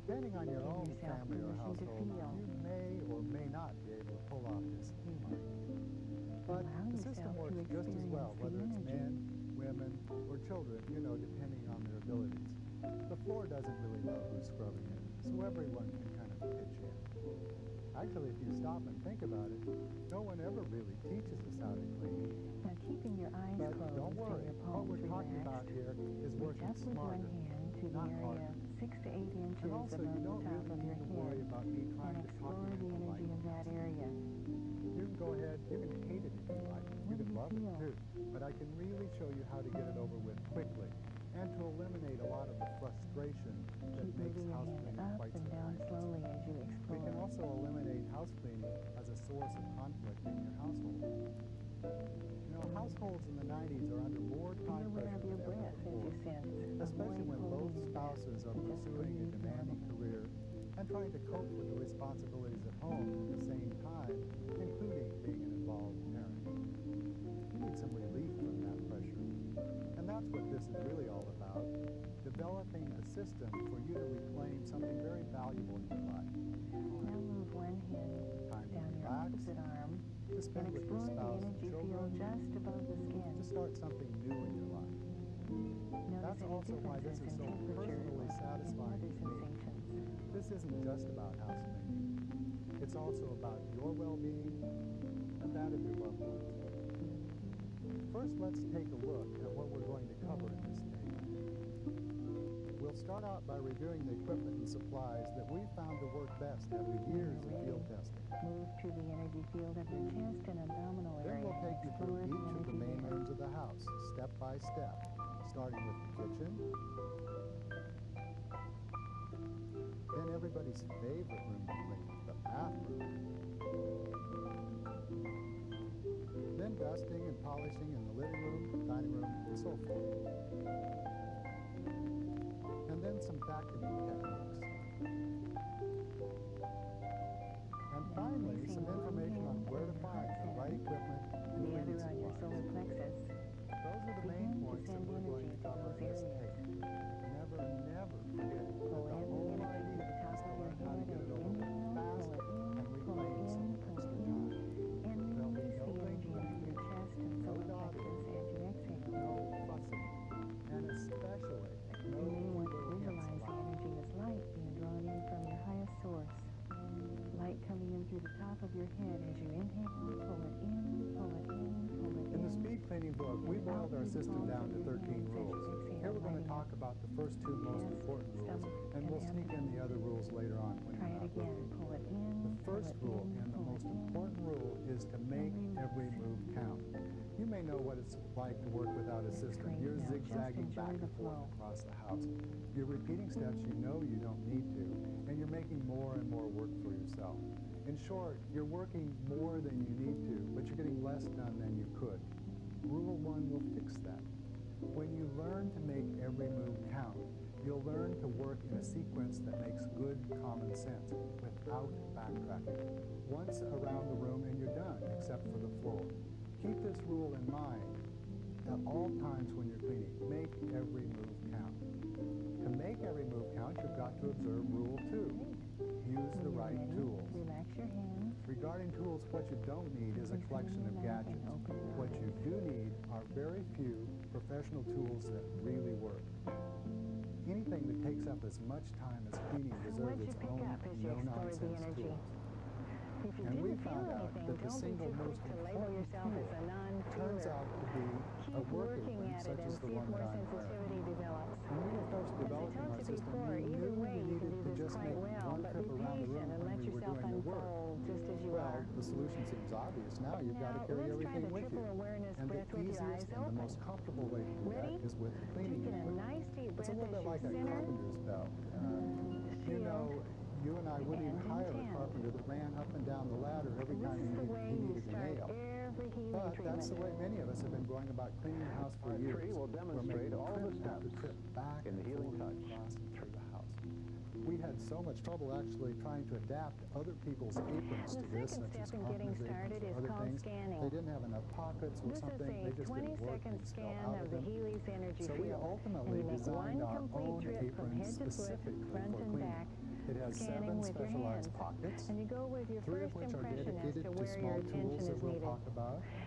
Depending on your Give own yourself family or permission to household, feel. you may or may not be able to pull off this teamwork. But Allow the system yourself to works just as well, experience the whether it's energy. men, women, or children, you know, depending on their abilities. The floor doesn't really know who's scrubbing it, so everyone can kind of pitch in. Actually, if you stop and think about it, no one ever really teaches us how to clean. Now, keeping your eyes But closed don't worry, and your what palms we're talking about relaxed, here is reach working up with one smarter, hand to the not area harder. 6 to 8 inches And also, above you the don't top really of need your to worry head about me and trying to talk explore you the into energy liking of that this. area. You can go ahead, you can hate it if you like. You What do can you love it feel? too. But I can really show you how to get it over with quickly and to eliminate a lot of the frustration that Keep makes moving your house hand cleaning up quite so and down tiring. slowly as you We explore. can also eliminate house cleaning as a source of conflict in your household. You know, households in the 90s are under more Be time aware pressure of your than ever breath as before, you sense. especially when both Avoid holding it back. spouses are Just pursuing a breathe demanding normal. career and trying to cope with the responsibilities at home at the same time, including being an involved parent. You need some relief from that pressure. And that's what this is really all about, developing a system for you to reclaim something very valuable in your life. Now move one hand Time to down your relax, opposite arm to and spend with your explore the spouse and energy field children, just above the skin. to start something new in your life. Notice That's any also why this differences is in so temperature personally or any satisfying other to me. sensations. This isn't just about house cleaning. It's also about your well-being and that of your loved ones. First, let's take a look at what we're going to cover in this stage. We'll start out by reviewing the equipment and supplies that we found to work best after years of field testing. Move to the energy field of your chest and abdominal Then area we'll take and you through explore the each of the energy main there. rooms of the house, step by step, starting with the kitchen, then everybody's favorite room to clean, the bathroom, then dusting and polishing in the living room, dining room, and so forth. And then some vacuuming techniques. And finally, some information on where to find the right equipment and The other cleaning on your solar supplies. plexus. Those are the main Begin to points that send we're going energy to to cover those in this areas. tape. Never, never forget that Pull the in the whole energy to idea the top is to of your learn how to head get as it you over with inhale, fast pull it in, and pull it reclaim some in, pull extra it time. in, and There'll be release no the energy lingering, into your chest and no solar dawdling, plexus as you exhale. no fussing, and especially no You may want to little hints visualize the about energy as light being drawn in from your highest source. Light coming in through the top of your head as you inhale, pull it in, pull it in, pull it In the in. speed cleaning book, we boiled our system down to 13 rules. Here we're going to talk about the first two most important rules, and we'll sneak in the other rules later on when Try you're it not again. looking. Pull it in, The pull first it rule in, and the pull most it in. important rule is to make every move count. You may know what it's like to work without a system. great. You're Now just zigzagging enjoy back the and forth flow. across the house. You're repeating steps you know you don't need to, and you're making more and more work for yourself. In short, you're working more than you need to, but you're getting less done than you could. Rule 1 will fix that. When you learn to make every move count, you'll learn to work in a sequence that makes good common sense without backtracking. Once around the room and you're done, except for the floor. Keep this rule in mind at all times when you're cleaning. Make every move count. To make every move count, you've got to observe Rule 2. Use the When you're right ready, tools. relax your hands. Regarding tools, what you don't need is a collection of gadgets. What you do need are very few professional tools that really work. Anything that takes up as much time as cleaning What'd deserves you its pick own up as you explored the no-nonsense energy? tools. If you And we didn't feel found out anything, that the don't be single too quick most to label important yourself tool as a turns non-feeler. out to be a Keep working working one at it such and as the see if one more that I'm wearing. sensitivity develops. When we were first As I developing told our you system, before, we either knew way we you can needed do to this just quite make well, one but trip be around the room patient and when let we were yourself doing the work. unfold just as you Well, are. the solution seems obvious. Now you've got to Now, carry let's try everything the with you. triple awareness And the breath with your eyes easiest and the open. most comfortable way to do Ready? that is with the cleaning Take in a equipment. nice deep It's breath a little as bit you like a center, carpenter's belt. You know, you and I wouldn't even and hire a intend. carpenter that ran up and down the ladder every This time is the way he you needed a start nail. every healing But treatment. that's the way many of us have been going about cleaning the house for Part years. 3 will We're demonstrate making all the trip after steps trip back in the and healing forth touch. across and through the house. We had so much trouble actually trying to adapt other people's aprons The to this, second such as step in getting carpenter's aprons started or is other called things. scanning. They didn't have enough pockets or This is something. They a just didn't work. 20-second Things fell scan out of of the them. Healy's energy So field. we ultimately and you make designed one our complete own trip from apron head to foot, specifically front for and cleaning. back, It has scanning 7 with your specialized hands. pockets, And you go with your 3 of first which are impression as dedicated to to where your small attention tools that is we'll needed. talk about,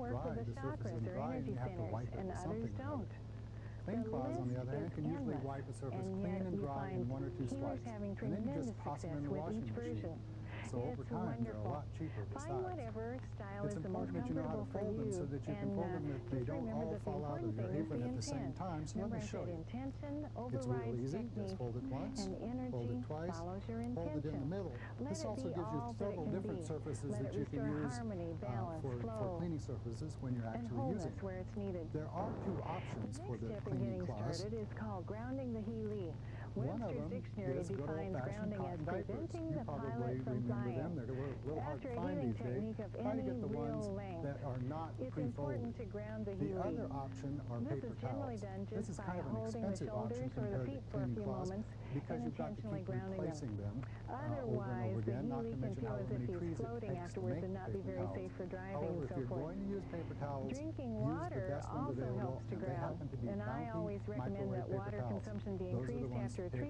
work dry, with the the surface chakras is or dry, and energy you have to centers, wipe it and with others something or don't. other. Clean The cloths, on the list other hand, is can usually endless, wipe a surface and clean yet and you dry find in 1 or 2 healers swipes. having And then you tremendous just toss them success in the with washing each machine. version. So over It's time, they're a wonderful. lot cheaper Find besides. whatever style It's is the most important that you know how comfortable to for fold them you, so that you can and fold them that they just don't remember all that the fall out important of your thing is apron the at the same intent. time. So let Remember, me I show said you. intention It's real overrides easy. technique, Just fold it once, and fold energy it twice, follows your hold intention. it in the middle. Let This it also be gives you all that several it can different be. surfaces Let that it you can restore use harmony, balance, for flow, cleaning surfaces when you're and actually wholeness using it. where it's needed. There are 2 The options for next the step in cleaning getting cloths. started is called grounding the Healy. One of Webster's them Dictionary is good defines old-fashioned grounding as cotton diapers. preventing You the probably pilot from remember flying. them. They're a little hard After to a find healing these days. technique of Try to any get the real ones length, that are not it's pre-folded. important to ground the The Healy. other option are This paper is generally towels. done This just is by kind of an holding the expensive shoulders option or the compared to feet for a cleaning few cloths moments because and you've got to intentionally keep grounding them. replacing them over and Otherwise, over the again, not Healy to can mention feel how as if many he's trees it floating takes to afterwards make and not be paper very towels. safe for driving However, and if so you're forth. going to use paper towels, Drinking use the water best ones also available, helps to and they ground, happen to be and I Bounty always recommend microwave that paper water towels. consumption be Those are the increased ones after a to take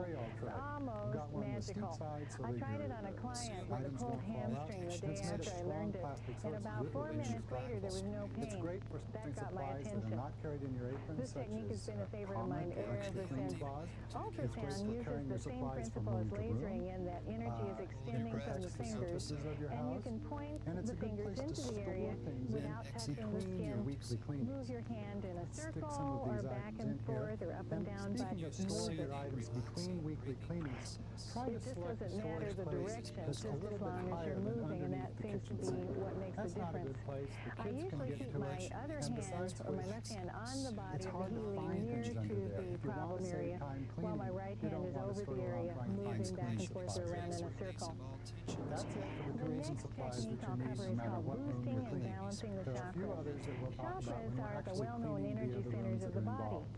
carry-all It's tray. almost Got one with steep magical. sides so I that tried your it on a client with a items pulled won't fall out. hamstring the It's day made of after I strong learned it. plastic, so And it's about 4 literally minutes later, there was no pain. It's great for That something got my supplies that attention. are not carried in your apron, This such technique has as been a favorite of comic mine or extra ever clean since. gauze. It's great Ultrasound for uses carrying the your same supplies from principle as room to room. lasering in that energy is extending It from the protects the fingers, surfaces of your and you house, can point and it's the a good fingers place to into the store area things in without touching the between your skin. weekly cleanings. Move your hand in a Let's stick some circle of or these back items and in here. forth or up and down, but Speaking of storing your items between weekly cleanings, try to it just select a doesn't matter storage the place direction, that's just a as little bit long as you're higher than moving, and underneath that the seems to kitchen be sink. what makes That's the not a difference. good place. The I kids can usually get keep to my it. other And hand besides, or my left hand on the body it's of the hard to healing find near things to under there. the If you want problem to save area, time while my cleaning, right you hand don't is want to over screw the around area, trying to find moving back and cleaning forth supplies. around in a circle. That's it for the The tools and next supplies technique that I'll you need, cover no is matter called what room boosting you're and cleaning. balancing the There are a few chakras. others that we'll talk about Chakras when we're are the actually well-known cleaning the energy other centers rooms of that the are body. involved.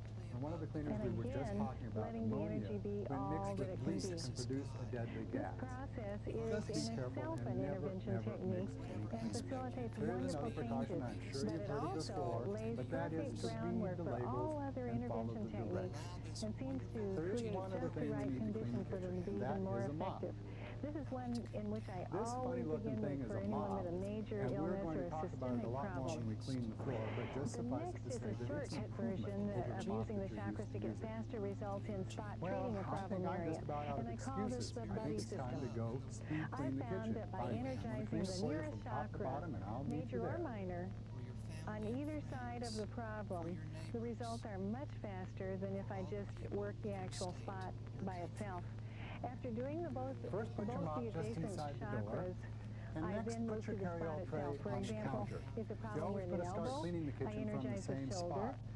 And one of the cleaners And we were just again, talking about, letting the ammonia, energy be when all mixed that with it can bleach, be. can produce a deadly This gas. process Just is be in careful itself and an intervention never technique mix and any facilitates There is wonderful another precaution, changes, I'm sure but you've it heard it also before, lays but that is perfect to read groundwork the for all labels other and follow intervention the techniques directions. and seems to There is create one other just the thing we right need to clean conditions the for them to kitchen, be and that even more is a mop. effective. This is one in which I This always funny-looking begin thing with is for a anyone mop, with a major and we're illness going or to a talk about it systemic a lot more problem. when we clean the floor, but just The suffice next it to is say a that it's shortcut an version improvement over of the mop using the that you're chakras used to to get using. faster results in spot Well, treating a I problem think I'm area, just about out and of I call this excuses. the I buddy think it's time to system. go speed I clean the found kitchen. that by I'm gonna energizing clean the it for you nearest from top to chakra, bottom, and I'll meet major you or there. minor, For your family on and either side of friends, the problem, the results are much faster than if I just work the actual spot by itself. After doing both First, put your mop the just adjacent inside the door, chakras, and I next then put move to your the spot carry-out tray itself. For on the example, counter. if the You problem were always in put the a start elbow, cleaning the I kitchen from the energize the same shoulder. spot.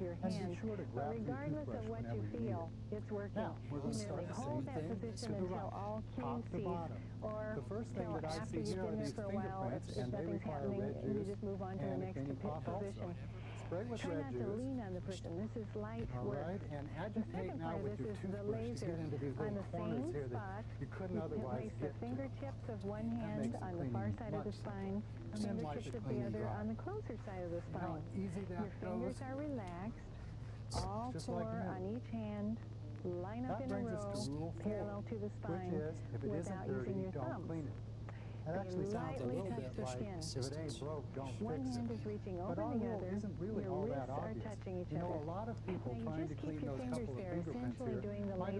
your And hand. be sure to But grab your regardless toothbrush of what whenever you you need feel, it. it's working. Now, we're going to You start merely the hold same that thing position to the until right, all cues top to cease, bottom. or The first thing till that I after see you've here are been there these for a while, fingerprints, if and they nothing's require happening, red you juice just move on to the and a next penny pop also. position. Spray with Try red not to juice. lean on the person. This is light All work. right, and The agitate second now part of with this your is the toothbrush to laser. get into these On little the corners same here that spot, you couldn't you otherwise place the get to. fingertips of one That hand makes the on the cleaning far side of the much spine, simpler. And then wipe fingertips the of the cleaning other dry. on the closer side of the See how spine. easy that Your fingers goes? are relaxed, all Just four like new. on each hand, line up That in a brings us row, to rule 4, parallel to the spine, which is, if it without isn't dirty, using your don't thumbs. clean it. That They actually sounds a lightly little touch bit the like, skin. if it ain't broke, don't One fix hand it. is reaching But over our the rule other. isn't really Your all wrists that are obvious. touching each You know, other. a lot of people Now you trying to just keep clean your those fingers couple of there, fingerprints essentially here doing the might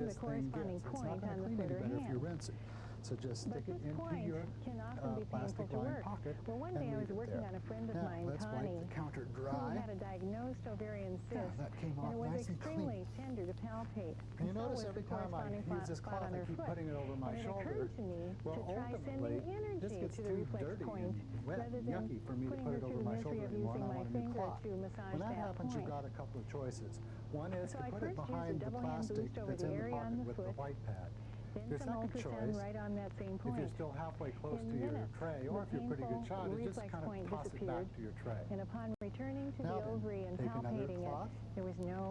the this thing corresponding gets. It's not point going on to the clean foot any or better if you hand. rinse it. So just But stick it this into point your can often be painful plastic to lined work. pocket Well, one day and I leave was it working there. on a friend of Now, mine, let's Connie, wipe the counter who dry. had a diagnosed ovarian Yeah, cyst, that came and off it was nice and extremely clean. tender to palpate. And you so notice was every the time I corresponding use this spot cloth, on I her keep foot. putting it over my And it shoulder. occurred to me Well, to try ultimately, sending energy this gets to the too reflex dirty point and wet rather and than yucky for me to putting put her it over through the my misery shoulder of anymore, using and I my want a new finger cloth. to massage When that that happens, you've point. got a couple of choices. One is So to I put it first used a behind the double hand plastic boost over that's the in the area on pocket the with the foot, white pad. then Your some second ultrasound choice, right on that same if point. you're still halfway close In to your minutes, tray, the or if you're a pretty good painful shot, is just reflex kind of point toss it back disappeared, to your tray. and upon returning to Now the then, ovary and take another palpating it, cloth, there was no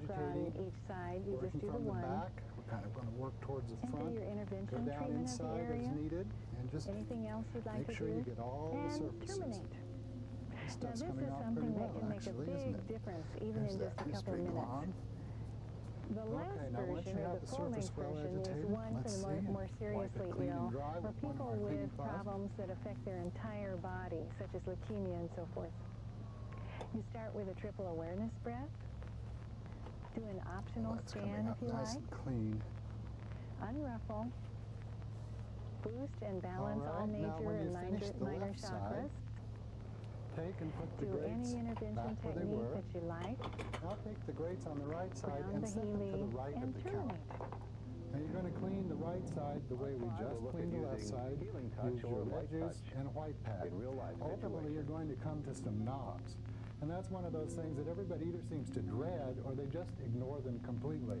chakra agitating, on each side. You just working do the from the one. back. We're kind of going to work towards the And do front. your Go intervention down treatment of the inside area. as needed, and just Anything else you'd like make to sure do? you get all the And surfaces. terminate. This Now stuff's this coming is off pretty something that well, can make a actually, isn't big it? difference even There's in just that a couple mystery minutes. gone. The last Okay, now once version, you or have the the full-length surface well version, is agitated, one for let's the see, and more wipe it seriously clean ill, and dry or with one of people our cleaning with cloths. problems that affect their entire body, such as leukemia and so forth. You start with a triple awareness breath. Do an optional Well, that's scan coming if up you nice like. and clean. Unruffle. Boost and balance all All right, now major when you and finish the minor left side, chakras. take and put the Do grates any intervention back where they technique were. that you like. Now take the grates on the right side Ground and the set them to the healing right of and the count. terminate. Now you're going to clean the right side the way we We'll just look cleaned at the left using side. healing touch Use or your light wedges touch and white pad. in real life Ultimately, you're going to come to some knobs. And that's one of those things that everybody either seems to dread or they just ignore them completely.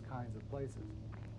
kinds of places.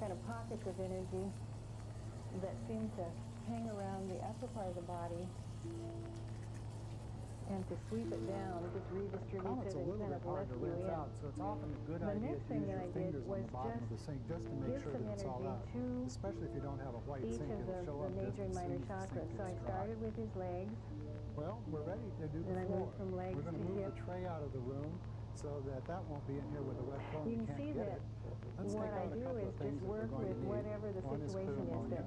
kind of pockets of energy that seem to hang around the upper part of the body, and to sweep it down, it just redistributes It's it a and little kind bit of hard lifts to you rinse in. out, so it's often a good The idea next to thing use that your I did fingers on was the bottom of the just sink just to make give sure some that it's all energy out. to Especially if you don't have a white each sink, of it'll show the up major and just as minor soon as the chakras. sink So I gets dry. started with his legs. Well, we're ready to do the Then I floor. moved from legs We're going to to move hips. the tray out of the room so that that won't be in here with a wet phone. You can can't see get that it. Let's what take I out a do couple is of things just that we're work going with to need. whatever the One is situation clear is ammonia. that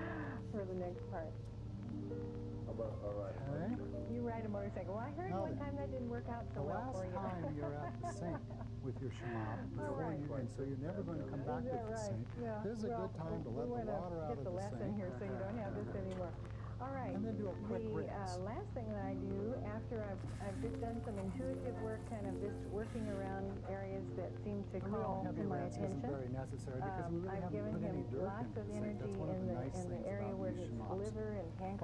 for the next part. Okay. You ride a motorcycle. Well, I heard Now one then, time that didn't work out so The well last for you. time you're at the sink with your shemagh before right. and so you're never going to come back Is to that the right? sink. Yeah. This is a Well, good time to we let the wanna water out get of the the lesson sink. here so you don't have this anymore. All right. And then do a quick the rinse. last thing that I do after I've just done some intuitive work, kind of just working around areas that seem to The real call to heavy my rinse isn't attention. very necessary because we really I've haven't given put any him dirt lots into of the sink. energy That's one of in the the nice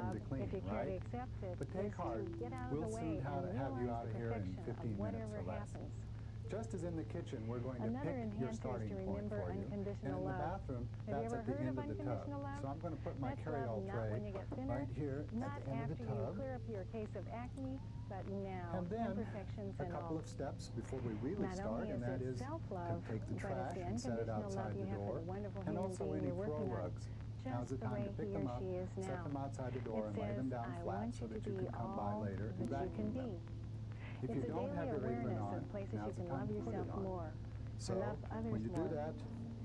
room to clean, if you care to right? accept it, But take is heart, to get out of we'll the way soon have and you realize out of the here in perfection 15 of minutes whatever or less. happens. Just as in the kitchen, we're going to Another pick your enhancer is starting to point remember for you. And unconditional in the love. bathroom, Have you that's ever at the heard end of of the tub. unconditional love? So I'm going to put my That's carry-all love not tray when you get thinner, right here not at the end of after the you tub. clear up your case of acne, but now, And then imperfections a and couple all. of steps before we really Not start, only and is that it is self-love, to take the but trash it's the and set it unconditional outside love you the have for door, the wonderful and human also being any you're throw working on, rugs. just Now's the the time way to pick he them or up, she is set now. them outside the door, It and lay them says, down I flat want so you that to you be can come by all later and that you can vacuum be. them. If It's you a don't daily have your apron awareness on, of places now's you the can time love to put yourself it on. more, So love others when you do more. that,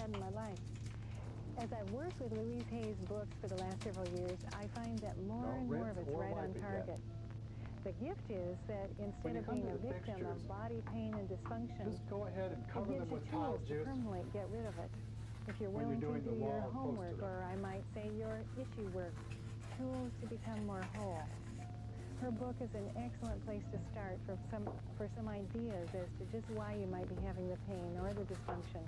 had in my life. As I've worked with Louise Hay's books for the last several years, I find that more and more of it's right on target. The gift is that instead of being a victim of body pain and dysfunction, just go ahead and cover it them gives with you towel tools to juice. permanently get rid of it. If you're When willing you're to doing do the your wall close to homework, them. or I might say your issue work, tools to become more whole. Her book is an excellent place to start for some ideas as to just why you might be having the pain or the dysfunction.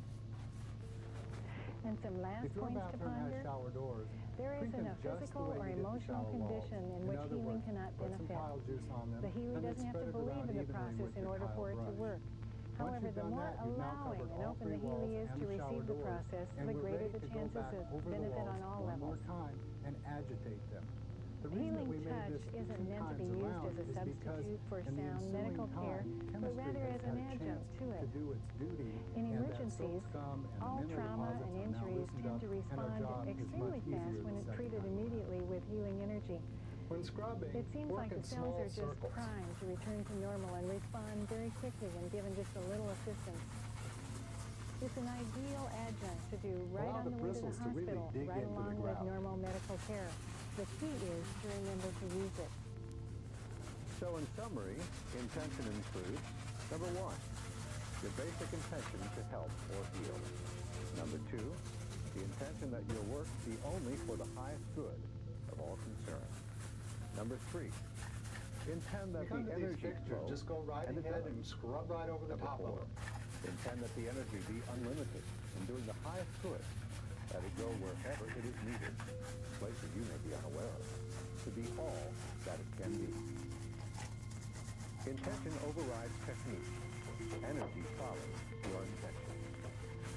And some last If your points to bathroom ponder. has shower doors, There treat isn't them a just the physical way or you did the emotional shower walls. condition in In which other healing words, cannot put some benefit. tile juice on them, The healer and then doesn't have spread to it believe around in the evenly process with in your order tile for it to brush. work. Once However, you've the done more that, you've now allowing covered and all open three the healer walls is and to the shower receive the doors, process, and the we're greater ready the to go chances back of over the benefit walls on all one more levels. time and agitate them. The reason Healing that we made touch this isn't two meant to times be used around as a is because substitute for in the sound ensuing medical care, time, but chemistry rather has as had an a adjunct chance to it. to do its duty, In and that emergencies, soap scum and the all mineral trauma deposits and are now injuries loosened tend up, to and our respond job is extremely much fast easier when the it's second treated time around. immediately with healing energy. when scrubbing, It seems work like in the cells small are just circles. primed to return to normal and respond very quickly when given just a little assistance. It's an ideal adjunct to do right Allow on the the way to the bristles to really hospital, dig right into the along with grout. normal medical care. The key is to remember to use it. So in summary, intention includes, number 1, your basic intention to help or heal. Number 2, the intention that your work be only for the highest good of all concerned. Number 3, intend that You come the to these energy fixtures, flow just go right and ahead ability. and scrub right over the Number top 4, of them. intend that the energy be unlimited and doing the highest good, that it go wherever it is needed, places you may be unaware of, to be all that it can be. Intention overrides technique. Energy follows your intention.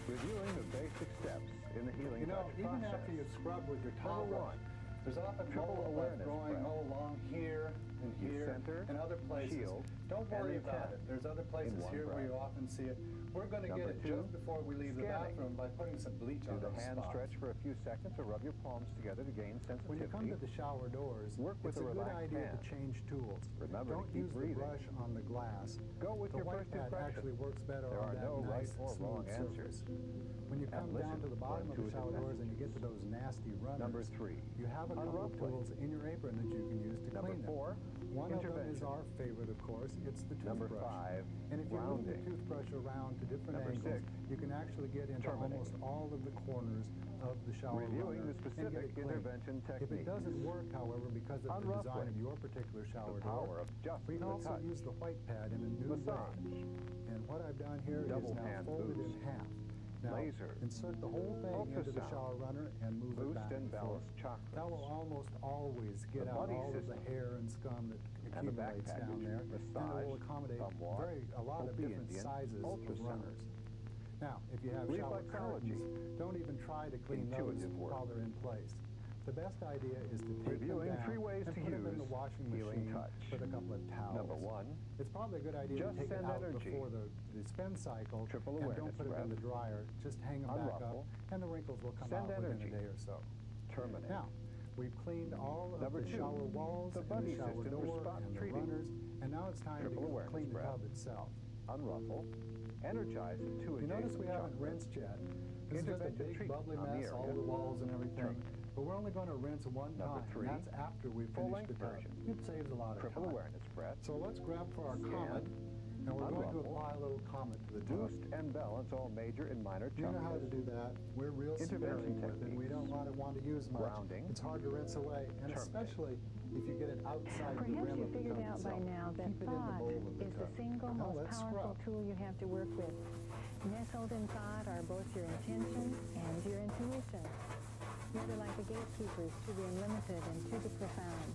Reviewing the basic steps in the healing You know, touch even process. after you scrub with your top Number brush, 1, there's often triple mold that's awareness growing breath. all along here and You here center, and other places. shield, Don't and worry about intend it. There's other places in one here where breath. you often see it. We're going to get Number it 2, just before we leave the scanning. bathroom by putting some bleach Do on the those hand spots. stretch for a few seconds or rub your palms together to gain sensitivity. When you come to the shower doors, Work with it's a a good relaxed idea hand. to change tools. Remember Don't to keep use breathing. the brush on the glass. Go with The your white first pad impression. actually works better There on are that no right nice, or wrong smooth answers. surface. When you come And down to listen the for bottom of the intuitive shower doors and you get to messages. those nasty runners, Number 3, you have a couple of unruffling. tools in your apron that you can use to Number clean them. 4, One of them is intervention. our favorite, of course. It's the Number toothbrush. 5, And if you move the rounding. toothbrush around to different Number angles, 6, you can actually get into terminating. almost all of the corners of the shower Reviewing runner the and get specific it clean. intervention If it techniques. doesn't work, however, because of the design Unruffling. of your particular shower The power door, of just we can the also touch. use the white pad in a new Massage. way. And what I've done here is Double now hand folded in boost. half. Now, Laser. insert the whole thing into the Ultrasound. shower runner and move it Boost back and and forth. balance chakras. That will almost always get The out buddy all of the system. hair and scum that And the back accumulates down package. there, and it Massage, will accommodate thumb walk, a lot of Hopi different Indian, sizes of ultrasound. runners. Now, if you have shower Reflexology. curtains, don't even try to clean those Intuitive work. while they're in place. The best idea is to take Reviewing them down 3 ways and to put them in use the washing healing machine touch. with a couple of towels. Number 1, It's probably a good idea Just to take it send out energy. before the spin cycle Triple and don't awareness put it in the breath. dryer. Just hang them back up Unruffle. and the wrinkles will come Send out within energy. a day or so. terminate. Now, we've cleaned all of Number the 2, shower walls the and buddy the shower system for door spot and the treating. runners, and now it's time Triple to awareness clean the breath. tub itself. Unruffle. Energize the 2 You notice we adjacent haven't chakras. rinsed yet. This is just a Intervention big treatment bubbly on the mess, all area. the walls and everything. Terminate. But we're only going to rinse one Number time, 3, and that's after we finish full-length the tub. version. It saves a lot of Triple time. awareness breath. So let's grab for our Scan. comet, and we're going to Unruffle. apply a little comet to the tub. Boost and balance all major and minor You know how to chakras. do that. We're real Intervention sparing with it. We don't techniques. want to use much. Grounding. It's hard to rinse away, and Terminate. especially if you get it outside the Perhaps rim you of the figured tub out by itself. now that Keep it in the thought bowl of the is the tub. single Now most let's powerful scrub. tool you have to work with. Nestled in thought are both your intention and your intuition. They're like the gatekeepers to the unlimited and to the profound.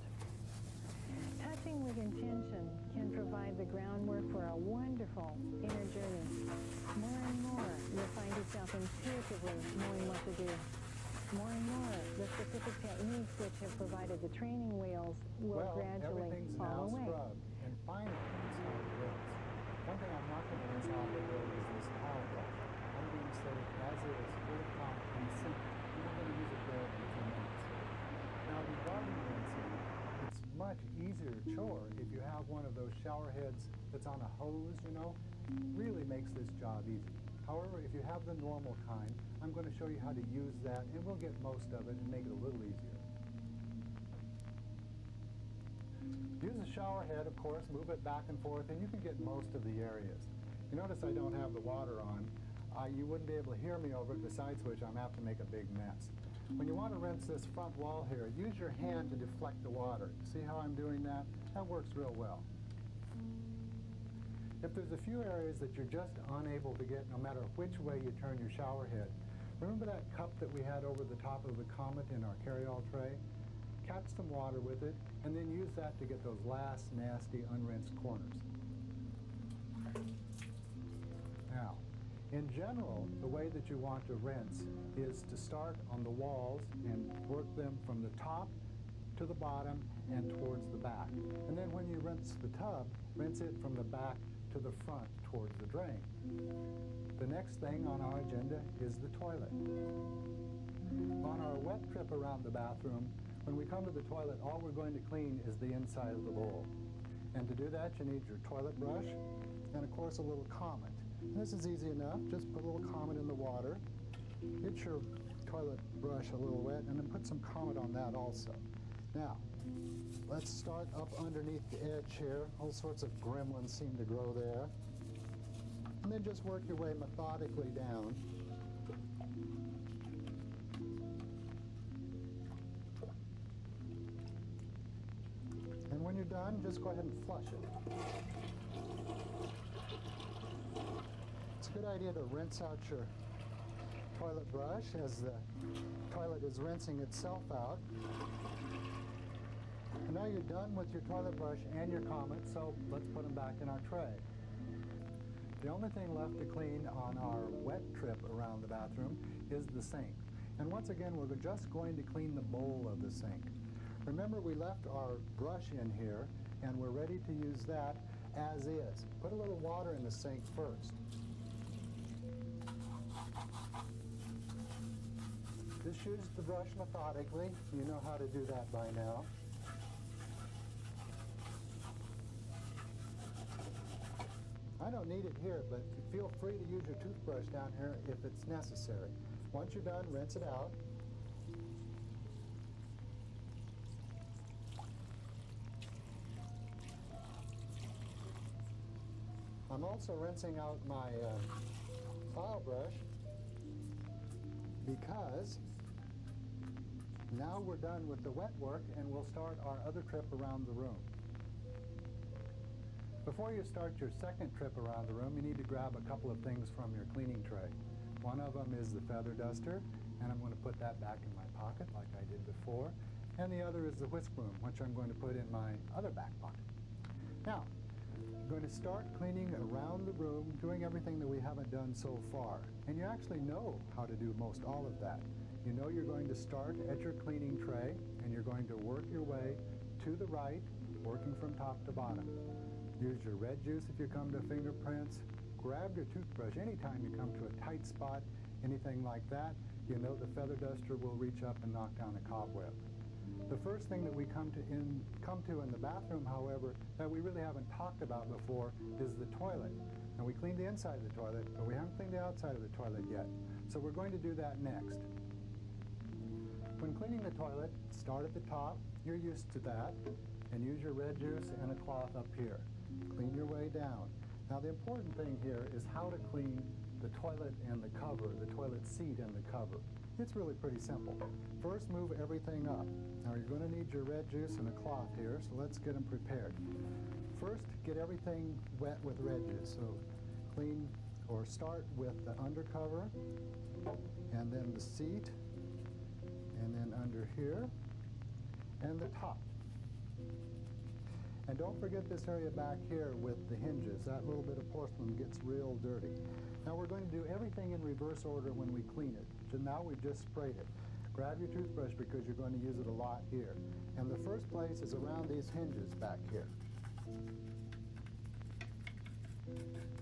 Touching with intention can provide the groundwork for a wonderful inner journey. More and more, you'll find yourself intuitively knowing what to do. More and more, the specific techniques which have provided the training wheels will Well, gradually everything's fall now away. scrubbed, and finally it's time to rinse. One thing I'm not going to rinse off of there is this towel brush. I'm going to set it as is, full of comet in the sink, and we're going to use it there in 2 minutes. Now, regarding rinsing, it's much easier chore if you have one of those shower heads that's on a hose, you know. Really makes this job easy. However, if you have the normal kind, I'm going to show you how to use that, and we'll get most of it and make it a little easier. Use the shower head, of course, move it back and forth, and you can get most of the areas. You notice I don't have the water on. You wouldn't be able to hear me over it, besides which I'm apt to make a big mess. When you want to rinse this front wall here, use your hand to deflect the water. See how I'm doing that? That works real well. If there's a few areas that you're just unable to get, no matter which way you turn your shower head, remember that cup that we had over the top of the comet in our carry-all tray? Catch some water with it, and then use that to get those last nasty unrinsed corners. Now, in general, the way that you want to rinse is to start on the walls and work them from the top to the bottom and towards the back. And then when you rinse the tub, rinse it from the back to the front towards the drain. The next thing on our agenda is the toilet. On our wet trip around the bathroom, When we come to the toilet, all we're going to clean is the inside of the bowl. And to do that, you need your toilet brush and, of course, a little Comet. And this is easy enough. Just put a little Comet in the water. Get your toilet brush a little wet, and then put some Comet on that also. Now, let's start up underneath the edge here. All sorts of gremlins seem to grow there. And then just work your way methodically down. And when you're done, just go ahead and flush it. It's a good idea to rinse out your toilet brush as the toilet is rinsing itself out. And now you're done with your toilet brush and your Comet, so let's put them back in our tray. The only thing left to clean on our wet trip around the bathroom is the sink. And once again, we're just going to clean the bowl of the sink. Remember, we left our brush in here, and we're ready to use that as is. Put a little water in the sink first. Just use the brush methodically. You know how to do that by now. I don't need it here, but feel free to use your toothbrush down here if it's necessary. Once you're done, rinse it out. I'm also rinsing out my file brush because now we're done with the wet work and we'll start our other trip around the room. Before you start your second trip around the room, you need to grab a couple of things from your cleaning tray. One of them is the feather duster, and I'm going to put that back in my pocket like I did before. And the other is the whisk broom, which I'm going to put in my other back pocket. Now, I'm going to start cleaning around the room, doing everything that we haven't done so far. And you actually know how to do most all of that. You know you're going to start at your cleaning tray, and you're going to work your way to the right, working from top to bottom. Use your red juice if you come to fingerprints. Grab your toothbrush anytime you come to a tight spot, anything like that. You know the feather duster will reach up and knock down a cobweb. The first thing that we come to in the bathroom, however, that we really haven't talked about before is the toilet. And we cleaned the inside of the toilet, but we haven't cleaned the outside of the toilet yet. So we're going to do that next. When cleaning the toilet, start at the top. You're used to that. And use your red juice and a cloth up here. Clean your way down. Now the important thing here is how to clean the toilet and the cover, the toilet seat and the cover. It's really pretty simple. First, move everything up. Now you're going to need your red juice and a cloth here, so let's get them prepared. First, get everything wet with red juice. So clean or start with the undercover, and then the seat, and then under here, and the top. And don't forget this area back here with the hinges. That little bit of porcelain gets real dirty. Now we're going to do everything in reverse order when we clean it. So now we've just sprayed it. Grab your toothbrush because you're going to use it a lot here. And the first place is around these hinges back here.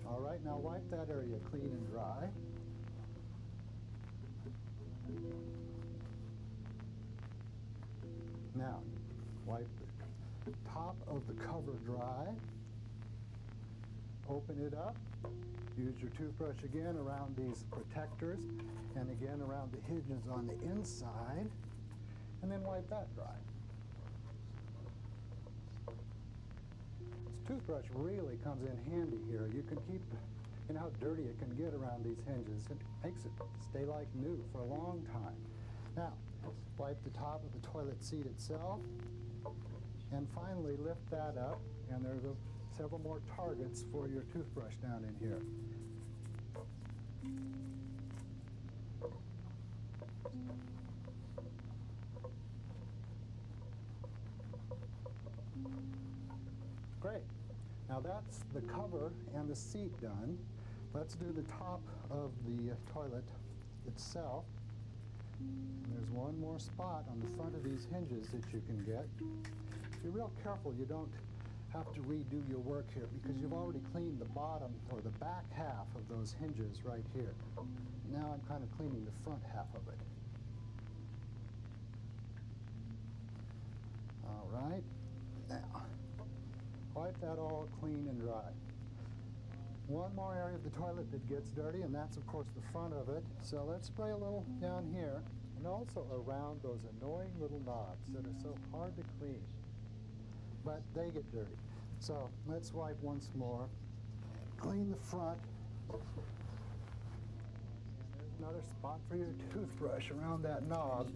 All right, now wipe that area clean and dry. Now, wipe the top of the cover dry. Open it up. Use your toothbrush again around these protectors and again around the hinges on the inside, and then wipe that dry. This toothbrush really comes in handy here. You can keep, you know how dirty it can get around these hinges. It makes it stay like new for a long time. Now, wipe the top of the toilet seat itself, and finally lift that up, and there's several more targets for your toothbrush down in here. Great. Now that's the cover and the seat done. Let's do the top of the toilet itself. And there's one more spot on the front of these hinges that you can get. Be real careful you don't have to redo your work here because you've already cleaned the bottom or the back half of those hinges right here. Now I'm kind of cleaning the front half of it. right. Now, wipe that all clean and dry. One more area of the toilet that gets dirty, and that's of course the front of it. So let's spray a little down here, and also around those annoying little knobs that are so hard to clean. But they get dirty. So let's wipe once more. Clean the front. And there's another spot for your toothbrush around that knob.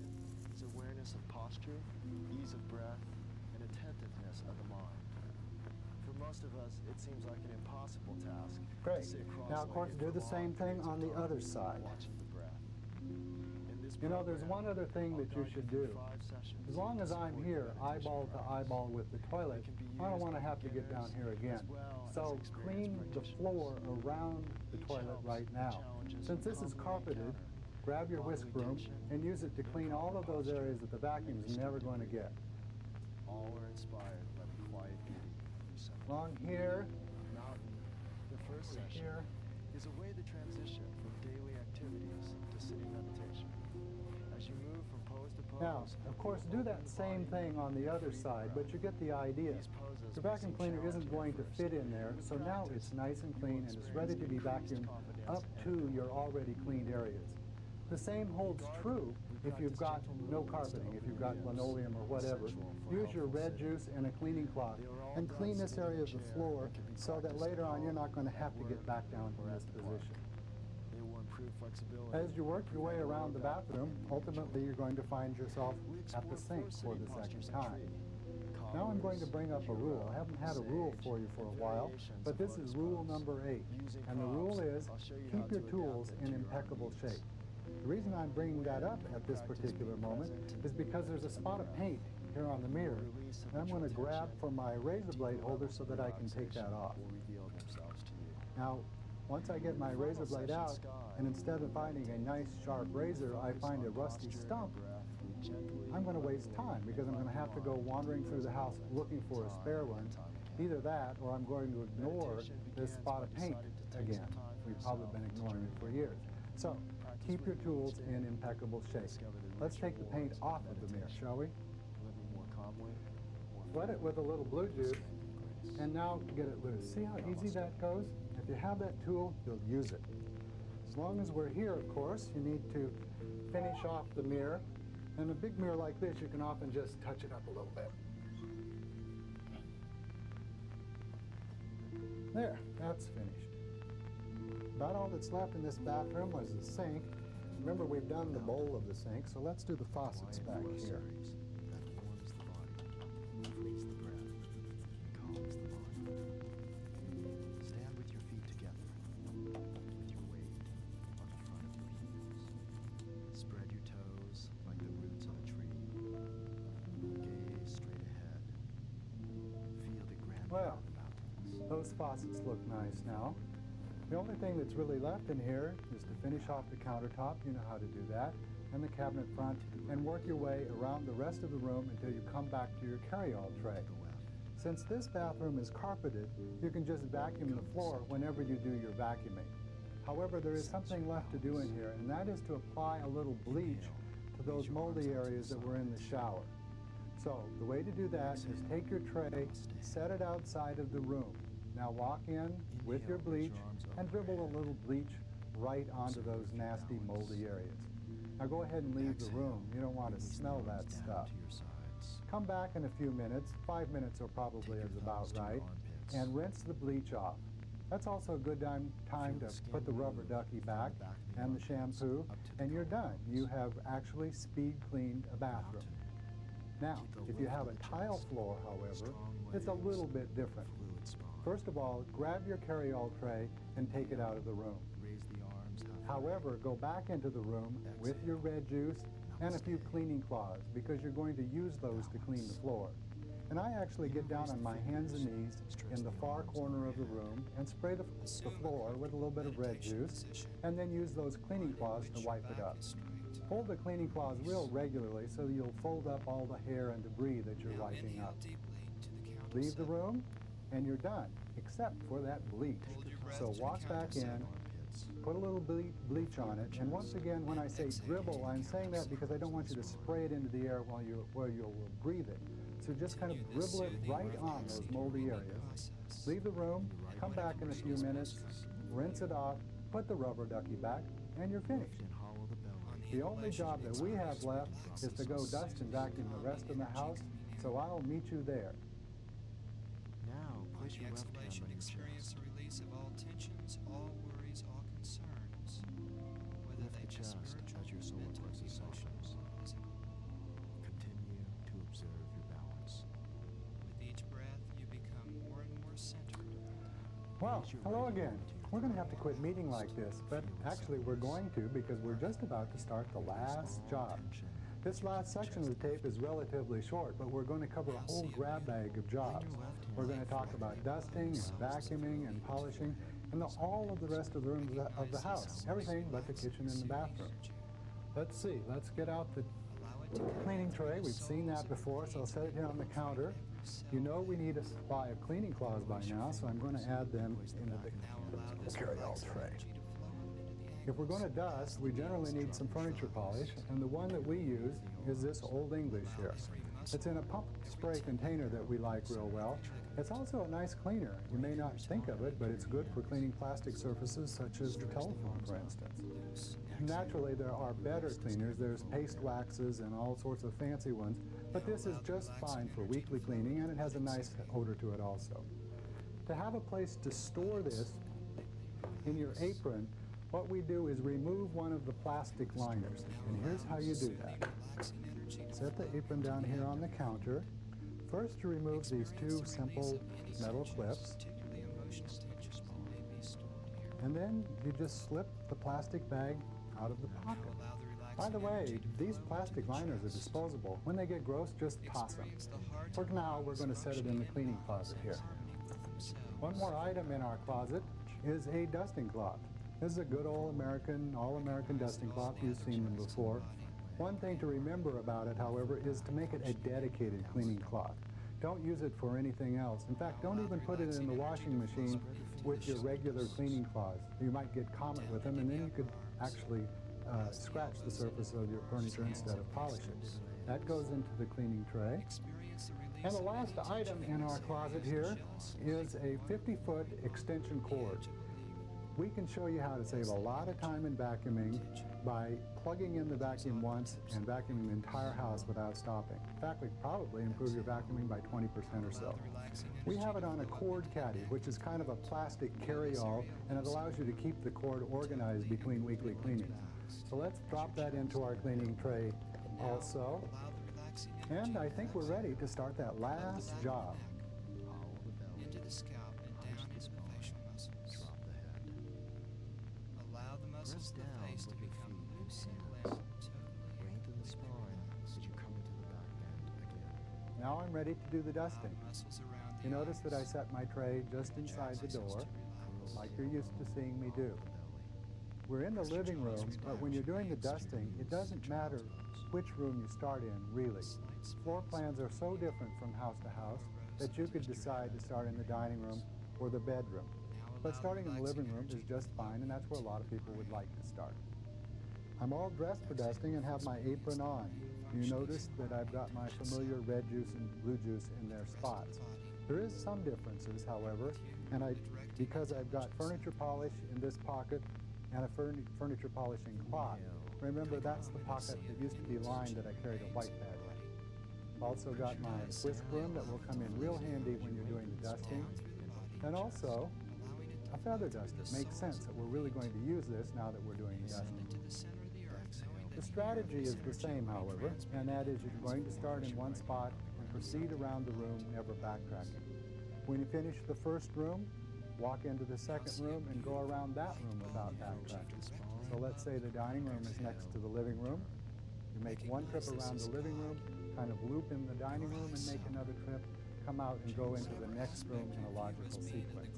Is awareness of posture, ease of breath, and attentiveness of the mind. For most of us, it seems like an impossible task. Great. Now, of course, do the same thing on the other side. Watching the breath. You know, there's one other thing that you should do. As long as I'm here, eyeball to eyeball with the toilet, I don't want to have to get down here again. So clean the floor around the toilet right now. Since this is carpeted, grab your whisk broom and use it to clean all of those areas that the vacuum is never going to get. All are inspired by the quiet beauty of Yosemite. Along here, Mountain, the first session, here. is a way to transition from daily activities to sitting meditation. As you move from pose to pose, now, of course, do that same thing on the other side, but you get the idea. The vacuum cleaner isn't going to fit in there, so now it's nice and clean and it's ready to be vacuumed up to your already cleaned areas. The same holds true if you've got no carpeting, if you've got linoleum or whatever. Use your red juice and a cleaning cloth and clean this area of the floor so that later on you're not going to have to get back down to this position. As you work your way around the bathroom, ultimately you're going to find yourself at the sink for the second time. Now I'm going to bring up a rule. I haven't had a rule for you for a while, but this is rule number 8. And the rule is, keep your tools in impeccable shape. The reason I'm bringing that up at this particular moment is because there's a spot of paint here on the mirror, and I'm going to grab for my razor blade holder so that I can take that off. Now, once I get my razor blade out, and instead of finding a nice sharp razor, I find a rusty stump, I'm going to waste time because I'm going to have to go wandering through the house looking for a spare one. Either that or I'm going to ignore this spot of paint again. We've probably been ignoring it for years. So, keep your tools in impeccable shape. Let's take the paint off of the mirror, shall we? Wet it with a little blue juice, and now get it loose. See how easy that goes? If you have that tool, you'll use it. As long as we're here, of course, you need to finish off the mirror. And a big mirror like this, you can often just touch it up a little bit. There, that's finished. About all that's left in this bathroom was the sink. Remember, we've done the bowl of the sink, so let's do the faucets back here. Well, those faucets look nice now. The only thing that's really left in here is to finish off the countertop, you know how to do that, and the cabinet front, and work your way around the rest of the room until you come back to your carry-all tray. Since this bathroom is carpeted, you can just vacuum the floor whenever you do your vacuuming. However, there is something left to do in here, and that is to apply a little bleach to those moldy areas that were in the shower. So, the way to do that is take your tray, set it outside of the room. Now walk in with your bleach and dribble a little bleach right onto those nasty moldy areas. Now go ahead and leave the room. You don't want to smell that stuff. Come back in a few minutes, 5 minutes or probably is about right, and rinse the bleach off. That's also a good time to put the rubber ducky back and the shampoo, and you're done. You have actually speed cleaned a bathroom. Now, if you have a tile floor, however, it's a little bit different. First of all, grab your carry-all tray and take it out of the room. However, go back into the room with your red juice and a few cleaning cloths because you're going to use those to clean the floor. And I actually get down on my hands and knees in the far corner of the room and spray the floor with a little bit of red juice and then use those cleaning cloths to wipe it up. Fold the cleaning cloths real regularly so you'll fold up all the hair and debris that you're wiping up. Leave the room and you're done, except for that bleach. So walk back in, put a little bleach on it, and once again, when I say dribble, I'm saying that because I don't want you to spray it into the air while you'll breathe it. So just kind of dribble it right on those moldy areas. Leave the room, come back in a few minutes, rinse it off, put the rubber ducky back, and you're finished. The only job that we have left is to go dust and vacuum the rest of the house, so I'll meet you there. Now, place your left hand exhalation, on your experience chest. the release of all tensions, all worries, all concerns, whether Lift they the be chest spiritual, as your solar mental, plexus emotional, softens. or physical. Continue to observe your balance. With each breath, you become more and more centered. Well, hello again. We're going to have to quit meeting like this, but actually we're going to because we're just about to start the last job. This last section of the tape is relatively short, but we're going to cover a whole grab bag of jobs. We're going to talk about dusting and vacuuming and polishing and all of the rest of the rooms of the house, everything but the kitchen and the bathroom. Let's see, let's get out the cleaning tray. We've seen that before, so I'll set it here on the counter. You know we need a supply of cleaning cloths by now, so I'm going to add them into the carry-all tray. If we're going to dust, we generally need some furniture polish, and the one that we use is this Old English here. It's in a pump spray container that we like real well. It's also a nice cleaner. You may not think of it, but it's good for cleaning plastic surfaces such as the telephone, for instance. Naturally, there are better cleaners. There's paste waxes and all sorts of fancy ones, but this is just fine for weekly cleaning, and it has a nice odor to it also. To have a place to store this in your apron, what we do is remove one of the plastic liners, and here's how you do that. Set the apron down here on the counter. First, you remove these two simple metal clips, and then you just slip the plastic bag out of the pocket. By the way, these plastic liners are disposable. When they get gross, just toss them. For now, we're going to set it in the cleaning closet here. One more item in our closet is a dusting cloth. This is a good old all-American dusting cloth. You've seen them before. One thing to remember about it, however, is to make it a dedicated cleaning cloth. Don't use it for anything else. In fact, don't even put it in the washing machine with your regular cleaning cloths. You might get comet with them, and then you could actually scratch the surface of your furniture instead of polish it. That goes into the cleaning tray. And the last item in our closet here is a 50-foot extension cord. We can show you how to save a lot of time in vacuuming by plugging in the vacuum once and vacuuming the entire house without stopping. In fact, we probably improve your vacuuming by 20% or so. We have it on a cord caddy, which is kind of a plastic carry-all, and it allows you to keep the cord organized between weekly cleanings. So let's drop that into our cleaning tray also. And I think we're ready to start that last job. Into the scalp and down into the facial muscles. Drop the head. Allow the muscles of the down face to with your become feet loose and and limp, hands. totally Lengthen the spine as you come into the back bend again. Now I'm ready to do the dusting. muscles around the You notice that I eyes. set my tray just inside the door, like you're used to seeing me do. We're in the living room, but when you're doing the dusting, it doesn't matter which room you start in, really. Floor plans are so different from house to house that you could decide to start in the dining room or the bedroom. But starting in the living room is just fine, and that's where a lot of people would like to start. I'm all dressed for dusting and have my apron on. You notice that I've got my familiar red juice and blue juice in their spots. There is some differences, however, and because I've got furniture polish in this pocket and a furniture polishing cloth. Remember, that's the pocket that used to be lined that I carried a white pad in. I've also got my whisk broom that will come in real handy when you're doing the dusting. And also, a feather duster. Makes sense that we're really going to use this now that we're doing the dusting. The strategy is the same, however, and that is you're going to start in one spot and proceed around the room, never backtracking. When you finish the first room, walk into the second room and go around that room without backtracking. So let's say the dining room is next to the living room. You make one trip around the living room, kind of loop in the dining room and make another trip, come out and go into the next room in a logical sequence.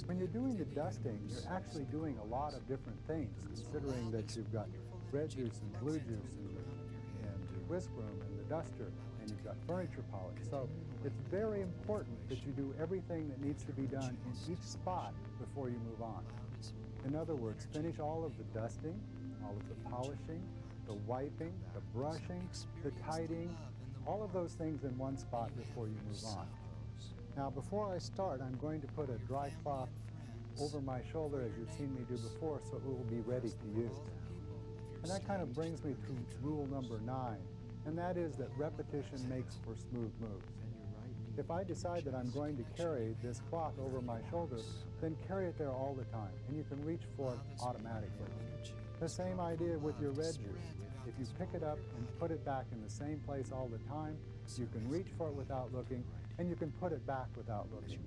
When you're doing the dusting, you're actually doing a lot of different things, considering that you've got red juice and blue juice and the whisk broom and the duster, and you've got furniture polish. So it's very important that you do everything that needs to be done in each spot before you move on. In other words, finish all of the dusting, all of the polishing, the wiping, the brushing, the tidying, All of those things in one spot before you move on. Now, before I start, I'm going to put a dry cloth over my shoulder, as you've seen me do before, so it will be ready to use. And that kind of brings me to rule number 9, and that is that repetition makes for smooth moves. If I decide that I'm going to carry this cloth over my shoulder, then carry it there all the time, and you can reach for it automatically. The same idea with your red juice. If you pick it up and put it back in the same place all the time, you can reach for it without looking, and you can put it back without looking.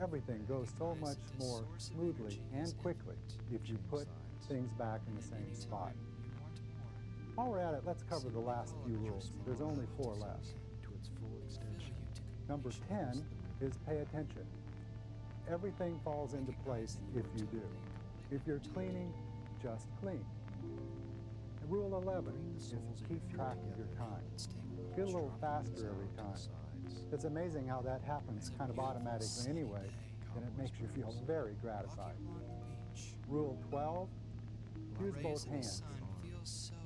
Everything goes so much more smoothly and quickly if you put things back in the same spot. While we're at it, let's cover the last few rules. There's only 4 left. Number 10 is pay attention. Everything falls into place if you do. If you're cleaning, just clean. And rule 11 is keep track of your time. Get a little faster every time. It's amazing how that happens kind of automatically anyway, and it makes you feel very gratified. Rule 12, use both hands.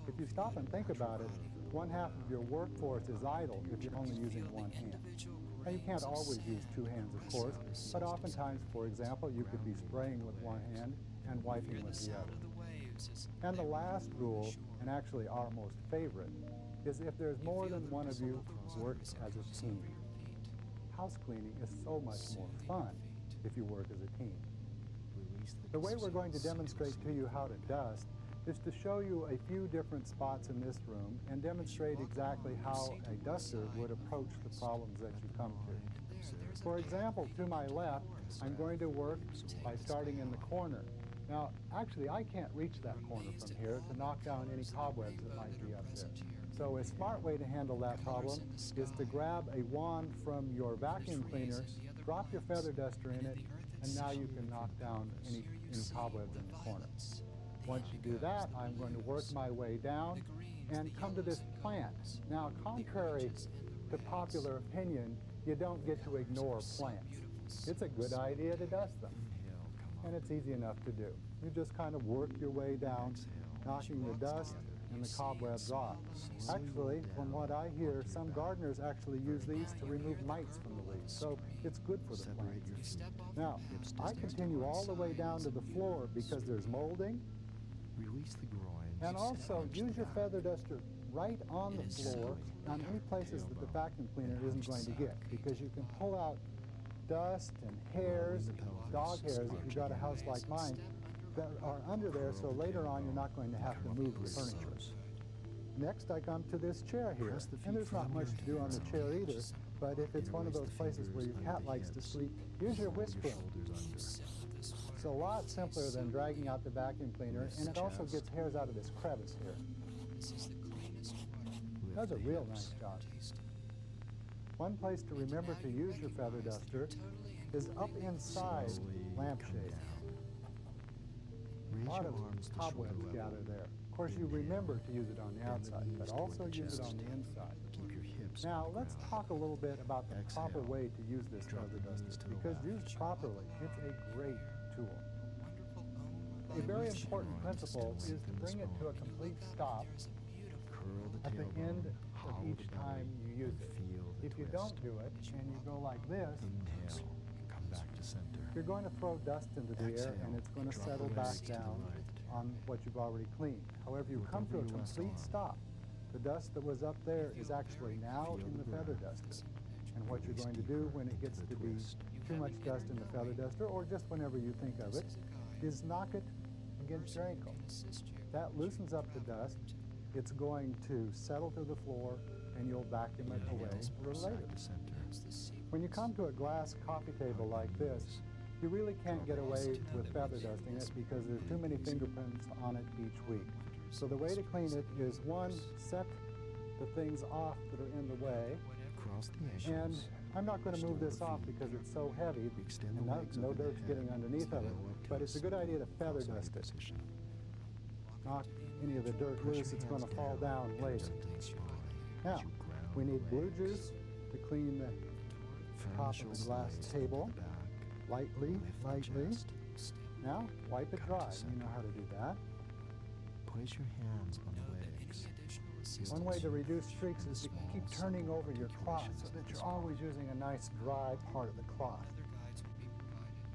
If you stop and think about it, 1/2 of your workforce is idle if you're only using one hand. Now, you can't always use 2 hands, of course, but oftentimes, for example, you could be spraying with one hand and wiping with the other. And the last rule, and actually our most favorite, is if there's more than one of you, work as a team. House cleaning is so much more fun if you work as a team. The way we're going to demonstrate to you how to dust is to show you a few different spots in this room and demonstrate exactly how a duster would approach the problems that you come to. For example, to my left, I'm going to work by starting in the corner. Now, actually, I can't reach that corner from here to knock down any cobwebs that might be up there. So a smart way to handle that problem is to grab a wand from your vacuum cleaner, drop your feather duster in it, and now you can knock down any cobwebs in the corner. Once you do that, I'm going to work my way down and come to this plant. Now, contrary to popular opinion, you don't get to ignore plants. It's a good idea to dust them, and it's easy enough to do. You just kind of work your way down, knocking the dust and the cobwebs off. Actually, from what I hear, some gardeners actually use these to remove mites from the leaves, so it's good for the plants. Now, I continue all the way down to the floor because there's molding, and also use your feather duster right on the floor on any places that the vacuum cleaner isn't going to get, because you can pull out dust and hairs, dog hairs if you've got a house like mine, that are under there, so later on you're not going to have to move the furniture. Next, I come to this chair here, and there's not much to do on the chair either, but if it's one of those places where your cat likes to sleep, use your whisk broom. It's a lot simpler than dragging out the vacuum cleaner, and it also gets hairs out of this crevice here. Does a real nice job. One place to remember to use your feather duster is up inside lampshades. A lot of cobwebs gather there. Of course, you remember to use it on the outside, but also use it on the inside. Now, let's talk a little bit about the proper way to use this feather duster, because used properly, it's a great tool. A very important principle is to bring it to a complete stop at the end of each time you use it. If you don't do it, and you go like this, you're going to throw dust into the air, and it's going to settle back down on what you've already cleaned. However, you come to a complete stop. The dust that was up there is actually now in the feather duster. And what you're going to do when it gets to be too much dust in the feather duster, or just whenever you think of it, is knock it against your ankle. That loosens up the dust. It's going to settle to the floor, and you'll vacuum it away a little later. When you come to a glass coffee table like this, you really can't get away with feather dusting it because there's too many fingerprints on it each week. So the way to clean it is, one, set the things off that are in the way. And I'm not going to move this off because it's so heavy and no dirt's getting underneath of it. But it's a good idea to feather dust it. Knock any of the dirt loose, it's going to fall down later. Now, we need blue juice to clean the top of the glass table. Lightly. Now, wipe it dry. You know how to do that. Place your hands on the legs. One way to reduce streaks is to keep turning over your cloth so that you're always using a nice dry part of the cloth.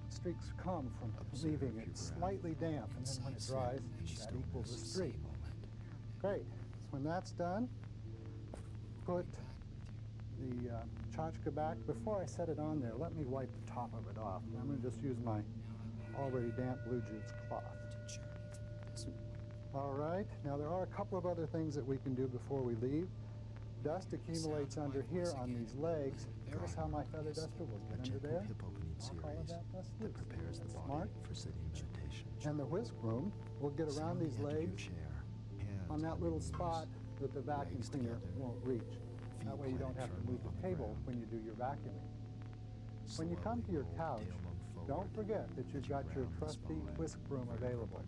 Streaks come from leaving it slightly damp, and then when it dries, that equals a streak. Great. So when that's done, put the tchotchke back. Before I set it on there, let me wipe the top of it off. I'm going to just use my already damp blue juice cloth. All right, now there are a couple of other things that we can do before we leave. Dust accumulates under here on these legs. Notice how my feather duster will get under there. I'll call it that dust loose. That's smart. And the whisk broom will get around these legs on that little spot that the vacuum cleaner won't reach. That way you don't have to move the table when you do your vacuuming. When you come to your couch, don't forget that you've got your trusty whisk broom available.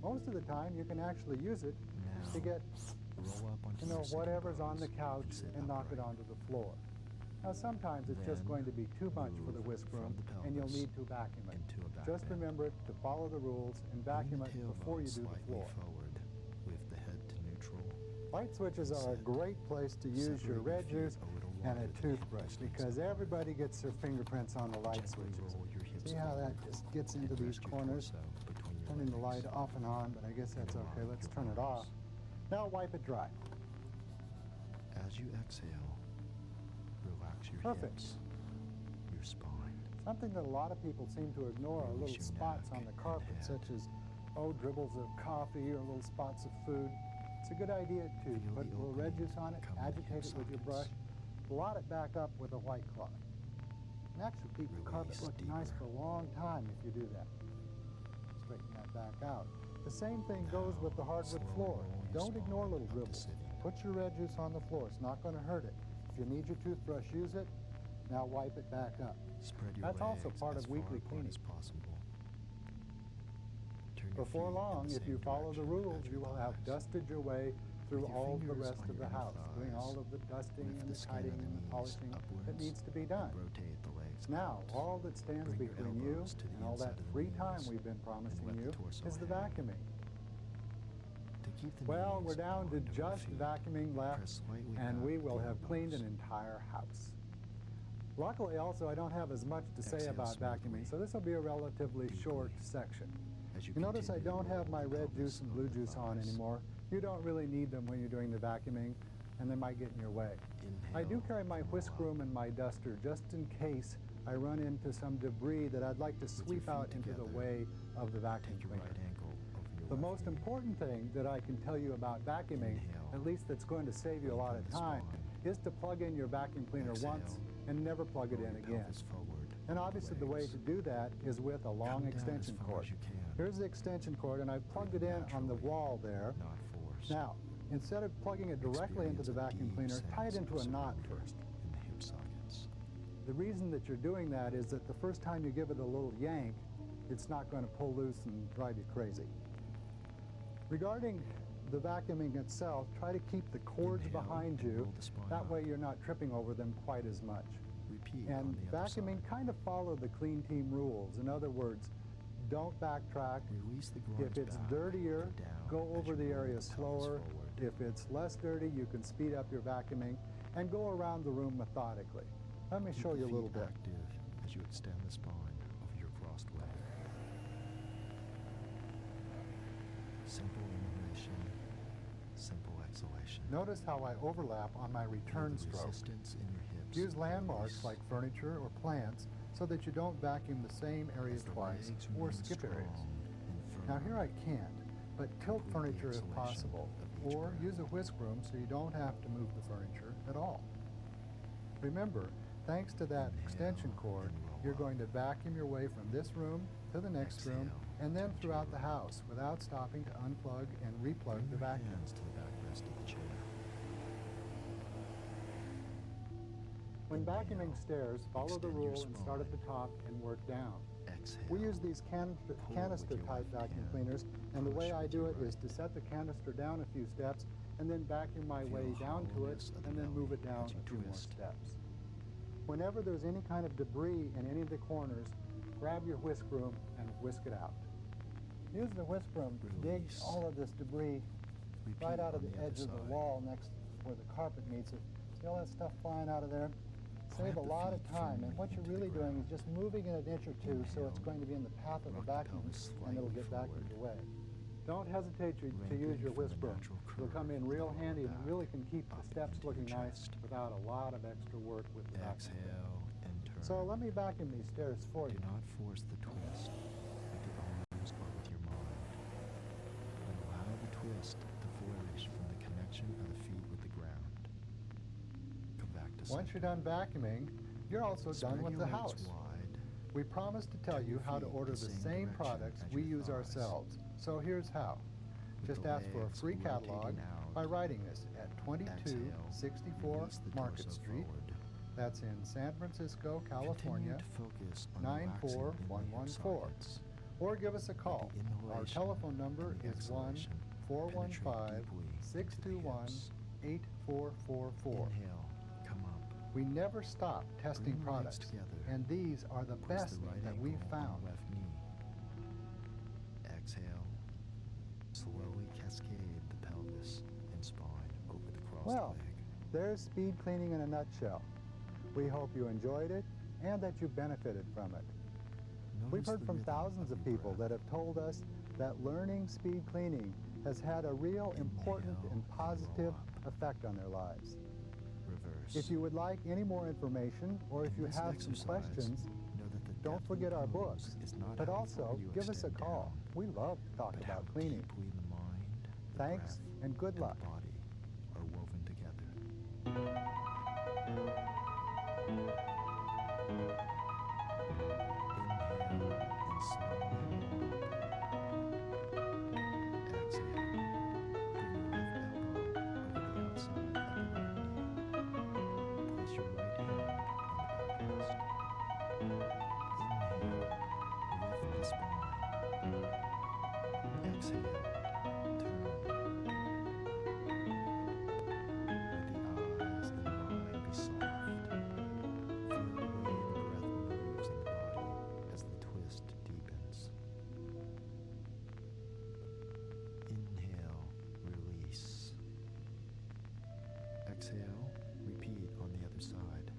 Most of the time, you can actually use it to get, whatever's on the couch and knock it onto the floor. Now, sometimes it's just going to be too much for the whisk broom, and you'll need to vacuum it. Just remember to follow the rules and vacuum it before you do the floor. Light switches are a great place to use your red juice and a toothbrush because everybody gets their fingerprints on the light switches. See how that just gets into these corners? Turning the light off and on, but I guess that's okay. Let's turn it off. Now wipe it dry. As you exhale, relax your hips, your spine. Something that a lot of people seem to ignore are little spots on the carpet, such as, dribbles of coffee or little spots of food. It's a good idea to put a little red juice on it, agitate it with your brush, blot it back up with a white cloth. And actually keep the carpet looking nice for a long time if you do that. Straighten that back out. The same thing goes with the hardwood floor. Don't ignore little dribbles. Put your red juice on the floor. It's not going to hurt it. If you need your toothbrush, use it. Now wipe it back up. That's also part of weekly cleaning. Before long, if you follow the rules, you will have dusted your way through all the rest of the house, doing all of the dusting and the tidying and the polishing that needs to be done. Now, all that stands between you and all that free time we've been promising you is the vacuuming. Well, we're down to just vacuuming left, and we will have cleaned an entire house. Luckily, also, I don't have as much to say about vacuuming, so this will be a relatively short section. You notice I don't have my red juice and blue juice on anymore. You don't really need them when you're doing the vacuuming, and they might get in your way. I do carry my whisk broom and my duster just in case I run into some debris that I'd like to sweep out into the way of the vacuum cleaner. The most important thing that I can tell you about vacuuming, at least that's going to save you a lot of time, is to plug in your vacuum cleaner once and never plug it in again. And obviously the way to do that is with a long extension cord. Here's the extension cord, and I've plugged it in on the wall there. Now, instead of plugging it directly into the vacuum cleaner, tie it into a knot first. The reason that you're doing that is that the first time you give it a little yank, it's not going to pull loose and drive you crazy. Regarding the vacuuming itself, try to keep the cords behind you. That way you're not tripping over them quite as much. And vacuuming kind of follow the clean team rules. In other words, don't backtrack. If it's dirtier, go over the area slower. If it's less dirty, you can speed up your vacuuming and go around the room methodically. Let me show you a little bit. As you extend the spine over your crossed leg. Simple inhalation, simple exhalation. Notice how I overlap on my return stroke. Resistance in your hips. Use landmarks like furniture or plants so that you don't vacuum the same area twice or skip areas. Now here I can't, but tilt furniture if possible, or use a whisk broom so you don't have to move the furniture at all. Remember, thanks to that extension cord, you're going to vacuum your way from this room to the next room and then throughout the house without stopping to unplug and replug the vacuum. To the backrest of the chair. When vacuuming stairs, follow the rule and start at the top and work down. We use these canister-type vacuum cleaners, and the way I do it is to set the canister down a few steps and then vacuum my way down to it and then move it down a few more steps. Whenever there's any kind of debris in any of the corners, grab your whisk broom and whisk it out. Use the whisk broom to dig all of this debris right out of the edge of the wall next where the carpet meets it. See all that stuff flying out of there? Save a lot of time, and what you're really doing is just moving it an inch or two so it's going to be in the path of the vacuum, and it'll get vacuumed away. Don't hesitate to use your whisk broom. It'll come in real handy and really can keep the steps looking nice without a lot of extra work with the vacuum. Exhale and turn. So let me vacuum these stairs for you. Do not force the twist with the arms or with your mind. But allow the twist to flourish from the connection of the feet with the ground. Come back to Once center. you're done vacuuming, you're also Spread done with your the legs house. wide. We promise to tell Turn you your how to feet order the the same same direction products as we your use thighs. ourselves. So here's how. With Just the ask for a legs free catalog rotating out. by writing this at Exhale. 2264 Release the Market torso Street. forward. That's in San Francisco, California, Continue to focus on relaxing in the hip 94114. sockets. Or give us a call. The Our inhalation telephone number and the is exhalation penetrate deeply into the hips. 1-415-621-8444. Inhale, come up. We never stop testing Bring the legs products, together. and these are the Place best the right that ankle we've on found. the left knee. Exhale. Slowly cascade the pelvis and spine over the crossed Well, leg. there's speed cleaning in a nutshell. We hope you enjoyed it and that you benefited from it. We've Notice heard the from rhythm thousands of your people breath. that have told us that learning speed cleaning has had a real important Inhale and and positive roll up. effect on their lives. Reverse. If you would like any more information or if In you this have some exercise, questions, know that the don't depth of forget the our pose books, is not but how also far you give us a extend call. down, We love to talk but about how cleaning. deeply the mind, the Thanks breath, and good luck. the body are woven together. Inhale and slowly roll up. Exhale. Bring your left elbow over the outside of the right knee. Place your right hand on the backrest. Inhale, lift the spine. Exhale, turn. Let the eyes and the mind be soft. Feel the way the breath moves in the body as the twist deepens. Inhale, release. Exhale, repeat on the other side.